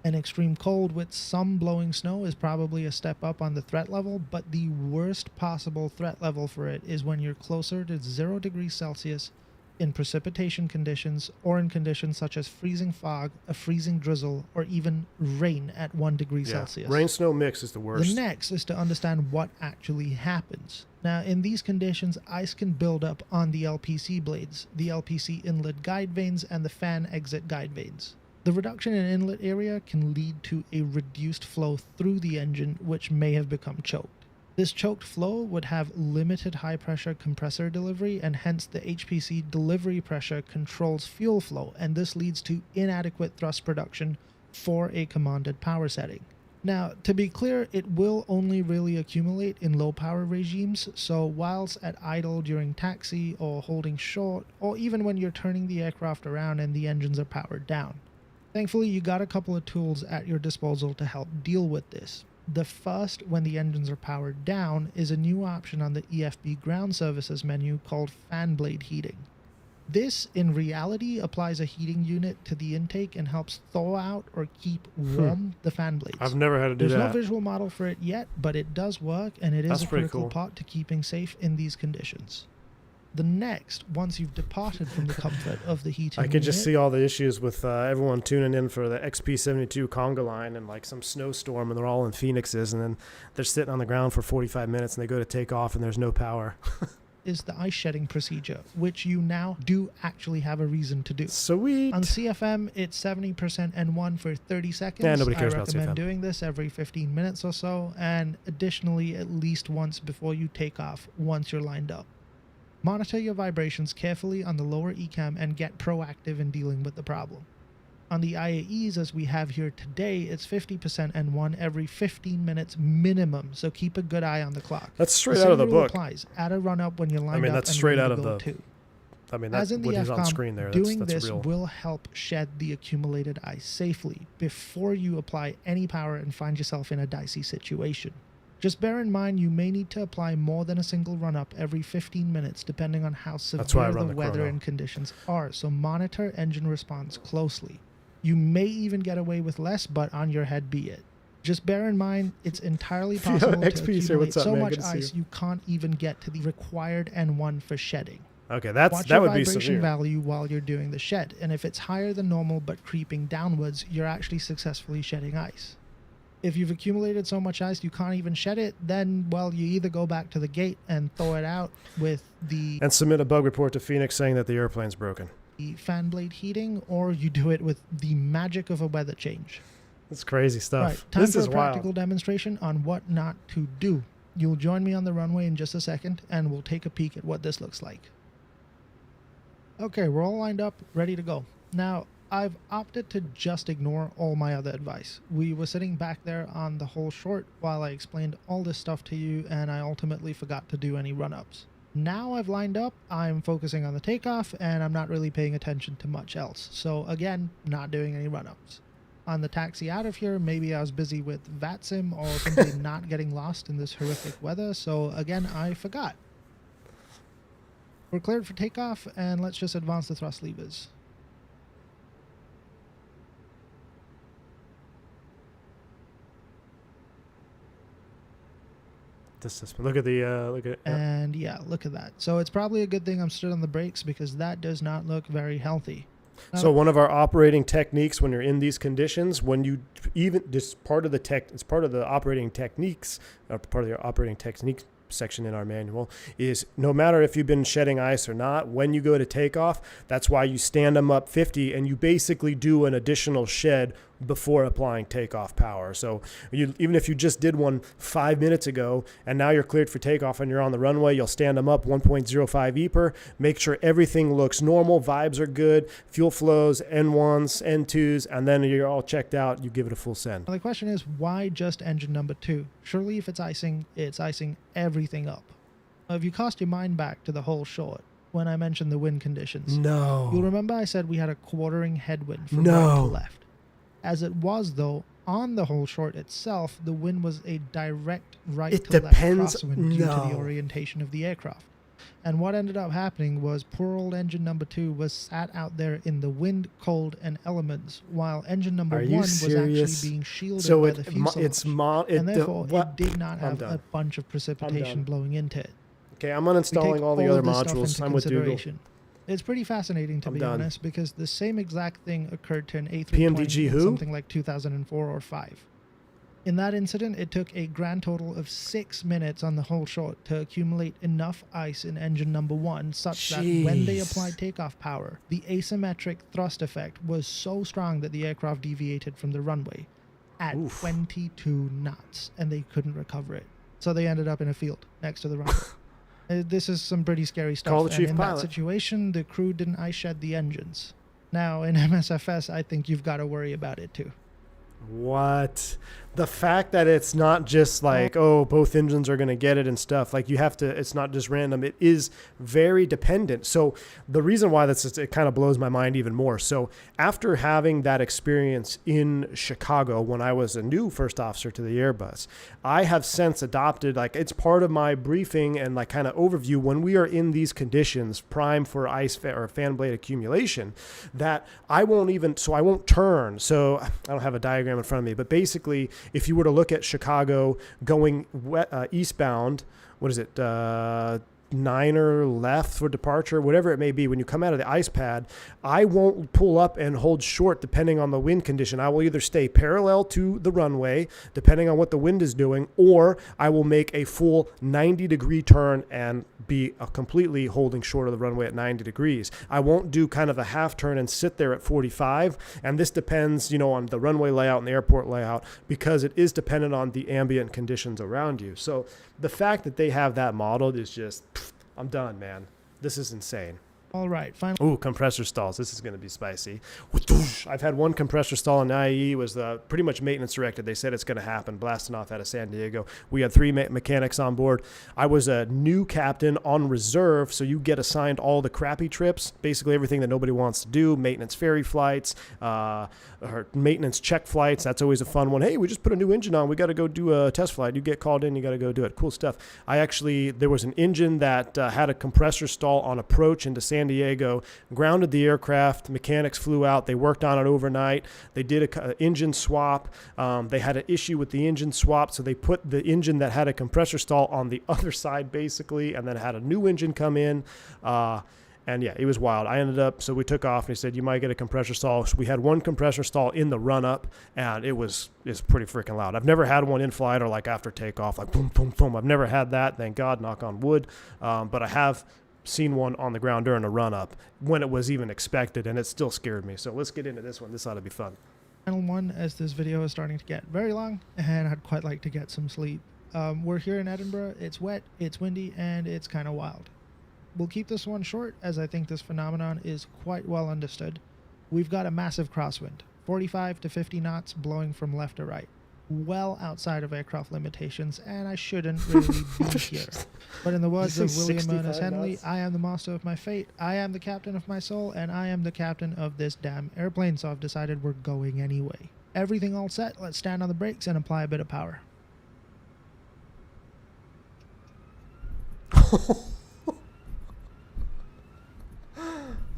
An extreme cold with some blowing snow is probably a step up on the threat level, but the worst possible threat level for it is when you're closer to 0 degrees Celsius in precipitation conditions or in conditions such as freezing fog, a freezing drizzle, or even rain at 1 degree Celsius.
Rain snow mix is the worst.
The next is to understand what actually happens. Now, in these conditions, ice can build up on the LPC blades, the LPC inlet guide vanes, and the fan exit guide vanes. The reduction in inlet area can lead to a reduced flow through the engine, which may have become choked. This choked flow would have limited high-pressure compressor delivery, and hence the HPC delivery pressure controls fuel flow, and this leads to inadequate thrust production for a commanded power setting. Now, to be clear, it will only really accumulate in low-power regimes, so whilst at idle during taxi or holding short, or even when you're turning the aircraft around and the engines are powered down. Thankfully, you got a couple of tools at your disposal to help deal with this. The first, when the engines are powered down, is a new option on the EFB ground services menu called fan blade heating. This, in reality, applies a heating unit to the intake and helps thaw out or keep warm the fan blades.
I've never had to do that.
There's no visual model for it yet, but it does work, and it is
That's
a
pretty
critical
cool.
part to keeping safe in these conditions. The next, once you've departed from the comfort of the heating
I could just
unit,
see all the issues with everyone tuning in for the XP72 conga line and like some snowstorm, and they're all in Phoenixes, and then they're sitting on the ground for 45 minutes, and they go to take off, and there's no power.
is the ice shedding procedure, which you now do actually have a reason to do.
Sweet.
On CFM, it's 70% N1 for 30 seconds.
Yeah, nobody cares about
I recommend
CFM.
doing this every 15 minutes or so, and additionally at least once before you take off, once you're lined up. Monitor your vibrations carefully on the lower ECAM and get proactive in dealing with the problem. On the IAEs, as we have here today, it's 50% N1 every 15 minutes minimum, so keep a good eye on the clock.
That's straight out of the
same rule
book.
Applies. Add a run-up when you're lined up
that's
and
straight
ready
out
to
of
go
the-
too.
I mean,
As
that's
in the
what is on
FCOM,
screen there.
doing
That's
this
real.
will help shed the accumulated ice safely before you apply any power and find yourself in a dicey situation. Just bear in mind you may need to apply more than a single run-up every 15 minutes depending on how
That's why I
severe
run
the
the
weather
chrono.
and conditions are, so monitor engine response closely. You may even get away with less, but on your head be it. Just bear in mind it's entirely possible to
XP's here.
accumulate
What's up,
so
man?
much
Good to see
ice
you.
you can't even get to the required N1 for shedding.
Okay,
Watch
that
your
would be
vibration
severe.
value while you're doing the shed, and if it's higher than normal but creeping downwards, you're actually successfully shedding ice. If you've accumulated so much ice you can't even shed it, then, well, you either go back to the gate and thaw it out with the
And submit a bug report to Phoenix saying that the airplane's broken.
fan blade heating, or you do it with the magic of a weather change.
That's crazy stuff.
Right, time
This
for
is
a practical
wild.
demonstration on what not to do. You'll join me on the runway in just a second, and we'll take a peek at what this looks like. Okay, we're all lined up, ready to go. Now, I've opted to just ignore all my other advice. We were sitting back there on the whole short while I explained all this stuff to you, and I ultimately forgot to do any run-ups. Now I've lined up, I'm focusing on the takeoff, and I'm not really paying attention to much else. So again, not doing any run-ups. On the taxi out of here, maybe I was busy with VATSIM or simply not getting lost in this horrific weather, so again, I forgot. We're cleared for takeoff, and let's just advance the thrust levers.
Look at the look at. Yeah.
And yeah, look at that. So it's probably a good thing I'm stood on the brakes because that does not look very healthy. Now,
So one of our operating techniques when you're in these conditions, when you even this part of the tech, it's part of the operating techniques, part of the operating technique section in our manual is no matter if you've been shedding ice or not, when you go to takeoff, that's why you stand them up 50 and you basically do an additional shed before applying takeoff power. So even if you just did one 5 minutes ago and now you're cleared for takeoff and you're on the runway, you'll stand them up 1.05 EPR, make sure everything looks normal, vibes are good, fuel flows, N1s, N2s, and then you're all checked out, you give it a full send.
the question is, why just engine number 2? Surely if it's icing everything up. If you cast your mind back to the whole short, when I mentioned the wind conditions,
No.
you'll remember I said we had a quartering headwind from
No.
right to left. As it was, though, on the whole short itself, the wind was a direct right
It
to
depends-
left crosswind due to the
no.
orientation of the aircraft. And what ended up happening was poor old engine number 2 was sat out there in the wind, cold, and elements, while engine number
Are
1
you
was
serious?
actually being shielded
So
by
it
the
mo-
fuselage.
it's mo-
and
it
therefore,
what?
it did not
I'm
have
done.
a bunch of precipitation
done.
blowing into it.
Okay, I'm
We
uninstalling
take
all the other
of this stuff
modules.
into
I'm with Google.
consideration. It's pretty fascinating, to
I'm
be
done.
honest, because the same exact thing occurred to an A320
PMDG
in
who?
something like 2004 or 5. In that incident, it took a grand total of 6 minutes on the whole short to accumulate enough ice in engine number 1 such that when they
Jeez.
applied takeoff power, the asymmetric thrust effect was so strong that the aircraft deviated from the runway at
Oof.
22 knots, and they couldn't recover it. So they ended up in a field next to the runway. This is some pretty scary stuff.
Call the
and
chief
in
pilot.
that situation, the crew didn't ice shed the engines. Now, in MSFS, I think you've got to worry about it too.
What? The fact that it's not just like, oh, both engines are going to get it and stuff. Like, you have to, it's not just random. It is very dependent. So the reason why that's, it kind of blows my mind even more. So after having that experience in Chicago, when I was a new first officer to the Airbus, I have since adopted, like, it's part of my briefing and like kind of overview when we are in these conditions, prime for ice or fan blade accumulation, that I won't turn. So I don't have a diagram in front of me, but basically, if you were to look at Chicago going eastbound, what is it, 9er left for departure, whatever it may be, when you come out of the ice pad, I won't pull up and hold short depending on the wind condition. I will either stay parallel to the runway, depending on what the wind is doing, or I will make a full 90-degree turn and be completely holding short of the runway at 90 degrees. I won't do kind of a half turn and sit there at 45. And this depends, on the runway layout and the airport layout, because it is dependent on the ambient conditions around you. So the fact that they have that modeled is just, I'm done, man. This is insane.
All right, finally.
Ooh, compressor stalls. This is going to be spicy. I've had one compressor stall in IAE. It was pretty much maintenance directed. They said it's going to happen, blasting off out of San Diego. We had 3 mechanics on board. I was a new captain on reserve, so you get assigned all the crappy trips, basically everything that nobody wants to do, maintenance ferry flights, or maintenance check flights. That's always a fun one. Hey, we just put a new engine on. We got to go do a test flight. You get called in, you got to go do it. Cool stuff. There was an engine that had a compressor stall on approach into San Diego, grounded the aircraft. Mechanics flew out. They worked on it overnight. They did an engine swap. They had an issue with the engine swap, so they put the engine that had a compressor stall on the other side, basically, and then had a new engine come in. And yeah, it was wild. So we took off, and he said, you might get a compressor stall. So we had one compressor stall in the run-up, and it's pretty freaking loud. I've never had one in flight or like after takeoff, like boom, boom, boom. I've never had that, thank God, knock on wood. But I have seen one on the ground during a run-up when it was even expected, and it still scared me. So let's get into this one. This ought to be fun.
Final one, as this video is starting to get very long, and I'd quite like to get some sleep. We're here in Edinburgh. It's wet, it's windy, and it's kind of wild. We'll keep this one short, as I think this phenomenon is quite well understood. We've got a massive crosswind, 45 to 50 knots blowing from left to right, well outside of aircraft limitations, and I shouldn't really be here. But in the words of William Ernest Henley, I am the master of my fate, I am the captain of my soul, and I am the captain of this damn airplane, so I've decided we're going anyway. Everything all set, let's stand on the brakes and apply a bit of power.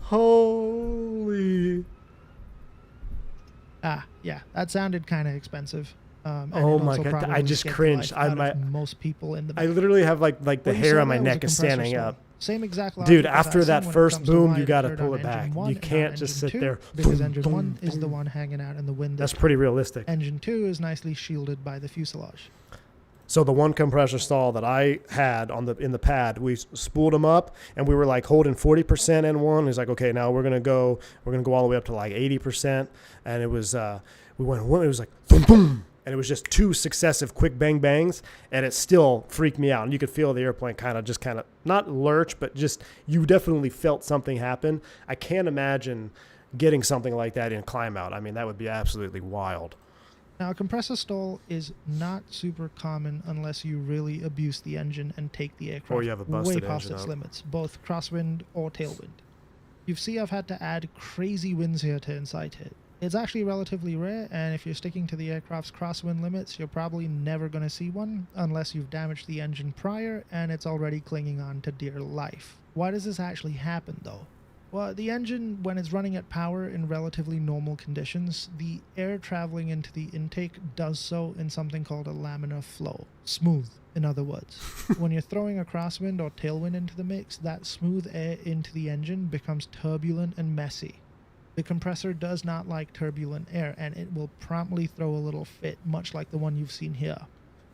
Holy.
Yeah, that sounded kind of expensive.
Oh my God, I just cringed.
Most people in the
I literally have like the hair on my neck is standing up.
Same exact logic.
Dude, after that first boom, you got to pull it back. You can't just sit there.
Because engine 1 is the one hanging out in the wind.
That's pretty realistic.
Engine 2 is nicely shielded by the fuselage.
So the one compressor stall that I had in the pad, we spooled them up, and we were like holding 40% N1. He's like, okay, now we're gonna go all the way up to like 80%, and it was it was like boom boom, and it was just 2 successive quick bang bangs, and it still freaked me out. And you could feel the airplane kind of not lurch, but just you definitely felt something happen. I can't imagine getting something like that in climb out. I mean, that would be absolutely wild.
Now, a compressor stall is not super common unless you really abuse the engine and take the aircraft
or you have a busted
way past
engine
its
up.
limits, both crosswind or tailwind. You see, I've had to add crazy winds here to incite it. It's actually relatively rare, and if you're sticking to the aircraft's crosswind limits, you're probably never going to see one unless you've damaged the engine prior and it's already clinging on to dear life. Why does this actually happen, though? Well, the engine, when it's running at power in relatively normal conditions, the air traveling into the intake does so in something called a laminar flow. Smooth, in other words. When you're throwing a crosswind or tailwind into the mix, that smooth air into the engine becomes turbulent and messy. The compressor does not like turbulent air, and it will promptly throw a little fit, much like the one you've seen here.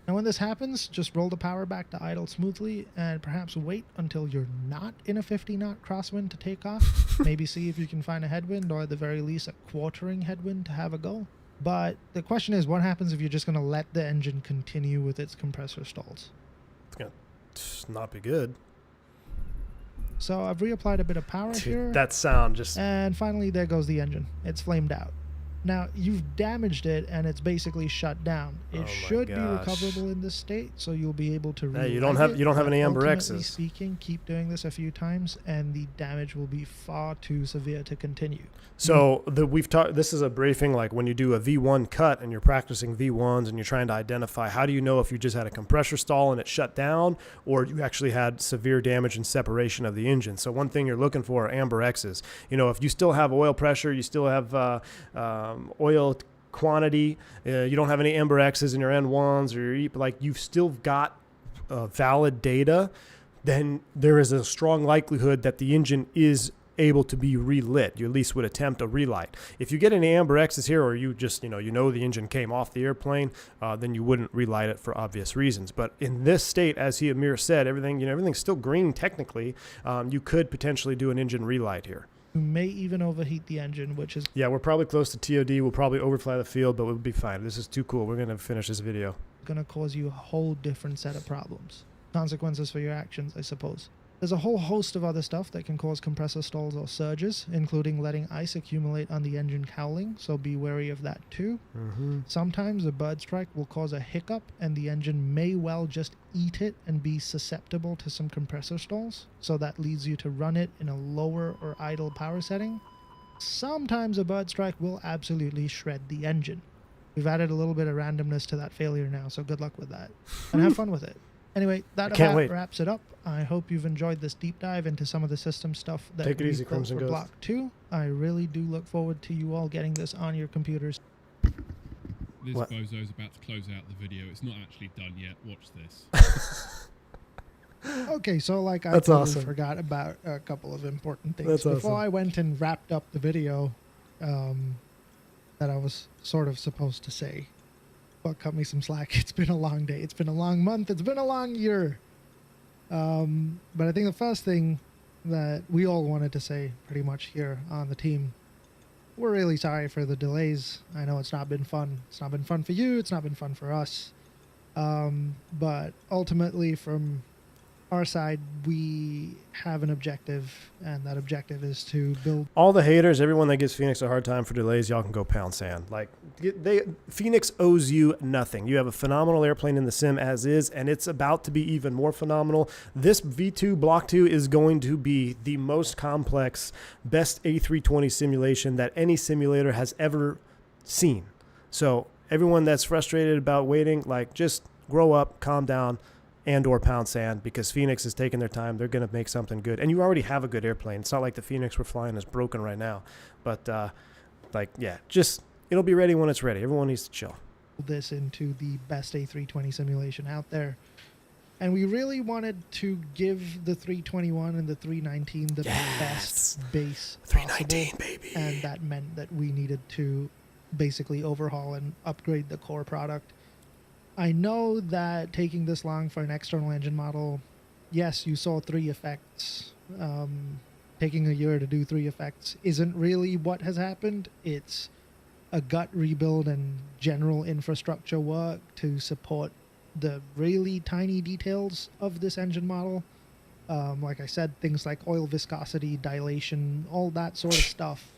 Now when this happens, just roll the power back to idle smoothly and perhaps wait until you're not in a 50-knot crosswind to take off. Maybe see if you can find a headwind, or at the very least a quartering headwind to have a go. But the question is, what happens if you're just going to let the engine continue with its compressor stalls?
It's going to not be good.
So I've reapplied a bit of power here.
That sound just...
And finally, there goes the engine. It's flamed out. Now, you've damaged it, and it's basically shut down. It should be recoverable in this state, so you'll be able to relight
you don't have any amber X's.
Ultimately speaking, keep doing this a few times, and the damage will be far too severe to continue.
So we've talked. This is a briefing, like when you do a V1 cut and you're practicing V1s and you're trying to identify how do you know if you just had a compressor stall and it shut down, or you actually had severe damage and separation of the engine. So one thing you're looking for are amber X's. You know, if you still have oil pressure, you still have oil quantity, you don't have any amber X's in your N1s, or you've still got valid data, then there is a strong likelihood that the engine is able to be relit. You at least would attempt a relight. If you get any amber X's here, or you just you know the engine came off the airplane, then you wouldn't relight it for obvious reasons. But in this state, as Amir said, everything's still green technically. You could potentially do an engine relight here.
You may even overheat the engine, which is...
Yeah, we're probably close to TOD. We'll probably overfly the field, but we'll be fine. This is too cool. We're going to finish this video.
Going to cause you a whole different set of problems. Consequences for your actions, I suppose. There's a whole host of other stuff that can cause compressor stalls or surges, including letting ice accumulate on the engine cowling, so be wary of that too.
Mm-hmm.
Sometimes a bird strike will cause a hiccup, and the engine may well just eat it and be susceptible to some compressor stalls, so that leads you to run it in a lower or idle power setting. Sometimes a bird strike will absolutely shred the engine. We've added a little bit of randomness to that failure now, so good luck with that. And have fun with it. Anyway, that about wraps it up. I hope you've enjoyed this deep dive into some of the system stuff that
Take it easy,
we've built for Block 2. I really do look forward to you all getting this on your computers.
This bozo is about to close out the video. It's not actually done yet. Watch this.
Okay, so I totally forgot about a couple of important things. Before I went and wrapped up the video that I was sort of supposed to say. But cut me some slack. It's been a long day. It's been a long month. It's been a long year. But I think the first thing that we all wanted to say pretty much here on the team, we're really sorry for the delays. I know it's not been fun. It's not been fun for you. It's not been fun for us. But ultimately from our side, we have an objective, and that objective is to build...
All the haters, everyone that gives Fenix a hard time for delays, y'all can go pound sand. Fenix owes you nothing. You have a phenomenal airplane in the sim as is, and it's about to be even more phenomenal. This V2 Block 2 is going to be the most complex, best A320 simulation that any simulator has ever seen. So everyone that's frustrated about waiting, just grow up, calm down, and or pound sand, because Fenix is taking their time. They're going to make something good. And you already have a good airplane. It's not like the Fenix we're flying is broken right now. But, it'll be ready when it's ready. Everyone needs to chill.
This into the best A320 simulation out there. And we really wanted to give the 321 and the 319 the best base
319,
possible.
Baby.
And that meant that we needed to basically overhaul and upgrade the core product. I know that taking this long for an external engine model, yes, you saw 3 effects. Taking a year to do 3 effects isn't really what has happened. It's a gut rebuild and general infrastructure work to support the really tiny details of this engine model. Like I said, things like oil viscosity, dilation, all that sort of stuff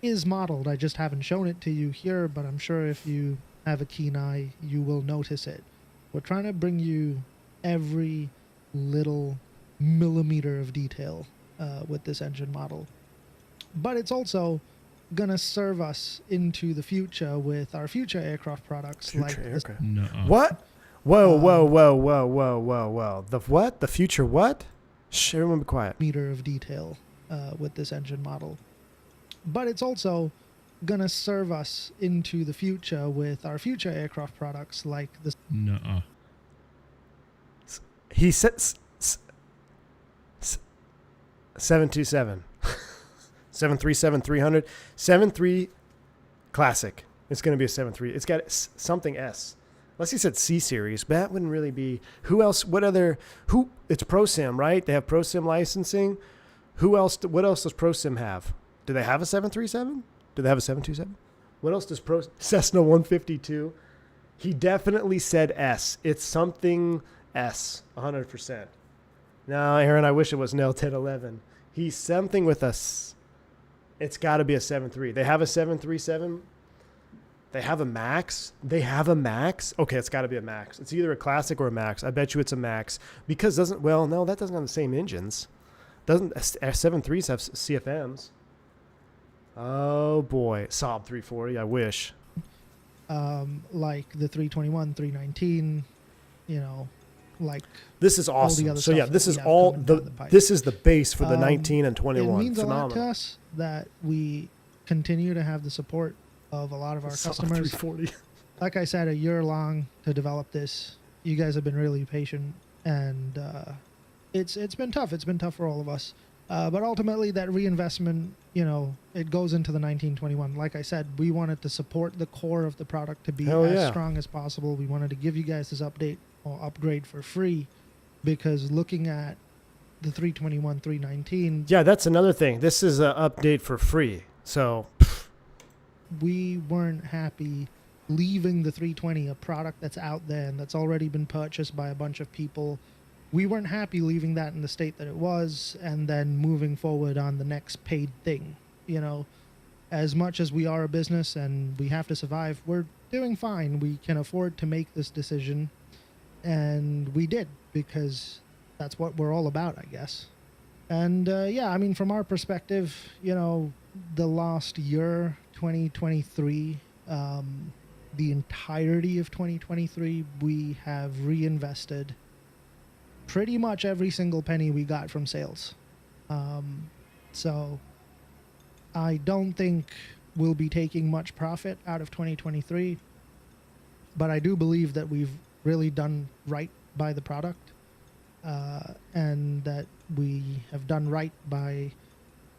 is modeled. I just haven't shown it to you here, but I'm sure if you have a keen eye, you will notice it. We're trying to bring you every little millimeter of detail with this engine model. But it's also gonna serve us into the future with our future aircraft products.
What? Whoa. The what? The future what? Shh, everyone be quiet.
Meter of detail. with this engine model. But it's also gonna serve us into the future with our future aircraft products like the...
Nuh-uh.
He says 727. 737-300. 73 Classic. It's going to be a 73. It's got something S. Unless he said C series, but that wouldn't really be. Who else? What other? Who? It's ProSim, right? They have ProSim licensing. Who else? What else does ProSim have? Do they have a 737? Do they have a 727? What else does Cessna 152? He definitely said S. It's something S, 100%. No, Aaron, I wish it was Nell 1011. He's something with us. It's got to be a 73. They have a 737. They have a Max. They have a Max. Okay, it's got to be a Max. It's either a Classic or a Max. I bet you it's a Max because no, that doesn't have the same engines. Doesn't 73s have CFMs? Oh boy, Saab 340. I wish.
Like the 321, 319, like
this is awesome. So yeah, this is all this is the base for the 19 and 21.
It means
phenomenal.
a lot to us that we continue to have the support of a lot of our customers.
340.
Like I said, a year long to develop this. You guys have been really patient, and it's been tough. It's been tough for all of us. But ultimately, that reinvestment, it goes into the 1921. Like I said, we wanted to support the core of the product to be strong as possible. We wanted to give you guys this update or upgrade for free, because looking at the 321, 319...
Yeah, that's another thing. This is an update for free. So...
We weren't happy leaving the 320, a product that's out there and that's already been purchased by a bunch of people. We weren't happy leaving that in the state that it was and then moving forward on the next paid thing. As much as we are a business and we have to survive, we're doing fine. We can afford to make this decision, and we did, because that's what we're all about, I guess. And from our perspective, the last year, 2023, the entirety of 2023, we have reinvested pretty much every single penny we got from sales. So I don't think we'll be taking much profit out of 2023, but I do believe that we've really done right by the product, and that we have done right by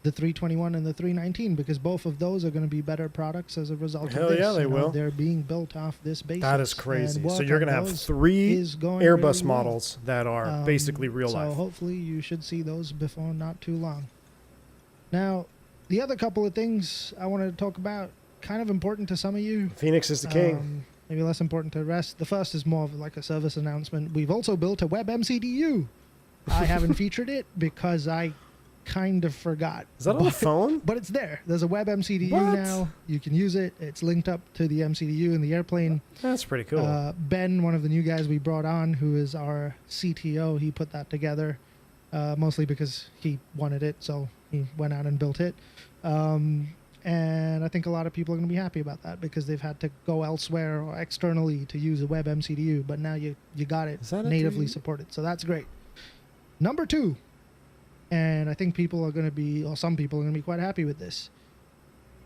the 321 and the 319, because both of those are going to be better products as a result of this.
Hell yeah, they will.
They're being built off this basis.
That is crazy. So you're going to have 3 Airbus models that are basically real life.
So hopefully you should see those before not too long. Now, the other couple of things I wanted to talk about, kind of important to some of you.
Phoenix is the king.
Maybe less important to the rest. The first is more of like a service announcement. We've also built a web MCDU. I haven't featured it because I kind of forgot.
Is that on the phone?
But it's there. There's a web MCDU now. You can use it. It's linked up to the MCDU in the airplane.
That's pretty cool.
Ben, one of the new guys we brought on, who is our CTO, he put that together, mostly because he wanted it, so he went out and built it. And I think a lot of people are going to be happy about that, because they've had to go elsewhere or externally to use a web MCDU, but now you got it natively supported. So that's great. Number 2, and I think people are going to be, or some people are going to be quite happy with this.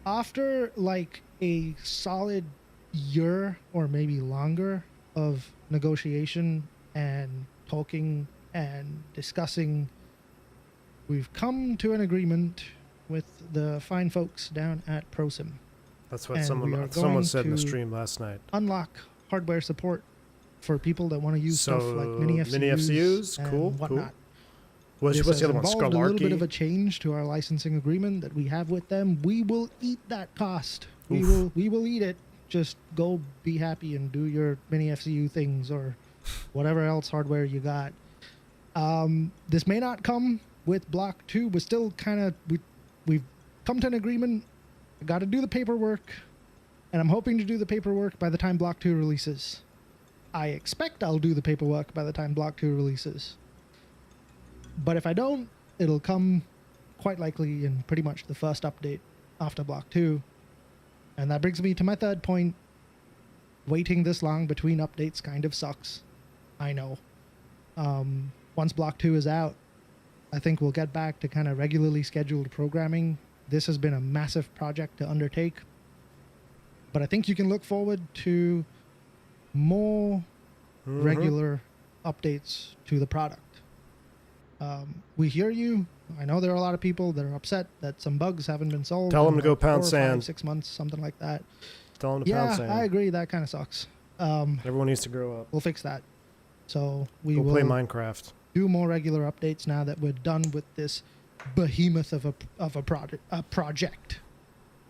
After like a solid year or maybe longer of negotiation and talking and discussing, we've come to an agreement with the fine folks down at ProSim.
That's what someone said in the stream last night.
Unlock hardware support for people that want to use stuff like mini FCUs and
cool,
whatnot.
Cool. What's the other one?
Involved a little bit of a change to our licensing agreement that we have with them. We will eat that cost. We will eat it. Just go be happy and do your mini FCU things or whatever else hardware you got. This may not come with Block 2. We're still kind of we've come to an agreement. I got to do the paperwork, and I'm hoping to do the paperwork by the time Block 2 releases. I expect I'll do the paperwork by the time Block 2 releases. But if I don't, it'll come quite likely in pretty much the first update after Block 2. And that brings me to my third point. Waiting this long between updates kind of sucks. I know. Once Block 2 is out, I think we'll get back to kind of regularly scheduled programming. This has been a massive project to undertake, but I think you can look forward to more regular updates to the product. We hear you. I know there are a lot of people that are upset that some bugs haven't been solved.
Tell them
in
to go
like
pound
4 or
sand.
5, 6 months, something like that.
Tell them to pound sand.
Yeah, I agree. That kind of sucks.
Everyone needs to grow up.
We'll fix that. So we
Go
will
play Minecraft.
do more regular updates now that we're done with this behemoth of a project.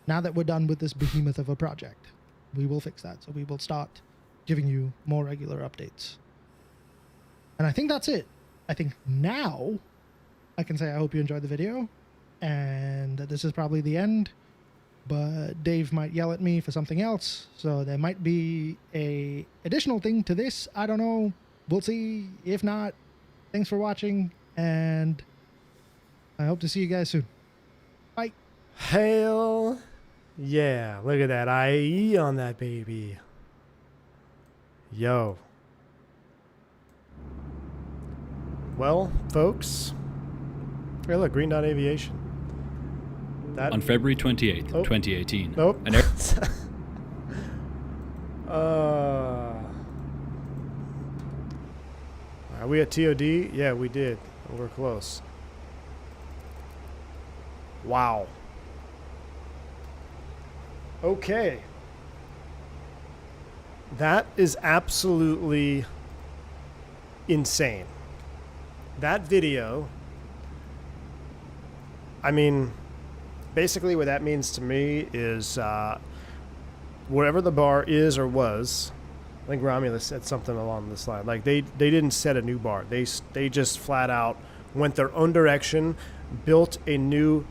Now that we're done with this behemoth of a project, we will fix that. So we will start giving you more regular updates. And I think that's it. I think now I can say I hope you enjoyed the video and that this is probably the end, but Dave might yell at me for something else. So there might be a additional thing to this. I don't know. We'll see. If not, thanks for watching, and I hope to see you guys soon. Bye.
Hell yeah. Look at that IE on that baby. Yo. Well, folks. Hey, look, Green Dot Aviation. That
On February 28th, 2018.
Nope.
An
Are we at TOD? Yeah, we did. We're close. Wow. Okay. That is absolutely insane. That video, I mean, basically what that means to me is wherever the bar is or was, I think Romulus said something along this line. Like they didn't set a new bar. They just flat out went their own direction, built a new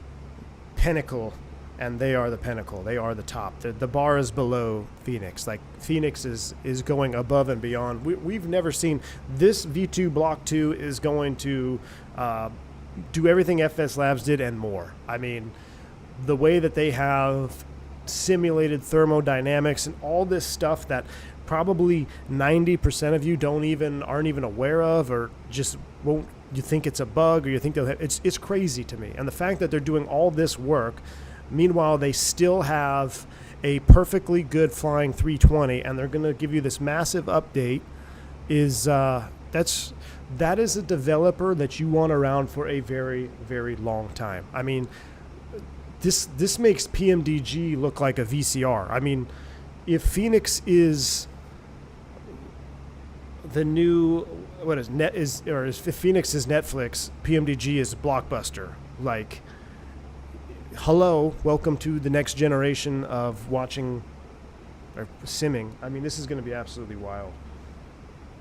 pinnacle, and they are the pinnacle. They are the top. The bar is below Fenix. Like Fenix is going above and beyond. We've never seen this V2 Block 2 is going to do everything FS Labs did and more. I mean, the way that they have simulated thermodynamics and all this stuff that probably 90% of you aren't even aware of, or just won't. You think it's a bug, or you think they'll have, it's crazy to me. And the fact that they're doing all this work, meanwhile they still have a perfectly good flying 320, and they're going to give you this massive update, is that is a developer that you want around for a very, very long time. I mean, this makes PMDG look like a VCR. I mean, if Fenix is the new if Fenix is Netflix, PMDG is Blockbuster. Like, hello, welcome to the next generation of watching or simming. I mean, this is going to be absolutely wild.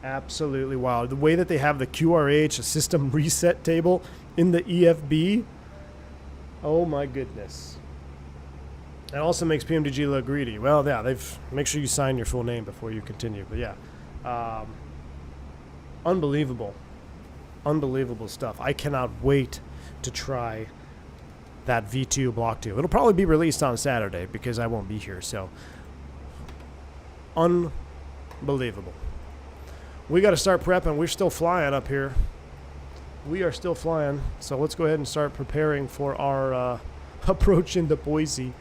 Absolutely wild. The way that they have the QRH, a system reset table in the EFB. Oh my goodness. That also makes PMDG look greedy. Well, yeah, make sure you sign your full name before you continue. But yeah, unbelievable stuff. I cannot wait to try that V2 Block 2. It'll probably be released on Saturday because I won't be here. So, unbelievable. We got to start prepping. We're still flying up here. We are still flying. So let's go ahead and start preparing for our approach into Boise.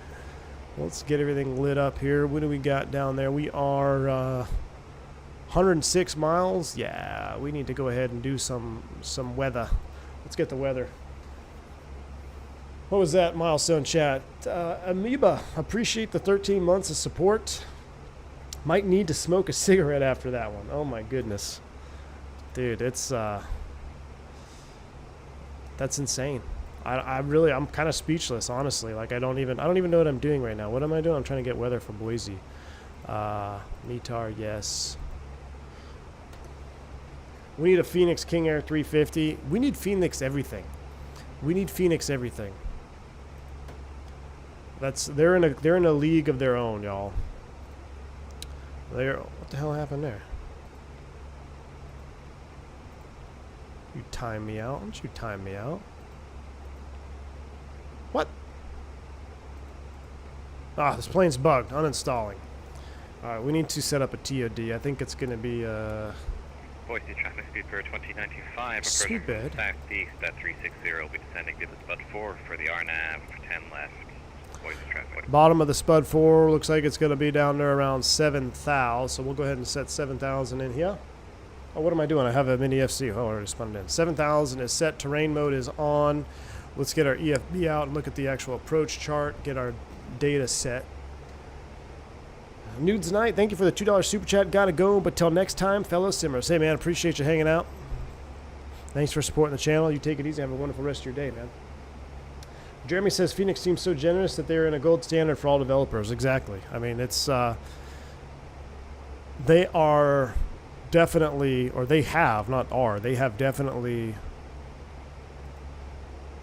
Let's get everything lit up here. What do we got down there? We are 106 miles. Yeah, we need to go ahead and do some weather. Let's get the weather. What was that, Milestone Chat? Amoeba, appreciate the 13 months of support. Might need to smoke a cigarette after that one. Oh my goodness. Dude, it's that's insane. I'm kind of speechless, honestly. Like I don't even know what I'm doing right now. What am I doing? I'm trying to get weather for Boise. METAR, yes. We need a Fenix King Air 350. We need Fenix everything. We need Fenix everything. They're in a league of their own, y'all. What the hell happened there? You time me out. Don't you time me out. What? Ah, this plane's bugged. Uninstalling. Alright, we need to set up a TOD. I think it's going to be
Boise traffic speed for 2095.
Sweet
Approaching
bed.
from southeast at 360. Will be descending to the Spud 4 for the RNAV for 10 left. Boise traffic.
Bottom of the Spud 4 looks like it's going to be down there around 7,000. So we'll go ahead and set 7,000 in here. Oh, what am I doing? I have a mini FC. Oh, I already spun it in. 7,000 is set. Terrain mode is on. Let's get our EFB out and look at the actual approach chart. Get our data set. Nudes Night, thank you for the $2 super chat. Gotta go, but till next time, fellow simmers. Hey, man, appreciate you hanging out. Thanks for supporting the channel. You take it easy. Have a wonderful rest of your day, man. Jeremy says Phoenix seems so generous that they're in a gold standard for all developers. Exactly. I mean, it's they are definitely, or they have, not are, they have definitely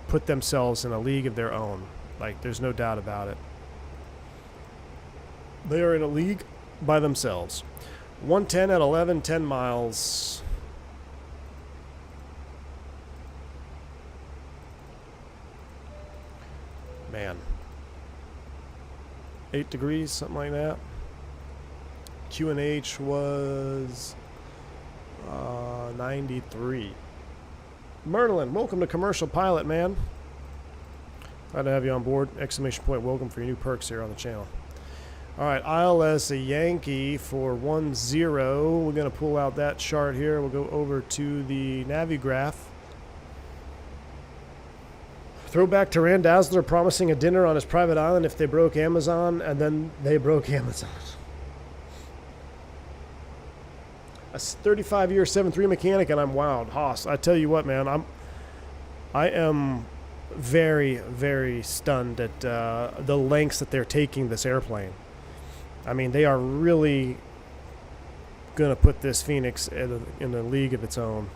put themselves in a league of their own. Like, there's no doubt about it. They are in a league by themselves. 110 at 11, 10 miles. Man. 8 degrees, something like that. QNH was 93. Merlin, welcome to Commercial Pilot, man. Glad to have you on board. Exclamation point, welcome for your new perks here on the channel. All right, ILS a Yankee for 10. We're going to pull out that chart here. We'll go over to the Navigraph. Throwback to Rand Dazzler promising a dinner on his private island if they broke Amazon, and then they broke Amazon. A 35-year 7.3 mechanic, and I'm wowed. Haas, I tell you what, man, I am very, very stunned at the lengths that they're taking this airplane. I mean, they are really going to put this Phoenix in a league of its own.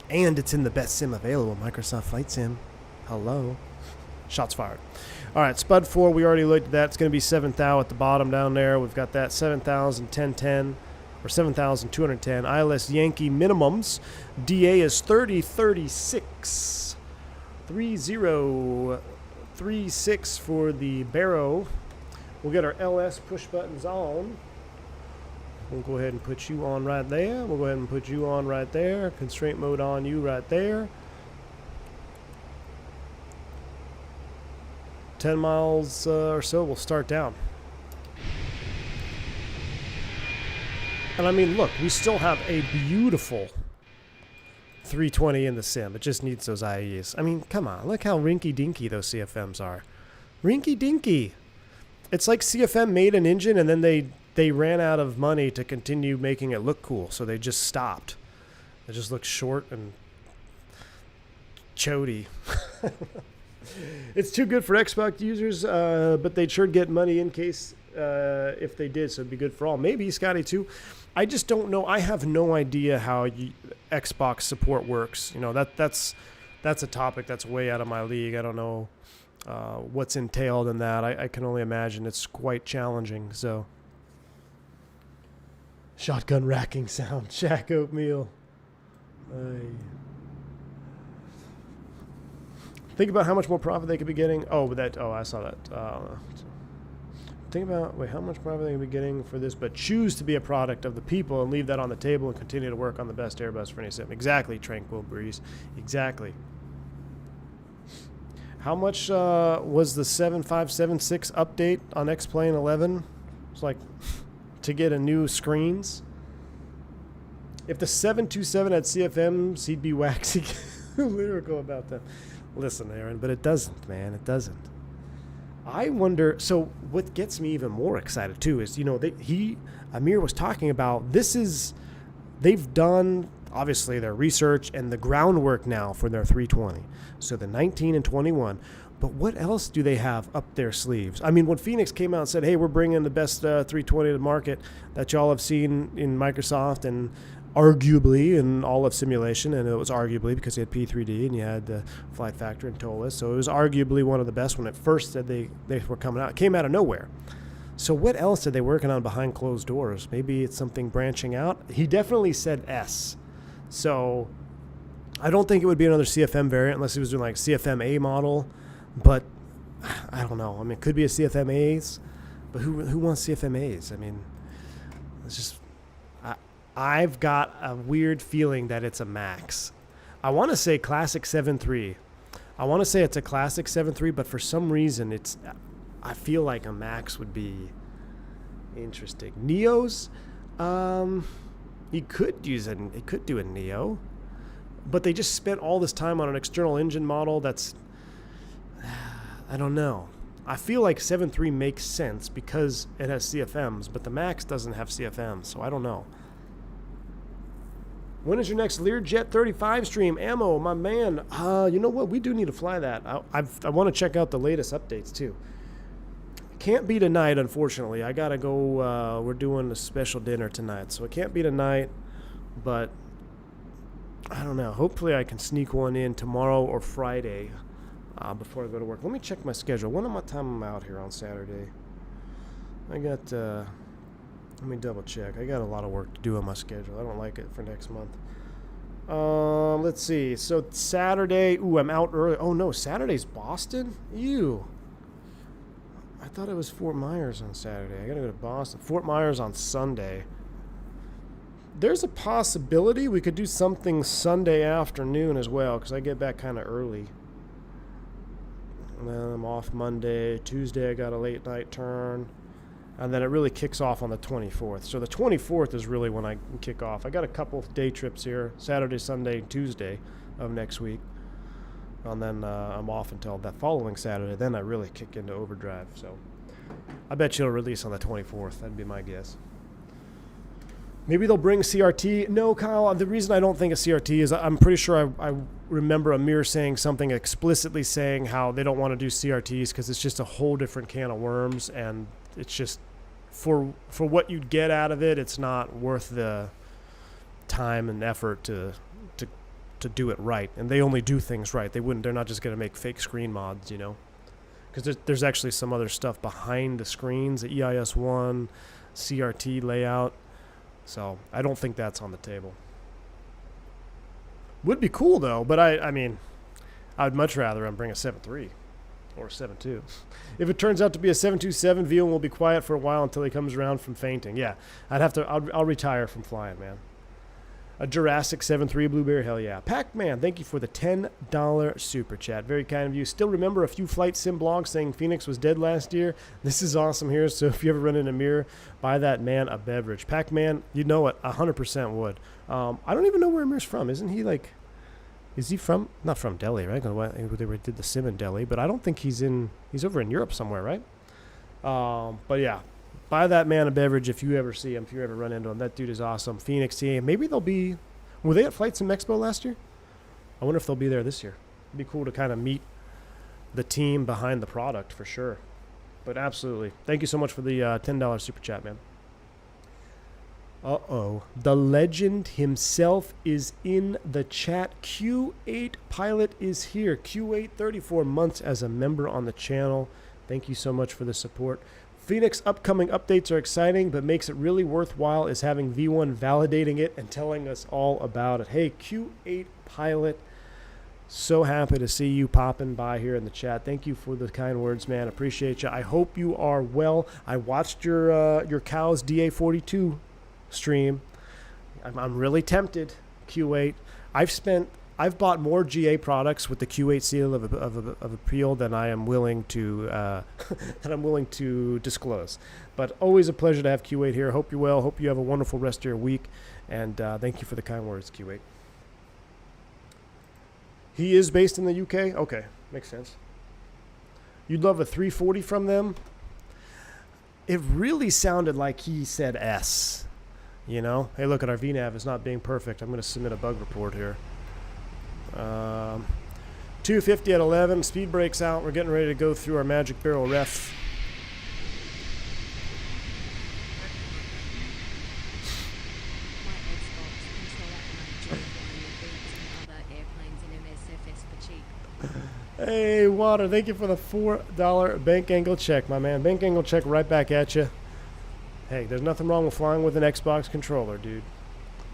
And it's in the best sim available, Microsoft Flight Sim. Hello. Shots fired. All right, Spud 4, we already looked at that. It's going to be 7,000 at the bottom down there. We've got that 7,000, 1010, or 7,210. ILS Yankee minimums. DA is 3036. 3036 for the Barrow. We'll get our LS push buttons on. We'll go ahead and put you on right there. We'll go ahead and put you on right there. Constraint mode on you right there. 10 miles or so, we'll start down. And I mean, look, we still have a beautiful 320 in the sim. It just needs those IEs. I mean, come on. Look how rinky-dinky those CFMs are. Rinky-dinky. It's like CFM made an engine and then they ran out of money to continue making it look cool, so they just stopped. It just looks short and chody. It's too good for Xbox users, but they'd sure get money in case if they did, so it'd be good for all. Maybe, Scotty, too. I just don't know. I have no idea how Xbox support works. You know, that's a topic that's way out of my league. I don't know what's entailed in that. I can only imagine it's quite challenging. So, shotgun racking sound, Shack oatmeal. Think about how much more profit they could be getting. Oh, but that. Oh, I saw that. Think about how much profit they could be getting for this, but choose to be a product of the people and leave that on the table and continue to work on the best Airbus for any sim. Exactly, Tranquil Breeze. Exactly. How much was the 7576 update on X-Plane 11? It's like to get a new screens. If the 727 had CFMs, he'd be waxing lyrical about them. Listen, Aaron, but it doesn't, man. It doesn't. I wonder. So what gets me even more excited too is, you know, Amir was talking about they've done obviously their research and the groundwork now for their 320. So the 19 and 21. But what else do they have up their sleeves? I mean, when Phoenix came out and said, hey, we're bringing the best 320 to the market that y'all have seen in Microsoft and arguably in all of simulation, and it was arguably because you had P3D and you had the Flight Factor and TOLA, so it was arguably one of the best when it first said they were coming out. It came out of nowhere. So what else are they working on behind closed doors? Maybe it's something branching out. He definitely said S. So I don't think it would be another CFM variant unless he was doing like CFM-A model, but I don't know. I mean, it could be a CFM-A's, but who wants CFM-A's? I mean, it's just... I've got a weird feeling that it's a max. I want to say classic 7.3. I want to say it's a classic 7.3, but for some reason I feel like a max would be interesting. Neos, you could do a Neo, but they just spent all this time on an external engine model that's, I don't know. I feel like 7.3 makes sense because it has CFMs, but the Max doesn't have CFMs, so I don't know. When is your next Learjet 35 stream? Ammo, my man. You know what? We do need to fly that. I want to check out the latest updates, too. Can't be tonight, unfortunately. I got to go. We're doing a special dinner tonight, so it can't be tonight, but I don't know. Hopefully I can sneak one in tomorrow or Friday before I go to work. Let me check my schedule. When am I time I'm out here on Saturday? I got... let me double check. I got a lot of work to do on my schedule. I don't like it for next month. Let's see. So Saturday. Ooh, I'm out early. Oh no, Saturday's Boston? Ew. I thought it was Fort Myers on Saturday. I gotta go to Boston. Fort Myers on Sunday. There's a possibility we could do something Sunday afternoon as well, because I get back kind of early. And then I'm off Monday. Tuesday I got a late night turn. And then it really kicks off on the 24th. So the 24th is really when I kick off. I got a couple of day trips here, Saturday, Sunday, Tuesday of next week. And then I'm off until that following Saturday. Then I really kick into overdrive. So I bet you'll release on the 24th. That'd be my guess. Maybe they'll bring CRT. No, Kyle, the reason I don't think a CRT is I'm pretty sure I remember Amir saying something explicitly saying how they don't want to do CRTs because it's just a whole different can of worms, and it's just for what you'd get out of it, it's not worth the time and effort to do it right. And they only do things right. They're not just going to make fake screen mods, you know, because there's actually some other stuff behind the screens, the EIS1, CRT layout. So I don't think that's on the table. Would be cool though, but I mean, I'd much rather bring a 7.3 or a 7.2. If it turns out to be a 727, Vion will be quiet for a while until he comes around from fainting. Yeah, I'll retire from flying, man. A Jurassic 7.3 Blueberry, hell yeah. Pac-Man, thank you for the $10 super chat. Very kind of you. Still remember a few flight sim blogs saying Phoenix was dead last year? This is awesome here, so if you ever run into a mirror, buy that man a beverage. Pac-Man, you know it, 100% would. I don't even know where Amir's from. Isn't he like... Is he from... Not from Delhi, right? They did the sim in Delhi, but I don't think he's over in Europe somewhere, right? But yeah. Buy that man a beverage if you ever see him, if you ever run into him. That dude is awesome. Phoenix team. Maybe they'll be... Were they at Flight Sim Expo last year? I wonder if they'll be there this year. It'd be cool to kind of meet the team behind the product for sure. But absolutely. Thank you so much for the $10 super chat, man. Uh-oh. The legend himself is in the chat. Q8 Pilot is here. Q8, 34 months as a member on the channel. Thank you so much for the support. Phoenix upcoming updates are exciting, but makes it really worthwhile is having V1 validating it and telling us all about it. Hey, Q8 Pilot, so happy to see you popping by here in the chat. Thank you for the kind words, man. Appreciate you. I hope you are well. I watched your Cows DA42 stream. I'm really tempted, Q8. I've bought more GA products with the Q8 seal of appeal than I am willing to disclose. But always a pleasure to have Q8 here. Hope you're well. Hope you have a wonderful rest of your week. And thank you for the kind words, Q8. He is based in the UK? Okay, makes sense. You'd love a 340 from them? It really sounded like he said S. You know? Hey, look at our Vnav is not being perfect. I'm going to submit a bug report here. 250 at 11, speed brakes out. We're getting ready to go through our magic barrel ref. Hey, Water, thank you for the $4 bank angle check, my man. Bank angle check right back at you. Hey, there's nothing wrong with flying with an Xbox controller, dude.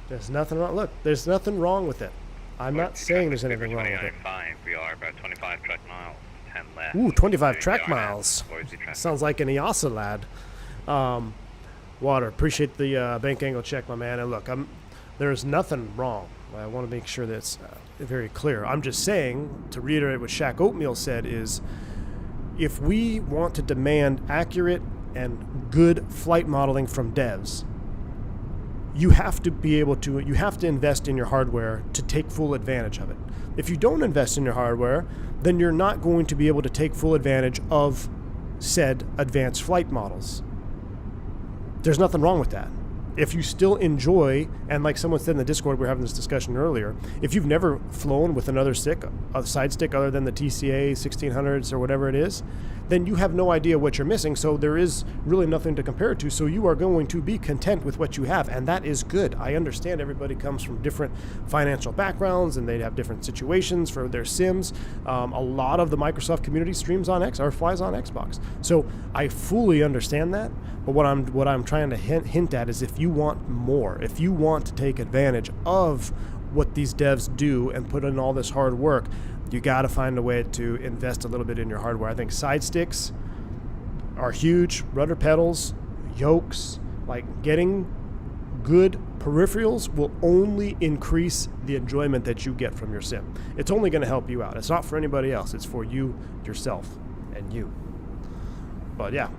There's nothing wrong. Look, there's nothing wrong with it. I'm not saying there's anything wrong with it.
We are about 25 track miles, 10 left.
Ooh, 25 track miles. Sounds like an EASA lad. Water. Appreciate the bank angle check, my man. And look, there's nothing wrong. I want to make sure that's very clear. I'm just saying, to reiterate what Shaq Oatmeal said, is if we want to demand accurate and good flight modeling from devs, you have to be able to, you have to invest in your hardware to take full advantage of it. If you don't invest in your hardware, then you're not going to be able to take full advantage of said advanced flight models. There's nothing wrong with that. If you still enjoy, and like someone said in the Discord, we were having this discussion earlier, if you've never flown with another stick, a side stick other than the TCA 1600s or whatever it is, then you have no idea what you're missing, so there is really nothing to compare it to, so you are going to be content with what you have, and that is good. I understand everybody comes from different financial backgrounds, and they have different situations for their sims. A lot of the Microsoft community streams on X or flies on Xbox, so I fully understand that, but what I'm trying to hint at is if you want more, if you want to take advantage of what these devs do and put in all this hard work, you got to find a way to invest a little bit in your hardware. I think side sticks are huge. Rudder pedals, yokes, like getting good peripherals will only increase the enjoyment that you get from your sim. It's only going to help you out. It's not for anybody else. It's for you, yourself, and you. But yeah.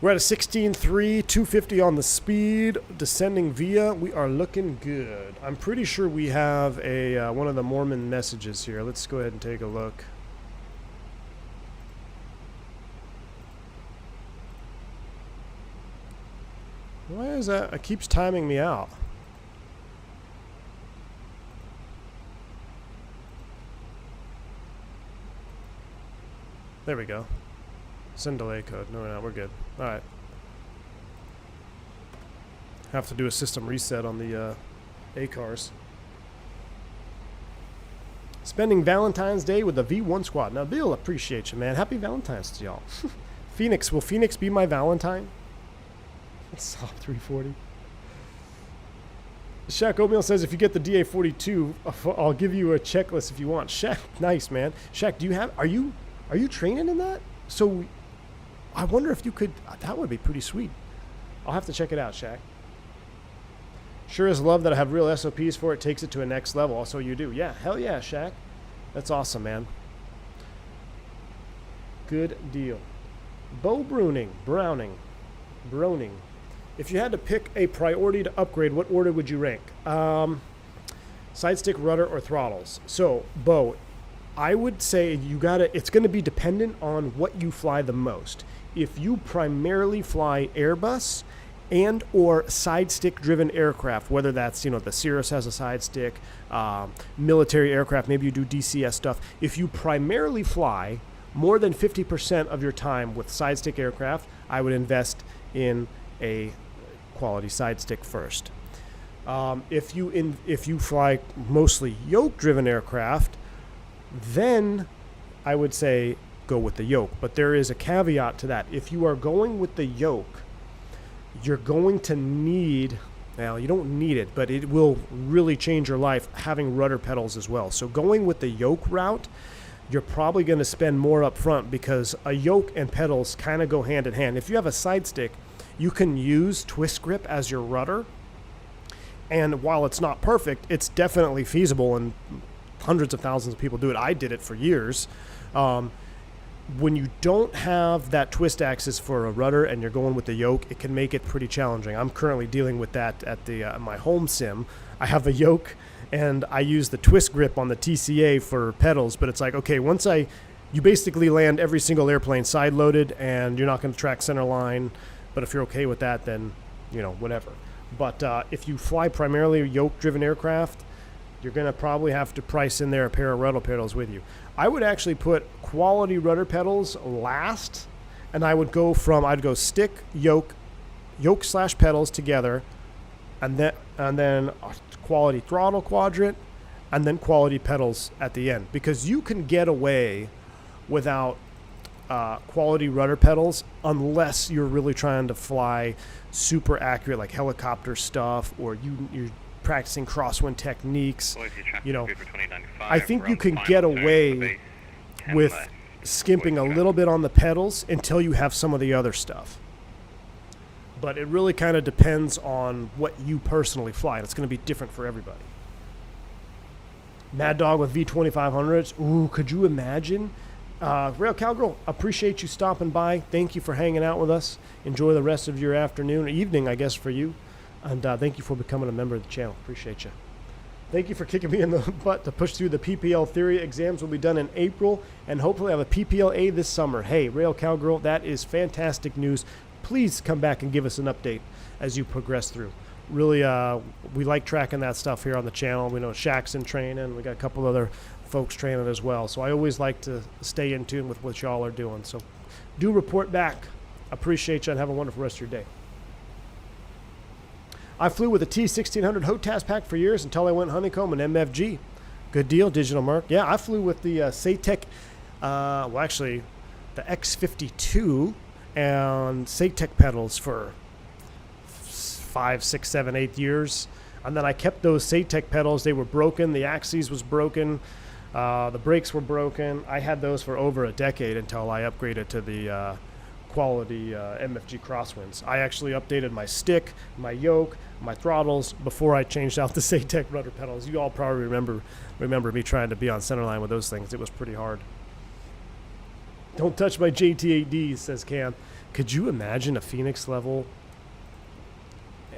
We're at a 16.3, 250 on the speed, descending via. We are looking good. I'm pretty sure we have a one of the Mormon messages here. Let's go ahead and take a look. Why is that? It keeps timing me out. There we go. Send delay code. No, we're not. We're good. All right. Have to do a system reset on the A-cars. Spending Valentine's Day with the V1 squad. Now, Bill, appreciate you, man. Happy Valentine's to y'all. Phoenix. Will Phoenix be my Valentine? SOP 340. Shaq Oatmeal says if you get the DA42, I'll give you a checklist if you want. Shaq, nice, man. Shaq, do you have... Are you training in that? So... I wonder if you could... That would be pretty sweet. I'll have to check it out, Shaq. Sure is love that I have real SOPs for it. Takes it to a next level. Also, you do. Yeah, hell yeah, Shaq. That's awesome, man. Good deal. Browning. If you had to pick a priority to upgrade, what order would you rank? Side stick, rudder, or throttles? So, Bo, I would say it's going to be dependent on what you fly the most. If you primarily fly Airbus and or side stick driven aircraft, whether that's, the Cirrus has a side stick, military aircraft, maybe you do DCS stuff. If you primarily fly more than 50% of your time with side stick aircraft, I would invest in a quality side stick first. If you fly mostly yoke driven aircraft, then I would say go with the yoke. But there is a caveat to that. If you are going with the yoke, you're going to need, well, you don't need it, but it will really change your life having rudder pedals as well. So going with the yoke route, you're probably going to spend more up front because a yoke and pedals kind of go hand in hand. If you have a side stick, you can use twist grip as your rudder. And while it's not perfect, it's definitely feasible, and hundreds of thousands of people do it. I did it for years. When you don't have that twist axis for a rudder and you're going with the yoke, it can make it pretty challenging. I'm currently dealing with that at my home sim. I have a yoke and I use the twist grip on the TCA for pedals, but it's like, okay, you basically land every single airplane side loaded and you're not going to track center line, but if you're okay with that, then, whatever. But if you fly primarily yoke driven aircraft, you're going to probably have to price in there a pair of rudder pedals with you. I would actually put quality rudder pedals last, and I'd go stick, yoke / pedals together, and then quality throttle quadrant, and then quality pedals at the end. Because you can get away without quality rudder pedals unless you're really trying to fly super accurate, like helicopter stuff, or you're practicing crosswind techniques. I think you can get away with skimping a little bit on the pedals until you have some of the other stuff. But it really kind of depends on what you personally fly. It's going to be different for everybody. Mad Dog with V2500s. Ooh, could you imagine? Rail Cowgirl, appreciate you stopping by. Thank you for hanging out with us. Enjoy the rest of your afternoon or evening, I guess, for you. And thank you for becoming a member of the channel. Appreciate you. Thank you for kicking me in the butt to push through the PPL theory. Exams will be done in April, and hopefully have a PPL-A this summer. Hey, Rail Cowgirl, that is fantastic news. Please come back and give us an update as you progress through. Really, we like tracking that stuff here on the channel. We know Shaq's in training. We got a couple other folks training as well. So I always like to stay in tune with what y'all are doing. So do report back. Appreciate you, and have a wonderful rest of your day. I flew with a T1600 HOTAS pack for years until I went honeycomb and MFG. Good deal, Digital Mark. Yeah, I flew with the Satek, well, actually, the X52 and Satek pedals for 5, 6, 7, 8 years. And then I kept those Satek pedals. They were broken. The axis was broken. The brakes were broken. I had those for over a decade until I upgraded to the quality MFG crosswinds. I actually updated my stick, my yoke, my throttles before I changed out the Satek rudder pedals. You all probably remember me trying to be on centerline with those things. It was pretty hard. Don't touch my JT8D, says Cam. Could you imagine a Fenix level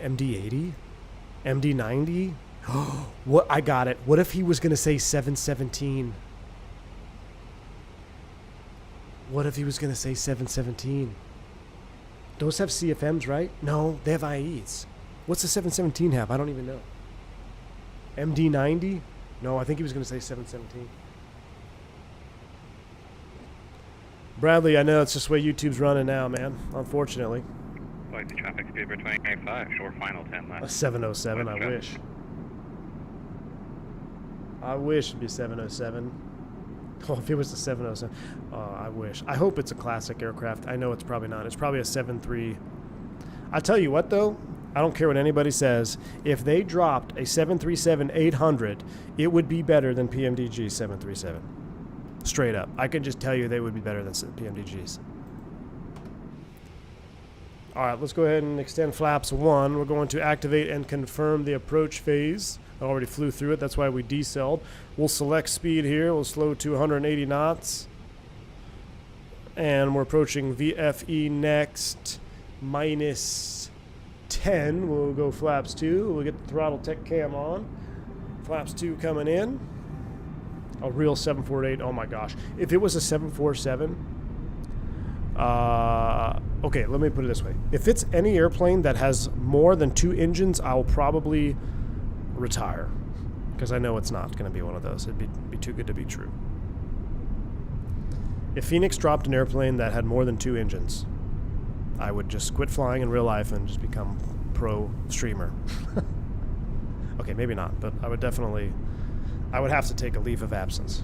MD-80? MD-90? What? I got it. What if he was going to say 717? What if he was going to say 717? Those have CFMs, right? No, they have IEs. What's the 717 have? I don't even know. MD-90? No, I think he was going to say 717. Bradley, I know it's just the way YouTube's running now, man. Unfortunately.
Flight to traffic speed over 28.5, short final 10 left.
A 707, I wish. I wish it'd be 707. Oh, if it was the 707. I wish. I hope it's a classic aircraft. I know it's probably not. It's probably a 7.3. I tell you what, though. I don't care what anybody says. If they dropped a 737-800, it would be better than PMDG 737. Straight up. I can just tell you they would be better than PMDGs. All right, let's go ahead and extend flaps 1. We're going to activate and confirm the approach phase. I already flew through it. That's why we decelled. We'll select speed here. We'll slow to 180 knots. And we're approaching VFE next. Minus 10. We'll go flaps 2. We'll get the Throttletek cam on. Flaps 2 coming in. A real 748. Oh my gosh. If it was a 747... okay, let me put it this way. If it's any airplane that has more than 2 engines, I'll probably retire, because I know it's not going to be one of those. It'd be too good to be true. If Fenix dropped an airplane that had more than 2 engines, I would just quit flying in real life and just become pro streamer. Okay, maybe not, but I would have to take a leave of absence.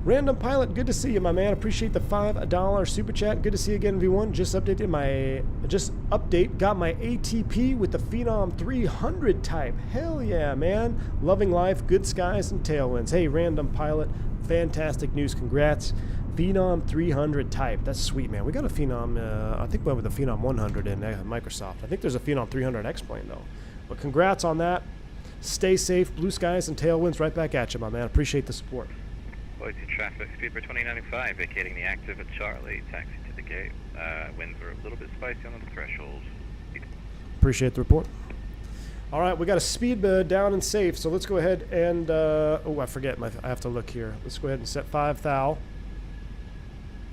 Random Pilot, good to see you, my man. Appreciate the $5 super chat. Good to see you again, V1. Just got my ATP with the Phenom 300 type. Hell yeah, man. Loving life, good skies, and tailwinds. Hey, Random Pilot, fantastic news. Congrats. Phenom 300 type. That's sweet, man. We got a Phenom, I think we went with the Phenom 100 in Microsoft. I think there's a Phenom 300 X-plane, though. But congrats on that. Stay safe. Blue skies and tailwinds right back at you, my man. Appreciate the support.
Flight to traffic speed for 2095, vacating the active at Charlie, taxi to the gate. Winds are a little bit spicy on the threshold.
Appreciate the report. All right, we got a speed down and safe, so let's go ahead and, oh, I forget, I have to look here. Let's go ahead and set 5 thou.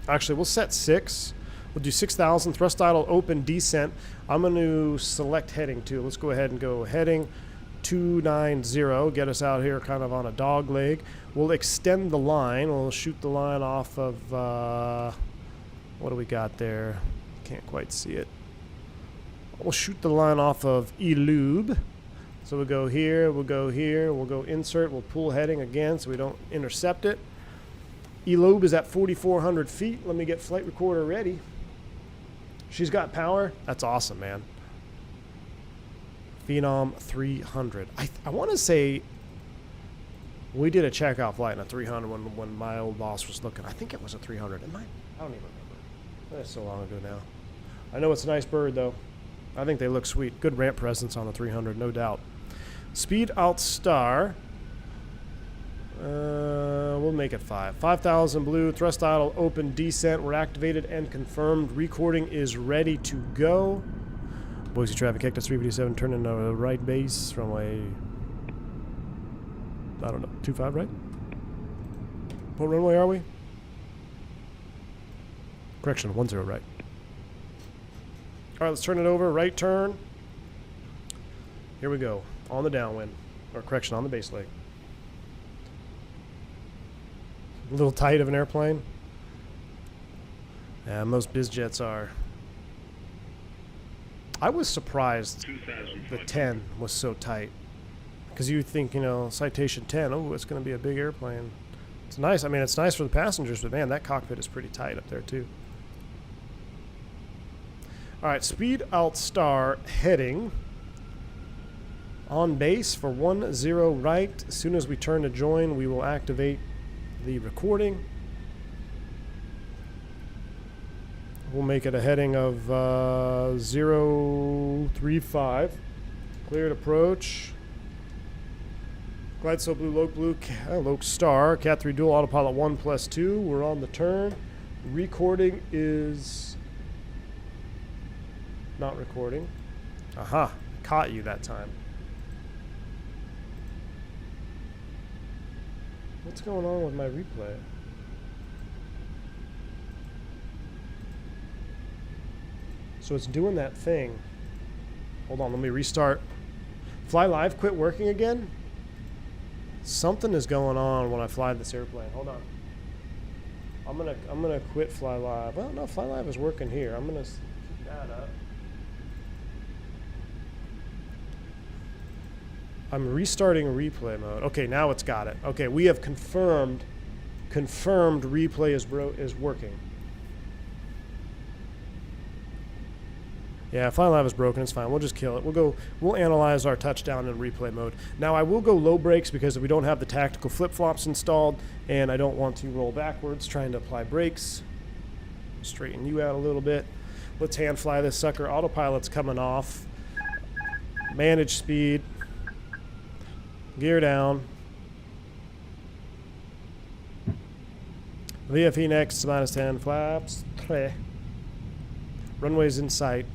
Actually, we'll set 6. We'll do 6,000, thrust idle, open, descent. I'm going to select heading, too. Let's go ahead and go heading 290, get us out here kind of on a dog leg. We'll extend the line. We'll shoot the line off of, what do we got there? Can't quite see it. We'll shoot the line off of Elube. So we'll go here, we'll go here, we'll go insert, we'll pull heading again so we don't intercept it. Elube is at 4,400 feet. Let me get flight recorder ready. She's got power. That's awesome, man. Phenom 300. I want to say we did a checkout flight in a 300 when my old boss was looking. I think it was a 300. I don't even remember. That's so long ago now. I know it's a nice bird, though. I think they look sweet. Good ramp presence on the 300, no doubt. Speed alt star. We'll make it 5. 5,000 blue. Thrust idle open descent. We're activated and confirmed. Recording is ready to go. Boise traffic Hector 357 turning to the right base. Runway, I don't know, 25 right? What runway are we? Correction, 10 right. Alright, let's turn it over. Right turn. Here we go. On the downwind. Or correction, on the base leg. A little tight of an airplane. Yeah, most biz jets are. I was surprised the 10 was so tight. Because you think, you know, Citation 10, oh, it's going to be a big airplane. It's nice. I mean, it's nice for the passengers, but man, that cockpit is pretty tight up there, too. All right, speed alt star heading. On base for 10 right. As soon as we turn to join, we will activate the recording. We'll make it a heading of 035. Cleared approach. Glide slope blue, Loke star. Cat 3 dual, autopilot 1+2. We're on the turn. Recording is not recording. Aha, caught you that time. What's going on with my replay? So it's doing that thing. Hold on, let me restart. Fly live quit working again? Something is going on when I fly this airplane. Hold on. I'm gonna quit fly live. Well, no, fly live is working here. I'm gonna keep that up. I'm restarting replay mode. Okay, now it's got it. Okay, we have confirmed replay is working. Yeah, Fly Live is broken. It's fine. We'll just kill it. We'll analyze our touchdown in replay mode. Now, I will go low brakes because we don't have the tactical flip-flops installed, and I don't want to roll backwards trying to apply brakes. Straighten you out a little bit. Let's hand fly this sucker. Autopilot's coming off. Manage speed. Gear down. VFE next, -10 flaps. Runway's in sight.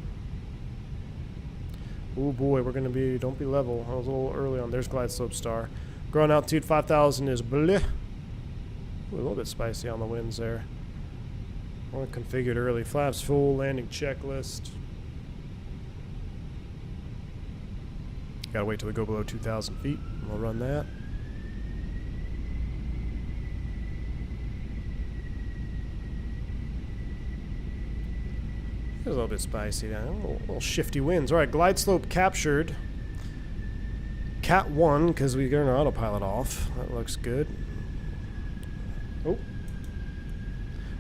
Oh boy, we're gonna be, don't be level. I was a little early on. There's glide slope star. Ground altitude 5,000 is bleh. Ooh, a little bit spicy on the winds there. Only configured early. Flaps full, landing checklist. Gotta wait till we go below 2,000 feet. We'll run that. It's a little bit spicy now. A little shifty winds. Alright, glide slope captured. Cat 1, because we got our autopilot off. That looks good. Oh.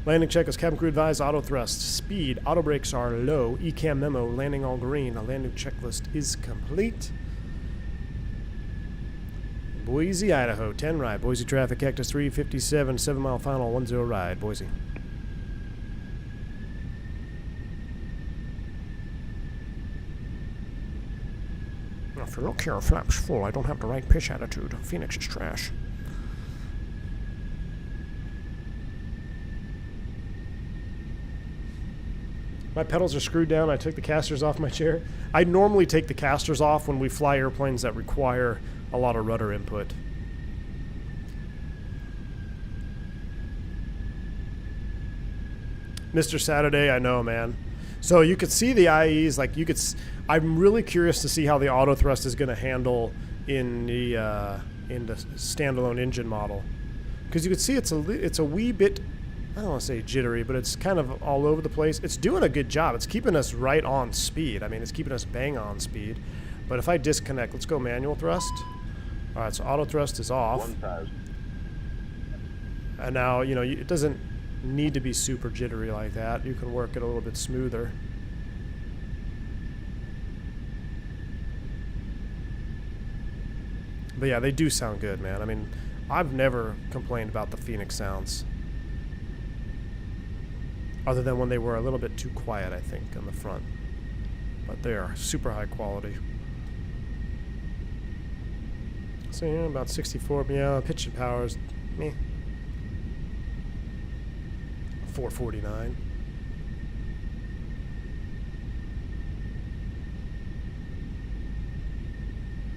Landing check is cabin crew advised. Auto thrust. Speed. Auto brakes are low. ECAM memo. Landing all green. A landing checklist is complete. Boise, Idaho. 10 ride. Boise traffic. Hector 357. 7 mile final. 10 ride. Boise. If you look here, flaps full. I don't have the right pitch attitude. Phoenix is trash. My pedals are screwed down. I took the casters off my chair. I normally take the casters off when we fly airplanes that require a lot of rudder input. Mr. Saturday, I know, man. So you could see the IEs, like you could. I'm really curious to see how the auto thrust is going to handle in the standalone engine model, because you could see it's a wee bit. I don't want to say jittery, but it's kind of all over the place. It's doing a good job. It's keeping us right on speed. I mean, it's keeping us bang on speed. But if I disconnect, let's go manual thrust. All right, so auto thrust is off.
1,000.
And now, you know, it doesn't need to be super jittery like that. You can work it a little bit smoother. But yeah, they do sound good, man. I mean, I've never complained about the Phoenix sounds. Other than when they were a little bit too quiet, I think, on the front. But they are super high quality. So yeah, about 64. Yeah, pitch and powers, meh. 449.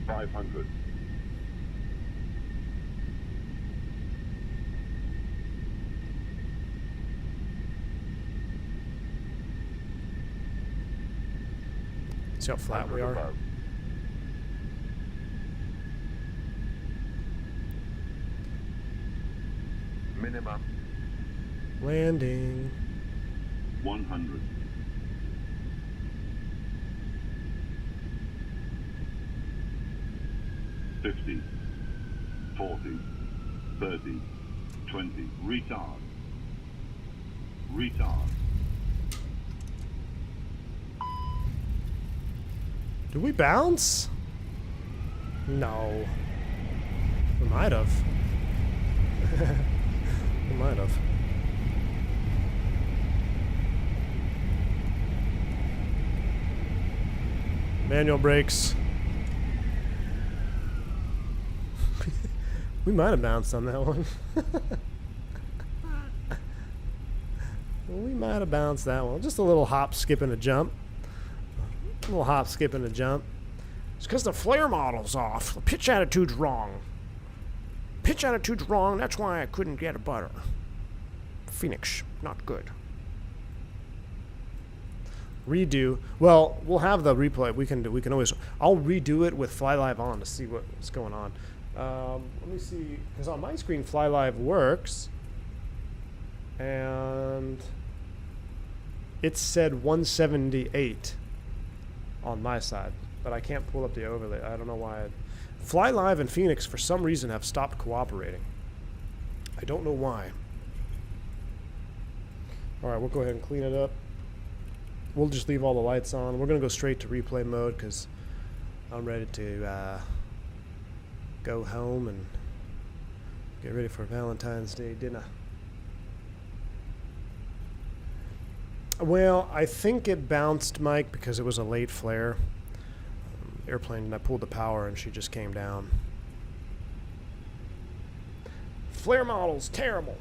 $500.
See how flat we are?
Above. Minimum
Landing.
100. 50, 40, 30, 20. Retard. Retard.
Do we bounce? No. We might have. We might have. Manual brakes. We might have bounced on that one. We might have bounced that one. Just a little hop, skip, and a jump. A little hop, skip, and a jump. It's because the flare model's off. The pitch attitude's wrong. Pitch attitude's wrong. That's why I couldn't get a butter. Fenix, not good. Redo. Well, we'll have the replay. We can always. I'll redo it with Fly Live on to see what's going on. Let me see, because on my screen Fly Live works, and it said 178 on my side, but I can't pull up the overlay. I don't know why. Fly Live and Fenix for some reason have stopped cooperating. I don't know why. All right, we'll go ahead and clean it up. We'll just leave all the lights on. We're gonna go straight to replay mode because I'm ready to go home and get ready for Valentine's Day dinner. Well, I think it bounced, Mike, because it was a late flare. Airplane, and I pulled the power and she just came down. Flare model's terrible.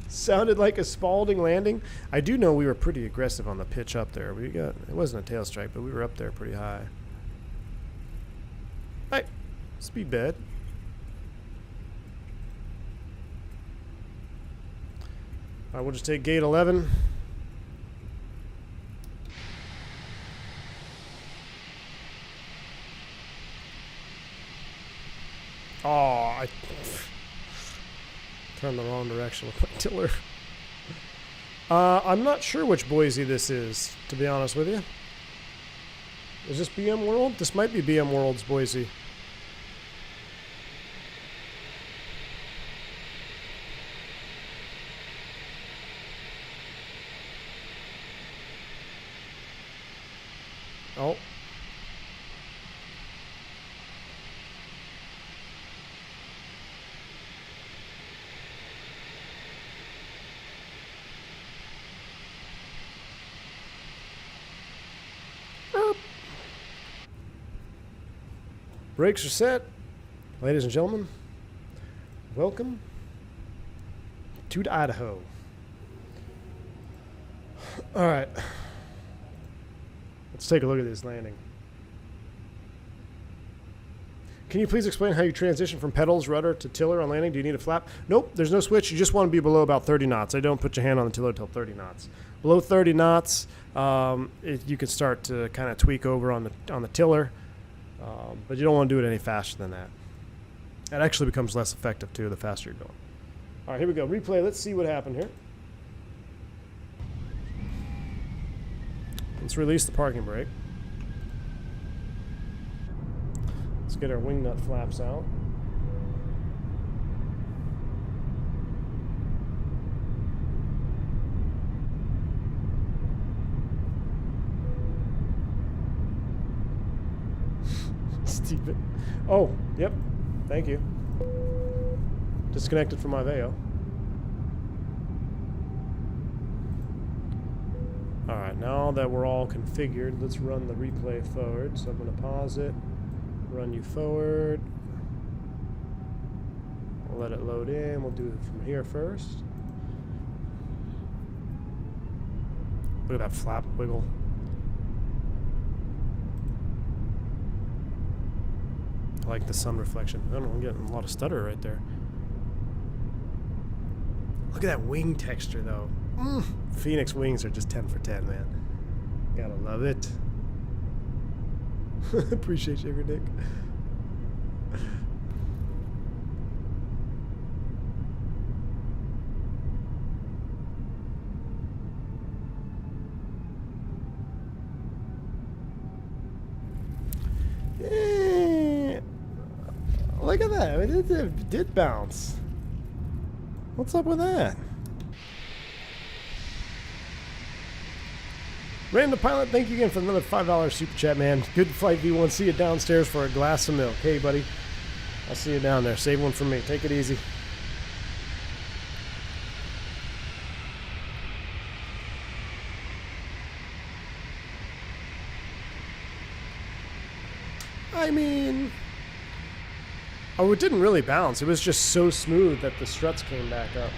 Sounded like a Spalding landing. I do know we were pretty aggressive on the pitch up there. It wasn't a tail strike, but we were up there pretty high. Hey, speed bed. All right, we'll just take gate 11. Oh, I turned the wrong direction with my tiller. I'm not sure which Boise this is, to be honest with you. Is this BM World? This might be BM World's Boise. Oh. Brakes are set. Ladies and gentlemen, welcome to Idaho. All right. Let's take a look at this landing. Can you please explain how you transition from pedals, rudder to tiller on landing? Do you need a flap? Nope, there's no switch. You just want to be below about 30 knots. I don't put your hand on the tiller until 30 knots. Below 30 knots, you can start to kind of tweak over on the tiller. But you don't want to do it any faster than that. It actually becomes less effective too the faster you're going. All right, here we go. Replay. Let's see what happened here. Let's release the parking brake. Let's get our wing nut flaps out. Stupid. Oh, yep. Thank you. Disconnected from my Veo. Alright, now that we're all configured, let's run the replay forward. So I'm going to pause it, run you forward. We'll let it load in. We'll do it from here first. Look at that flap wiggle. I like the sun reflection. I don't know, I'm getting a lot of stutter right there. Look at that wing texture, though. Fenix wings are just 10 for 10, man. Gotta love it. Appreciate you, Nick. Look at that. It did bounce. What's up with that? Random Pilot, thank you again for another $5 super chat, man. Good flight, V1. See you downstairs for a glass of milk. Hey, buddy. I'll see you down there. Save one for me. Take it easy. I mean... Oh, it didn't really bounce. It was just so smooth that the struts came back up.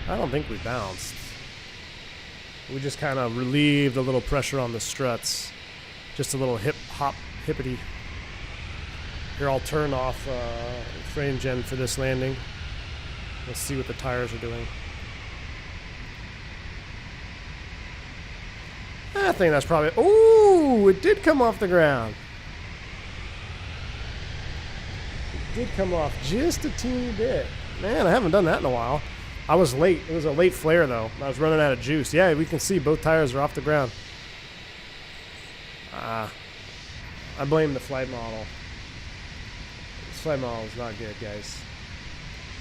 I don't think we bounced. We just kind of relieved a little pressure on the struts. Just a little hippity. Here, I'll turn off frame gen for this landing. Let's see what the tires are doing. I think that's probably... Ooh, it did come off the ground. It did come off just a teeny bit. Man, I haven't done that in a while. I was late. It was a late flare, though. I was running out of juice. Yeah, we can see both tires are off the ground. I blame the flight model. This flight model is not good, guys.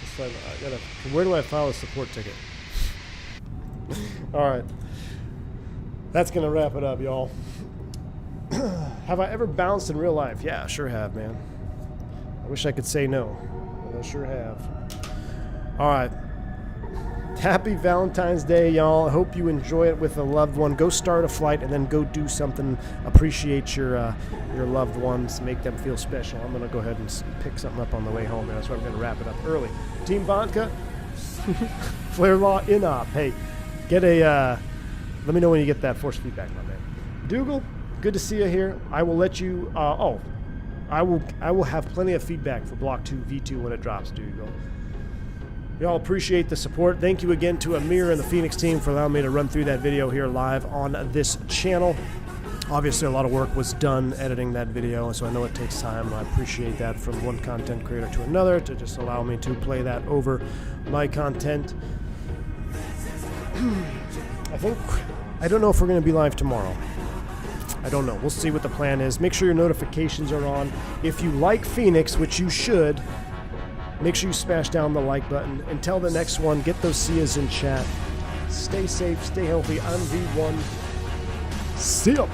This flight, where do I file a support ticket? All right. That's going to wrap it up, y'all. Have I ever bounced in real life? Yeah, I sure have, man. I wish I could say no, but I sure have. All right. Happy Valentine's Day, y'all. I hope you enjoy it with a loved one. Go start a flight and then go do something. Appreciate your loved ones. Make them feel special. I'm going to go ahead and pick something up on the way home. That's why I'm going to wrap it up early. Team Vodka, Flare Law, Inop. Hey, get a... let me know when you get that force feedback, my man. Dougal, good to see you here. I will let you... I will have plenty of feedback for Block 2 V2 when it drops, Dougal. Y'all appreciate the support. Thank you again to Amir and the Fenix team for allowing me to run through that video here live on this channel. Obviously, a lot of work was done editing that video, so I know it takes time. I appreciate that from one content creator to another to just allow me to play that over my content. I don't know if we're going to be live tomorrow. I don't know. We'll see what the plan is. Make sure your notifications are on. If you like Fenix, which you should, make sure you smash down the like button. Until the next one, get those SIAs in chat. Stay safe, stay healthy. I'm V1. See ya.